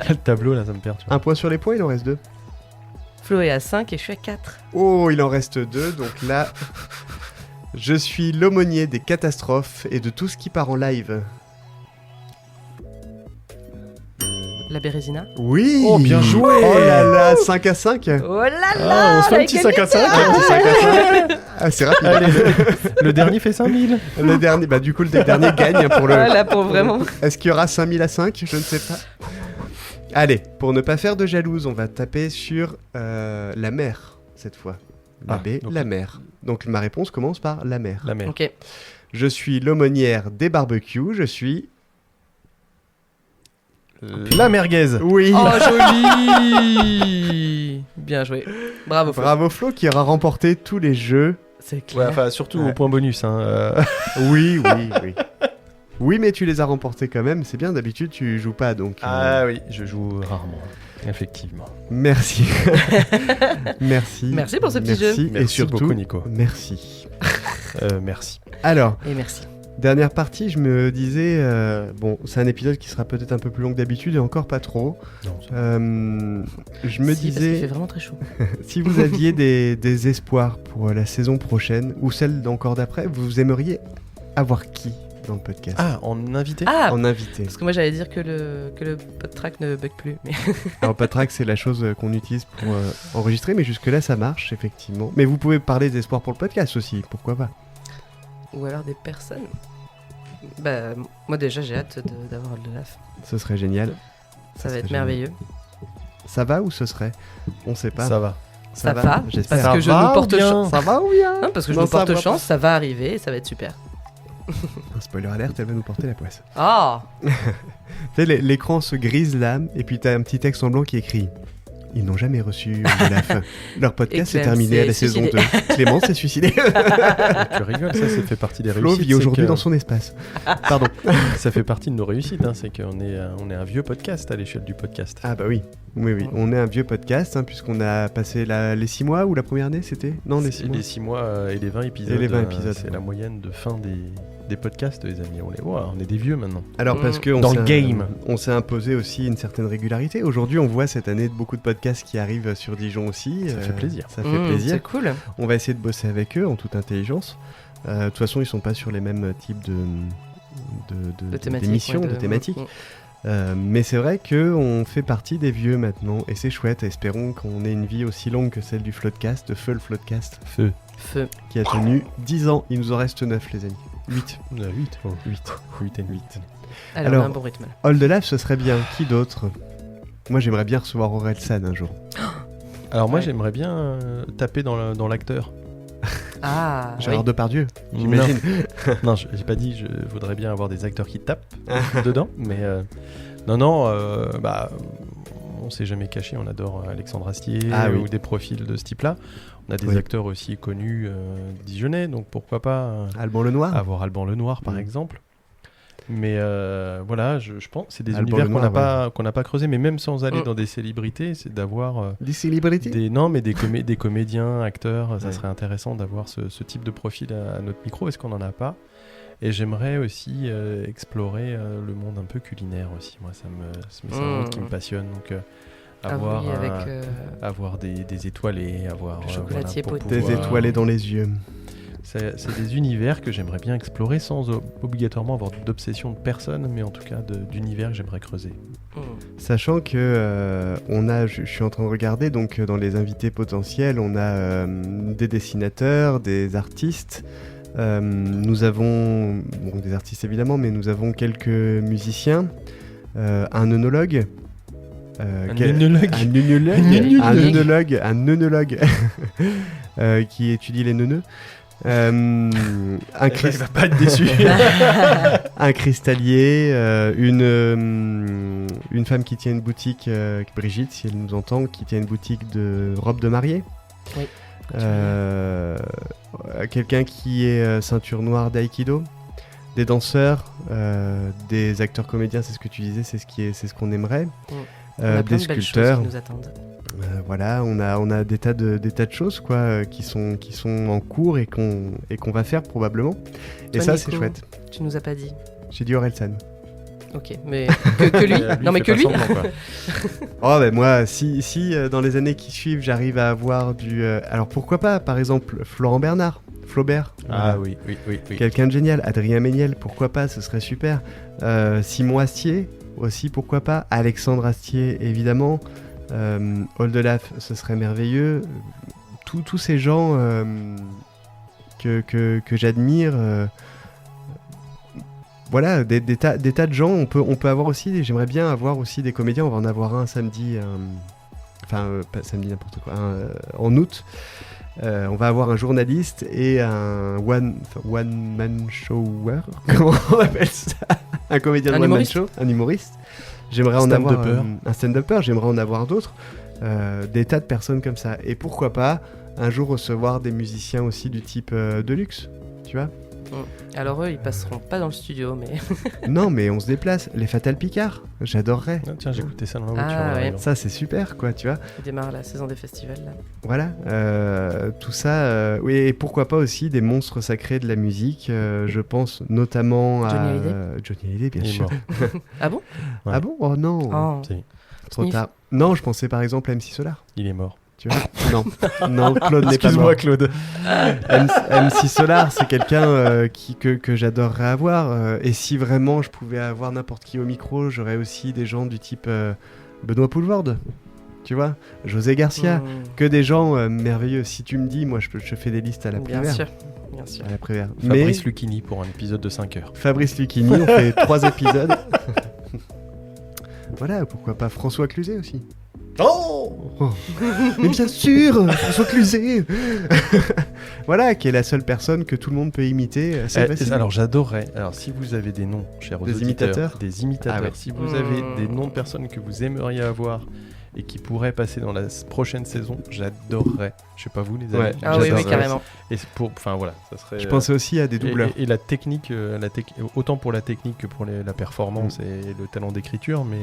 Le tableau, là, ça me perturbe. Un point sur les points, il en reste 2. Flo est à 5 et je suis à 4. Oh, il en reste 2, donc là... Je suis l'aumônier des catastrophes et de tout ce qui part en live. La Bérésina. Oui. Oh, bien joué. Oh là là, 5 à 5. Oh là Ah, là. on se fait un la petit 5 à égalité. 5. Un petit 5 à 5. Ah, c'est rapide. Allez, le dernier fait 5000. Le dernier, bah du coup, le dernier gagne pour le... Voilà pour vraiment. Est-ce qu'il y aura 5000 à 5? Je ne sais pas. Allez, pour ne pas faire de jalouse, on va taper sur la mer, cette fois. La Ah, baie, donc- la mer. Donc ma réponse commence par la mer. La mer. Ok. Je suis l'aumônière des barbecues, je suis... La merguez. Oui. Oh joli. Bien joué. Bravo Flo. Bravo Flo qui aura remporté tous les jeux. C'est Ouais, clair. enfin, surtout Ouais. au point bonus. Hein. Oui, oui, oui. Oui, mais tu les as remportés quand même, c'est bien, d'habitude tu joues pas, donc... Ah oui, je joue rarement. Effectivement. Merci. Merci. Merci pour ce petit jeu. Et Merci surtout, beaucoup, Nico. merci. Merci. Alors, Et merci. dernière partie, je me disais... bon, c'est un épisode qui sera peut-être un peu plus long que d'habitude et encore pas trop. Non, Je me Si, parce qu'il disais, fait vraiment très chaud. si vous aviez des espoirs pour la saison prochaine ou celle d'encore d'après, vous aimeriez avoir qui dans le podcast Ah, en invité Ah. en invité? Parce que moi j'allais dire que le podtrack ne bug plus. Mais... Alors Patrack, c'est la chose qu'on utilise pour enregistrer, mais jusque-là ça marche effectivement. Mais vous pouvez parler des espoirs pour le podcast aussi, pourquoi pas? Ou alors des personnes. Bah, moi déjà j'ai hâte d'avoir de l'AF. Ce serait génial. Ça Ça va être serait merveilleux. Ça va ou ce serait? On sait pas. Ça va. Ça va, j'espère. parce que je va nous porte ou bien chance. Ça va ou bien? Non, parce que je Non, nous ça porte va chance, ça va arriver et ça va être super. Un spoiler alerte, elle va nous porter la poisse. Ah. Tu sais, l'écran se grise là, et puis t'as un petit texte en blanc qui écrit: ils n'ont jamais reçu de la fin. Leur podcast Et est Clem terminé à la s'est saison suicidé. 2. Clément s'est suicidé. Tu rigoles, ça fait partie des Flo réussites. vit c'est aujourd'hui que- dans son espace. Pardon. Ça fait partie de nos réussites, hein, c'est qu'on est, on est un vieux podcast à l'échelle du podcast. Ah bah oui. Oui, oui. On est un vieux podcast, hein, puisqu'on a passé les 6 mois ou la première année, c'était? Non, les 6 mois. Les 6 mois et les 20 épisodes. Et les 20 épisodes, C'est ouais. la moyenne de fin des podcasts, les amis. On est des vieux maintenant. Alors parce que Dans le game. on s'est imposé aussi une certaine régularité. Aujourd'hui, on voit cette année beaucoup de podcasts qui arrivent sur Dijon aussi. Ça fait plaisir. Ça fait plaisir. C'est cool. On va essayer de bosser avec eux en toute intelligence. De toute façon, ils sont pas sur les mêmes types d'émissions, ouais, de thématiques. Mm. Mais c'est vrai qu'on fait partie des vieux maintenant et c'est chouette. Espérons qu'on ait une vie aussi longue que celle du Floodcast, de Feu le Floodcast. Feu. Feu. qui a tenu 10 ans. Il nous en reste 9, les amis. 8. 8. 8 et 8. Alors, Alors, on a un bon rythme. Là. Oldelaf, ce serait bien. Qui d'autre? Moi, j'aimerais bien recevoir Orelsan un jour. Alors moi Ouais. j'aimerais bien taper dans l'acteur. Ah, Gérard oui. Depardieu, j'imagine. Non, j'ai pas dit, je voudrais bien avoir des acteurs qui tapent dedans, mais non, on s'est jamais caché, on adore Alexandre Astier Ah oui. ou des profils de ce type-là. On a des Oui. acteurs aussi connus dijonnais, donc pourquoi pas Alban Lenoir. avoir Alban Lenoir par Mm. exemple. Mais voilà, je pense c'est des Alban univers Lenoir, qu'on n'a pas creusé, mais même sans aller Mm. dans des célébrités, c'est d'avoir Des célébrités. des comédiens, acteurs, ça Ouais. serait intéressant d'avoir ce type de profil à notre micro, parce qu'on n'en a pas. Et j'aimerais aussi explorer le monde un peu culinaire aussi. Moi, c'est un monde qui me passionne. Donc, avoir, oui, avec avoir des étoilés, avoir Le chocolatier pour poté. Des pouvoir- étoilés dans les yeux. C'est des univers que j'aimerais bien explorer sans obligatoirement avoir d'obsession de personne, mais en tout cas d'univers que j'aimerais creuser. Sachant que je suis en train de regarder, donc dans les invités potentiels, on a des dessinateurs, des artistes. Nous avons des artistes évidemment, mais nous avons quelques musiciens, un œnologue. œnologue. Un œnologue qui étudie les neuneux. Un Il va pas être déçu. un cristallier, une femme qui tient une boutique, Brigitte, si elle nous entend, qui tient une boutique de robes de mariée. Oui. Quelqu'un qui est ceinture noire d'aïkido. Des danseurs, des acteurs comédiens, c'est ce que tu disais, c'est ce qu'on aimerait. On a plein Des de belles choses sculpteurs. qui nous attendent. Voilà, on a des tas de choses quoi, qui sont en cours et qu'on va faire probablement. Et Toi, ça, Nico, c'est chouette. Tu nous as pas dit. J'ai dit Orelsan. Ok, mais que lui. Non, mais fait que pas lui. semblant, quoi. Oh ben moi, si dans les années qui suivent, j'arrive à avoir du... alors pourquoi pas, par exemple, Florent Bernard, Flaubert. Ah Voilà. oui. Quelqu'un de génial. Adrien Méniel, pourquoi pas, ce serait super. Simon Astier, aussi, pourquoi pas. Alexandre Astier, évidemment. Oldelaf, ce serait merveilleux. Tous ces gens que j'admire... voilà, des tas de gens. On peut avoir aussi, j'aimerais bien avoir aussi des comédiens. On va en avoir un samedi, pas samedi n'importe quoi, en août. On va avoir un journaliste et un one-man shower. Comment on appelle ça? Un comédien de Un one-man humoriste. show, un humoriste. J'aimerais en avoir Stand-upper. un stand-upper. J'aimerais en avoir d'autres. Des tas de personnes comme ça. Et pourquoi pas un jour recevoir des musiciens aussi du type Deluxe, tu vois? Alors eux, ils passeront pas dans le studio, mais. Non, mais on se déplace. Les Fatal Picard, j'adorerais. Ah, tiens, j'écoutais ça dans la Ah, voiture. en ouais. arrivant. Ça, c'est super, quoi, tu vois. Il démarre la saison des festivals là. Voilà, tout ça. Oui, et pourquoi pas aussi des monstres sacrés de la musique. Je pense notamment à Johnny Hallyday. Johnny Hallyday, bien Il est sûr. mort. Ah bon? Ouais. Ah bon? Oh non, Oh. Si, trop Sniff. tard. Non, je pensais par exemple à MC Solar. il est mort. Tu vois? Non, non, Claude n'est pas mort. Excuse-moi, Claude. MC Solar, c'est quelqu'un que j'adorerais avoir. Et si vraiment je pouvais avoir n'importe qui au micro, j'aurais aussi des gens du type Benoît Poulvorde, tu vois, José Garcia, Mmh, que des gens merveilleux. Si tu me dis, moi je fais des listes à la bien Prévert. sûr, bien sûr. À la Prévert. Fabrice Lucchini pour un épisode de 5 heures. Fabrice Lucchini, on fait 3 épisodes. Voilà, pourquoi pas François Cluzet aussi. Oh, mais bien sûr, François Cluzet. Voilà, qui est la seule personne que tout le monde peut imiter. C'est facile. Alors j'adorerais. Alors si vous avez des noms, chers Des auditeurs, imitateurs des imitateurs, Ah ouais. si vous avez Mmh. des noms de personnes que vous aimeriez avoir et qui pourraient passer dans la prochaine saison, j'adorerais. Je sais pas vous les amis. Ouais. Ah oui, oui, j'adorerais. carrément. Et c'est pour, enfin voilà, ça serait. Je pensais aussi à des doubleurs. Et la technique, autant pour la technique que pour la performance et le talent d'écriture, mais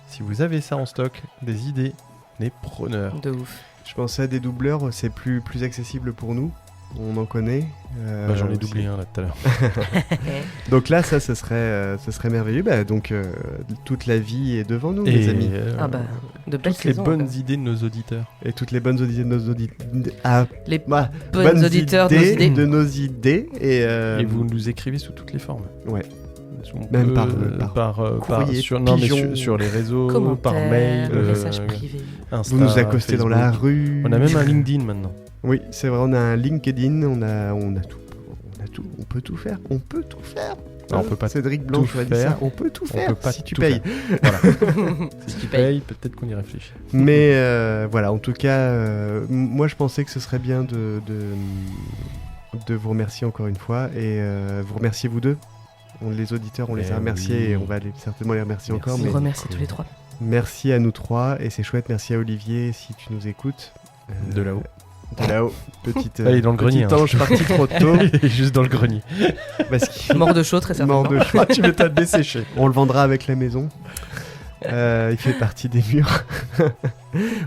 si vous avez ça en stock, des idées, on est preneurs. De ouf. Je pensais à des doubleurs, c'est plus accessible pour nous. On en connaît. Bah, j'en ai aussi. doublé un là tout à l'heure. Donc là, ça, ce serait merveilleux. Bah, donc, toute la vie est devant nous, les amis. Ah bah, de belles toutes les saisons, bonnes encore. idées de nos auditeurs. Et toutes les bonnes idées de nos auditeurs. Ah, Les bah, bonnes auditeurs de nos idées. de nos idées. Et vous nous écrivez sous toutes les formes. Ouais. On Même peut, par courrier, sur, non, mais pigeon. sur les réseaux, Commentaires, par mail, messages privés. Insta, Vous nous accostez dans la Facebook. rue. On a même un LinkedIn maintenant. Oui, c'est vrai, on a un LinkedIn, on a tout. On peut tout faire. On peut tout faire. Non, on peut pas Cédric Blanche tout a dit faire. ça. On peut tout On faire peut pas si tu tout payes. faire. Voilà. Si tu payes, peut-être qu'on y réfléchit. Mais voilà, en tout cas, moi je pensais que ce serait bien de vous remercier encore une fois et vous remercier vous deux. Les auditeurs, on les a remerciés oui. et on va certainement les remercier Merci. encore. On Mais remercie tous les trois. merci à nous trois et c'est chouette. Merci à Olivier si tu nous écoutes. De là-haut. De là-haut. Petite, Ah, il est dans le grenier, petit hein. ange parti trop tôt. Il est juste dans le grenier. Parce qu'il Mort de chaud, très certainement. mort de chaud. Tu m'étonnes desséché. On le vendra avec la maison. Il fait partie des murs.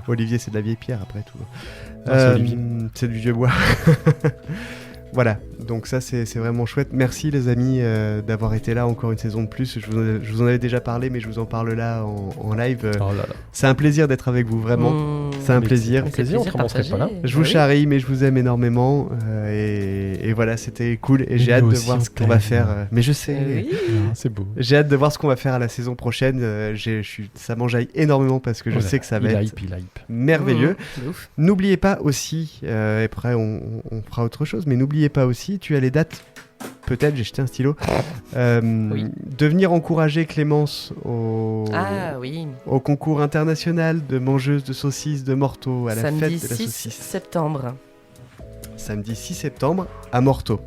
Olivier, c'est de la vieille pierre après tout. c'est Olivier. C'est du vieux bois. Voilà, donc ça c'est vraiment chouette. Merci les amis d'avoir été là encore une saison de plus. Je vous en avais déjà parlé, mais je vous en parle là en live. Oh là là. C'est un plaisir d'être avec vous, vraiment. C'est un Mais plaisir. c'est un plaisir, autrement on serait pas là. Je vous charrie, mais je vous aime énormément. Et voilà, c'était cool. Et j'ai nous hâte de aussi, voir on ce qu'on va t'aime. faire. Mais je sais. Oui. Ah, c'est beau. J'ai hâte de voir ce qu'on va faire à la saison prochaine. Ça m'enjaille énormément parce que je Voilà. sais que ça va Il être hype, il hype. merveilleux. De ouf. N'oubliez pas aussi, et après on fera autre chose, mais n'oubliez pas aussi, tu as les dates, peut-être, j'ai jeté un stylo, de venir encourager Clémence Ah oui. au concours international de mangeuses de saucisses de Morteau, à la Samedi fête de la 6 saucisse. septembre. Samedi 6 septembre à Morteau.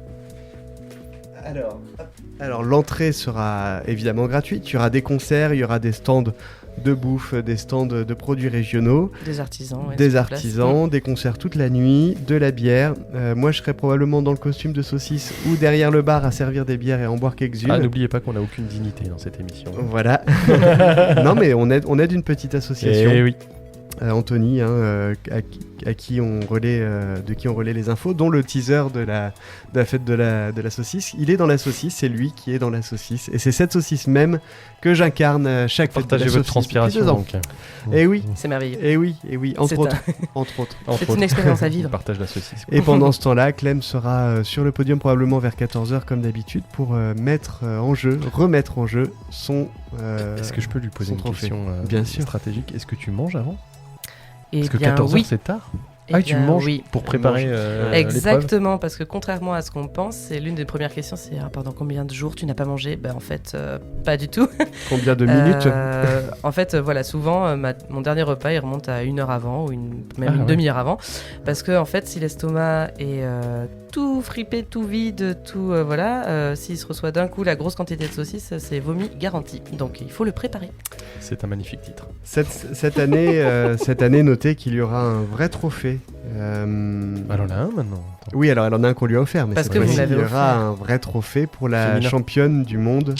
Alors l'entrée sera évidemment gratuite, il y aura des concerts, il y aura des stands de bouffe, des stands de produits régionaux, Des artisans. ouais, des sur place. artisans, des concerts toute la nuit, de la bière. Moi je serai probablement dans le costume de saucisse ou derrière le bar à servir des bières et à en boire quelques-unes. Ah, n'oubliez pas qu'on n'a aucune dignité dans cette émission. Voilà. Non mais on aide une petite association. Eh oui. Anthony, à qui on relaie, de qui on relaie les infos, dont le teaser de la fête de la saucisse. Il est dans la saucisse, c'est lui qui est dans la saucisse. Et c'est cette saucisse même que j'incarne chaque fête de Partagez la votre saucisse depuis transpiration 2 ans. donc. Et oui, C'est merveilleux. et oui, entre C'est autres. Entre autres. C'est une expérience à vivre. On partage la saucisse. Et pendant ce temps-là, Clem sera sur le podium probablement vers 14h comme d'habitude pour remettre en jeu son Est-ce que je peux lui poser son une trophée. question Bien sûr. stratégique? Est-ce que tu manges avant? Eh Parce que bien, 14h oui. c'est tard. Eh Ah oui, tu bien, manges oui. pour préparer l'épreuve. Exactement, parce que contrairement à ce qu'on pense, c'est l'une des premières questions, c'est pendant combien de jours tu n'as pas mangé? Ben en fait, pas du tout. combien de minutes En fait, voilà, souvent, mon dernier repas, il remonte à 1 heure avant ou même Ah, une ouais. demi-heure avant, parce que en fait, si l'estomac est tout fripé, tout vide, tout s'il se reçoit d'un coup la grosse quantité de saucisses, c'est vomi garanti. Donc il faut le préparer. C'est un magnifique titre. Cette année, notez qu'il y aura un vrai trophée. Elle en a un maintenant. Attends. Oui, alors elle en a un qu'on lui a offert, mais Parce cette que vous fois-ci, l'avez il y aura offert. un vrai trophée pour la Féminin. championne du monde,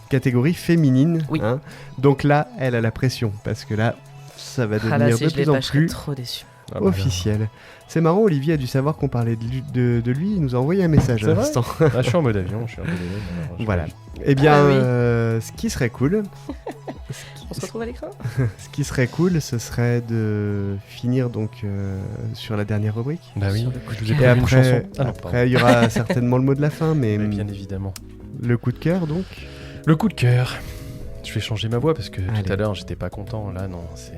catégorie féminine. Oui. Hein. Donc là, elle a la pression, parce que là, ça va Ah là, devenir si de je l'ai plus en pas, je serais plus trop déçu. Ah, bah, officiel. C'est marrant, Olivier a dû savoir qu'on parlait de lui, il nous a envoyé un message C'est à vrai l'instant. je suis en mode avion, je suis un peu désolé, alors, je- Voilà. Eh bien, Ah oui. ce qui serait cool, On se retrouve à l'écran. ce qui serait cool, ce serait de finir donc sur la dernière rubrique. Bah oui, Sur le coup de je vous ai Et prévu une après, chanson. Ah non, après il y aura certainement le mot de la fin, mais mais bien évidemment. le coup de cœur donc. Le coup de cœur. Je vais changer ma voix parce que Allez. tout à l'heure j'étais pas content. Là non, c'est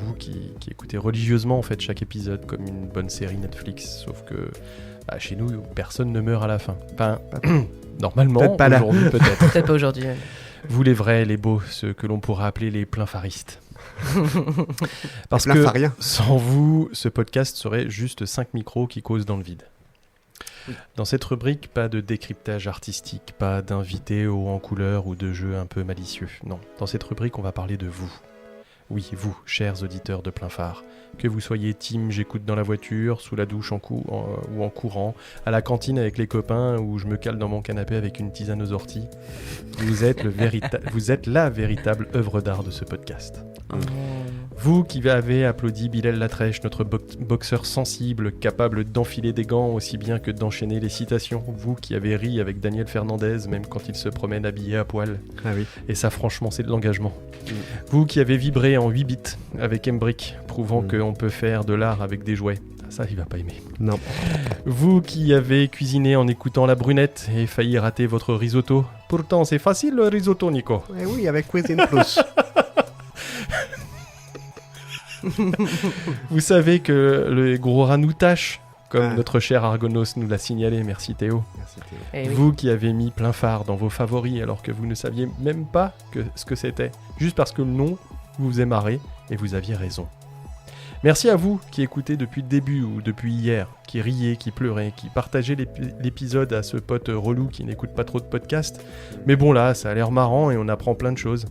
vous qui écoutez religieusement en fait chaque épisode comme une bonne série Netflix. Sauf que bah, chez nous personne ne meurt à la fin. Enfin normalement Peut-être pas là. aujourd'hui peut-être. Peut-être pas aujourd'hui. même. Vous les vrais, les beaux, ceux que l'on pourra appeler les plinfaristes. Parce Plein que faria. sans vous, ce podcast serait juste 5 micros qui causent dans le vide. Dans cette rubrique, pas de décryptage artistique, pas d'invités hauts en couleur ou de jeux un peu malicieux. Non, dans cette rubrique, on va parler de vous. Oui, vous, chers auditeurs de plein phare. Que vous soyez team j'écoute dans la voiture, sous la douche ou en courant, à la cantine avec les copains ou je me cale dans mon canapé avec une tisane aux orties, vous êtes la véritable œuvre d'art de ce podcast. Vous qui avez applaudi Bilal Latrèche, notre boxeur sensible, capable d'enfiler des gants aussi bien que d'enchaîner les citations. Vous qui avez ri avec Daniel Fernandez, même quand il se promène habillé à poil. Ah oui. Et ça, franchement, c'est de l'engagement. Vous qui avez vibré en 8 bits avec Embrick, prouvant qu'on peut faire de l'art avec des jouets. Ça, il va pas aimer. Non. Vous qui avez cuisiné en écoutant la brunette et failli rater votre risotto. Pourtant, c'est facile le risotto, Nico. Eh oui, avec Cuisine Plus. Vous savez que le gros rat nous tâche, comme Ah. notre cher Argonos nous l'a signalé. Merci Théo. Merci Théo. Eh oui. Vous qui avez mis plein phare dans vos favoris alors que vous ne saviez même pas ce que c'était, juste parce que le nom vous est marré et vous aviez raison. Merci à vous qui écoutez depuis le début ou depuis hier, qui riez, qui pleurez, qui partagez l'épisode à ce pote relou qui n'écoute pas trop de podcasts. Mais bon là, ça a l'air marrant et on apprend plein de choses.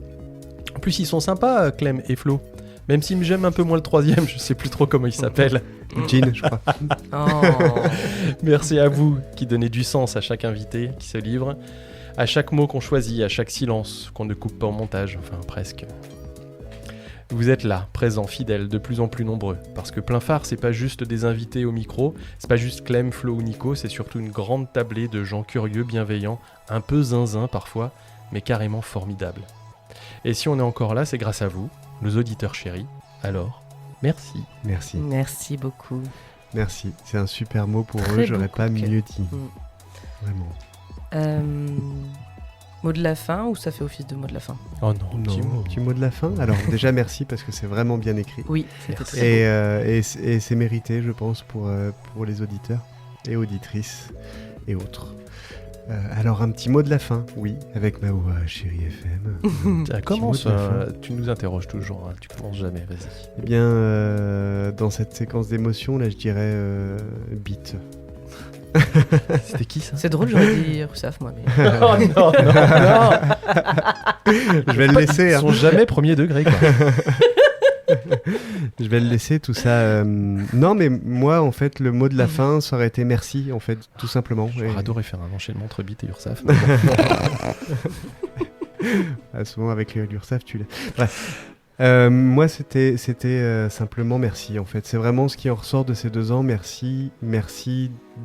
En plus, ils sont sympas, Clem et Flo. Même s'ils j'aime un peu moins le troisième, je sais plus trop comment il s'appelle. Jean, je crois. Oh. Merci à vous qui donnez du sens à chaque invité qui se livre, à chaque mot qu'on choisit, à chaque silence qu'on ne coupe pas au montage, enfin presque. Vous êtes là, présents, fidèles, de plus en plus nombreux, parce que Plein Phare, c'est pas juste des invités au micro, c'est pas juste Clem, Flo ou Nico, c'est surtout une grande tablée de gens curieux, bienveillants, un peu zinzin parfois, mais carrément formidables. Et si on est encore là, c'est grâce à vous, nos auditeurs chéris. Alors, merci. Merci. Merci beaucoup. Merci. C'est un super mot pour Très eux. J'aurais beau pas coup de mieux cœur. dit. Vraiment. Mot de la fin ou ça fait office de mot de la fin? Oh non, petit mot. Petit mot de la fin. Alors déjà merci parce que c'est vraiment bien écrit. Oui, c'était Merci. très Et c'est mérité, je pense, pour les auditeurs et auditrices et autres. Alors un petit mot de la fin, oui, avec ma voix chérie FM. Ah, Petit commence, mot de la fin. tu nous interroges toujours, hein, tu commences jamais, vas-y. Eh bien, dans cette séquence d'émotions, là, je dirais beat. C'était qui ça? C'est drôle, j'aurais dit Roussaf, moi. Mais... Oh non, non, non. Je vais le laisser. Ils Hein. sont jamais premier degré, quoi. Je vais le laisser, tout ça. Non, mais moi, en fait, le mot de la fin, ça aurait été merci, en fait, tout simplement. J'aurais Et- adoré faire un enchaînement entre Bit et Ursaf. Ah, souvent avec l'URSSAF, tu l'as. Bref. Moi, c'était simplement merci, en fait. C'est vraiment ce qui en ressort de ces 2 ans. Merci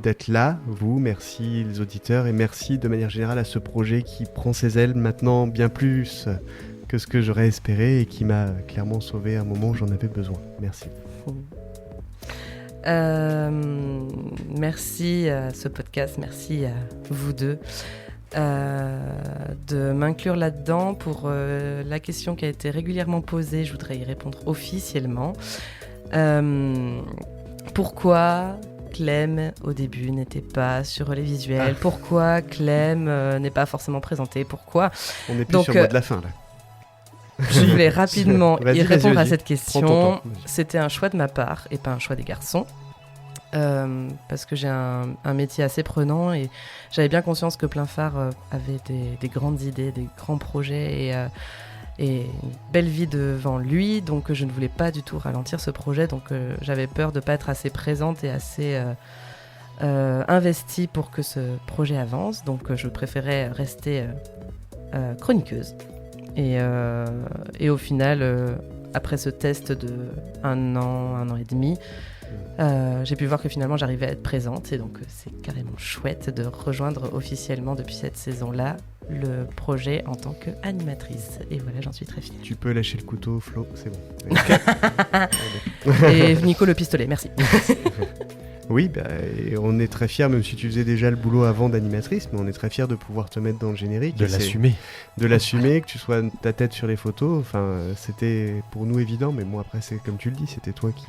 d'être là, vous. Merci les auditeurs. Et merci de manière générale à ce projet qui prend ses ailes maintenant bien plus que ce que j'aurais espéré et qui m'a clairement sauvé à un moment où j'en avais besoin. Merci. Merci à ce podcast, merci à vous deux de m'inclure là-dedans pour la question qui a été régulièrement posée. Je voudrais y répondre officiellement. Pourquoi Clem au début n'était pas sur les visuels? Pourquoi Clem n'est pas forcément présenté? Pourquoi? On est plus Donc, sur le mot de la fin, là. Je voulais rapidement Vas-y, y vas-y, répondre à vas-y. cette Prends ton question. temps. Vas-y. C'était un choix de ma part et pas un choix des garçons. Parce que j'ai un métier assez prenant et j'avais bien conscience que Plein Phare avait des grandes idées, des grands projets et une belle vie devant lui. Donc je ne voulais pas du tout ralentir ce projet. Donc j'avais peur de ne pas être assez présente et assez investie pour que ce projet avance. Donc je préférais rester chroniqueuse. Et au final, après ce test de un an et demi, j'ai pu voir que finalement j'arrivais à être présente et donc c'est carrément chouette de rejoindre officiellement depuis cette saison-là le projet en tant qu'animatrice. Et voilà, j'en suis très fière. Tu peux lâcher le couteau, Flo, c'est bon. Et Nico le pistolet, merci. Oui, et on est très fiers, même si tu faisais déjà le boulot avant d'animatrice, mais on est très fiers de pouvoir te mettre dans le générique. De Et c'est- l'assumer. De l'assumer, que tu sois ta tête sur les photos. Enfin, c'était pour nous évident, mais bon, après, c'est comme tu le dis, c'était toi qui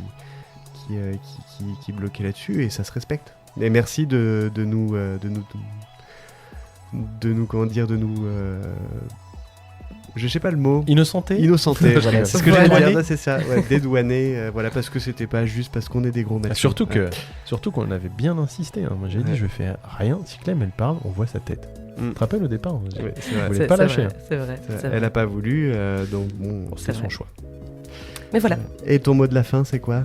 bloquait là-dessus et ça se respecte. Et merci de nous, comment dire, je sais pas le mot. Innocenté. Innocenté, voilà, c'est ce que Voilà. j'allais dire, c'est ça, ouais, dédouané, voilà, parce que c'était pas juste parce qu'on est des gros Ah, machins. surtout qu'on avait bien insisté. Hein. Moi j'ai dit Ouais. je vais faire rien. Si Clem elle parle, on voit sa tête. Mm. Tu te rappelles au départ on Ouais, c'est vrai. Vous voulez pas lâcher. C'est vrai. C'est- c'est vrai. Elle a pas voulu, donc bon. Bon, c'est C'est son vrai. choix. Mais voilà, Et ton mot de la fin, c'est quoi?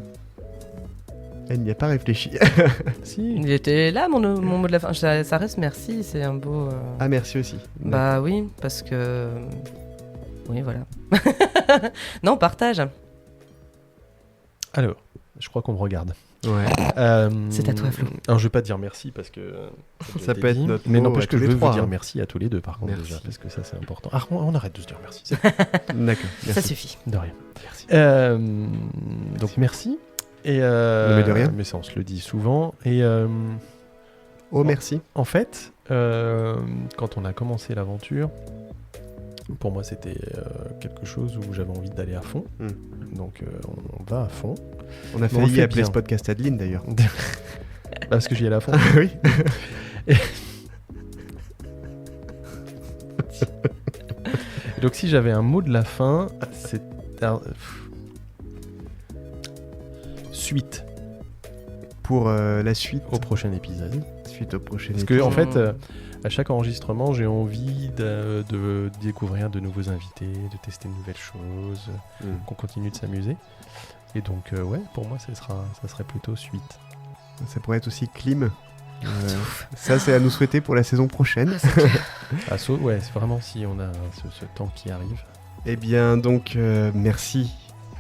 Elle n'y a pas réfléchi. Si. il était là mon mot de la fin. Ça reste merci, c'est un beau... Ah, merci aussi. Bah oui, parce que... Oui, voilà. Non, partage. Alors, je crois qu'on me regarde. Ouais. C'est à toi, Flo. Alors je vais pas te dire merci parce que Ça peut être notre mais mot n'empêche à que tous je les veux trois, vous dire hein. merci à tous les deux par contre Merci. déjà parce que ça c'est important. Ah, on arrête de se dire merci. D'accord. Ça Merci. suffit. De rien. Merci. Donc merci. Et Mais de rien. Mais ça on se le dit souvent. Et Oh, merci. en fait, quand on a commencé l'aventure, Pour moi, c'était quelque chose où j'avais envie d'aller à fond. Donc, on va à fond. On a on failli fait appeler bien. ce podcast Adeline d'ailleurs. Parce que j'y allais à fond. Oui. Donc, si j'avais un mot de la fin, c'est... Suite Pour la suite. au prochain épisode. Suite au prochain Parce épisode. que, en fait, à chaque enregistrement, j'ai envie de découvrir de nouveaux invités, de tester de nouvelles choses, qu'on continue de s'amuser. Et donc, ouais, pour moi, ça serait plutôt suite. Ça pourrait être aussi Clim. Ça, c'est à nous souhaiter pour la saison prochaine. Ouais, c'est vraiment si on a ce temps qui arrive. Eh bien, donc, merci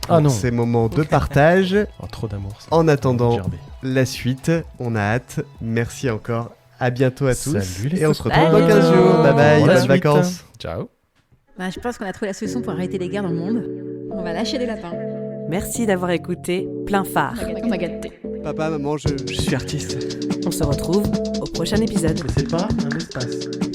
Ah pour non. ces moments de partage. Oh, trop d'amour. Ça. En attendant Gerbet. la suite, on a hâte. Merci encore. À bientôt à tous. Salut les Et on se copains. retrouve dans 15 jours. Bye bye. Pour la Bonnes suite. vacances. Ciao. Bah, je pense qu'on a trouvé la solution pour arrêter les guerres dans le monde. On va lâcher des lapins. Merci d'avoir écouté Plein Phare. On a gâté. Papa, maman, je suis artiste. On se retrouve au prochain épisode. Mais c'est pas un espace.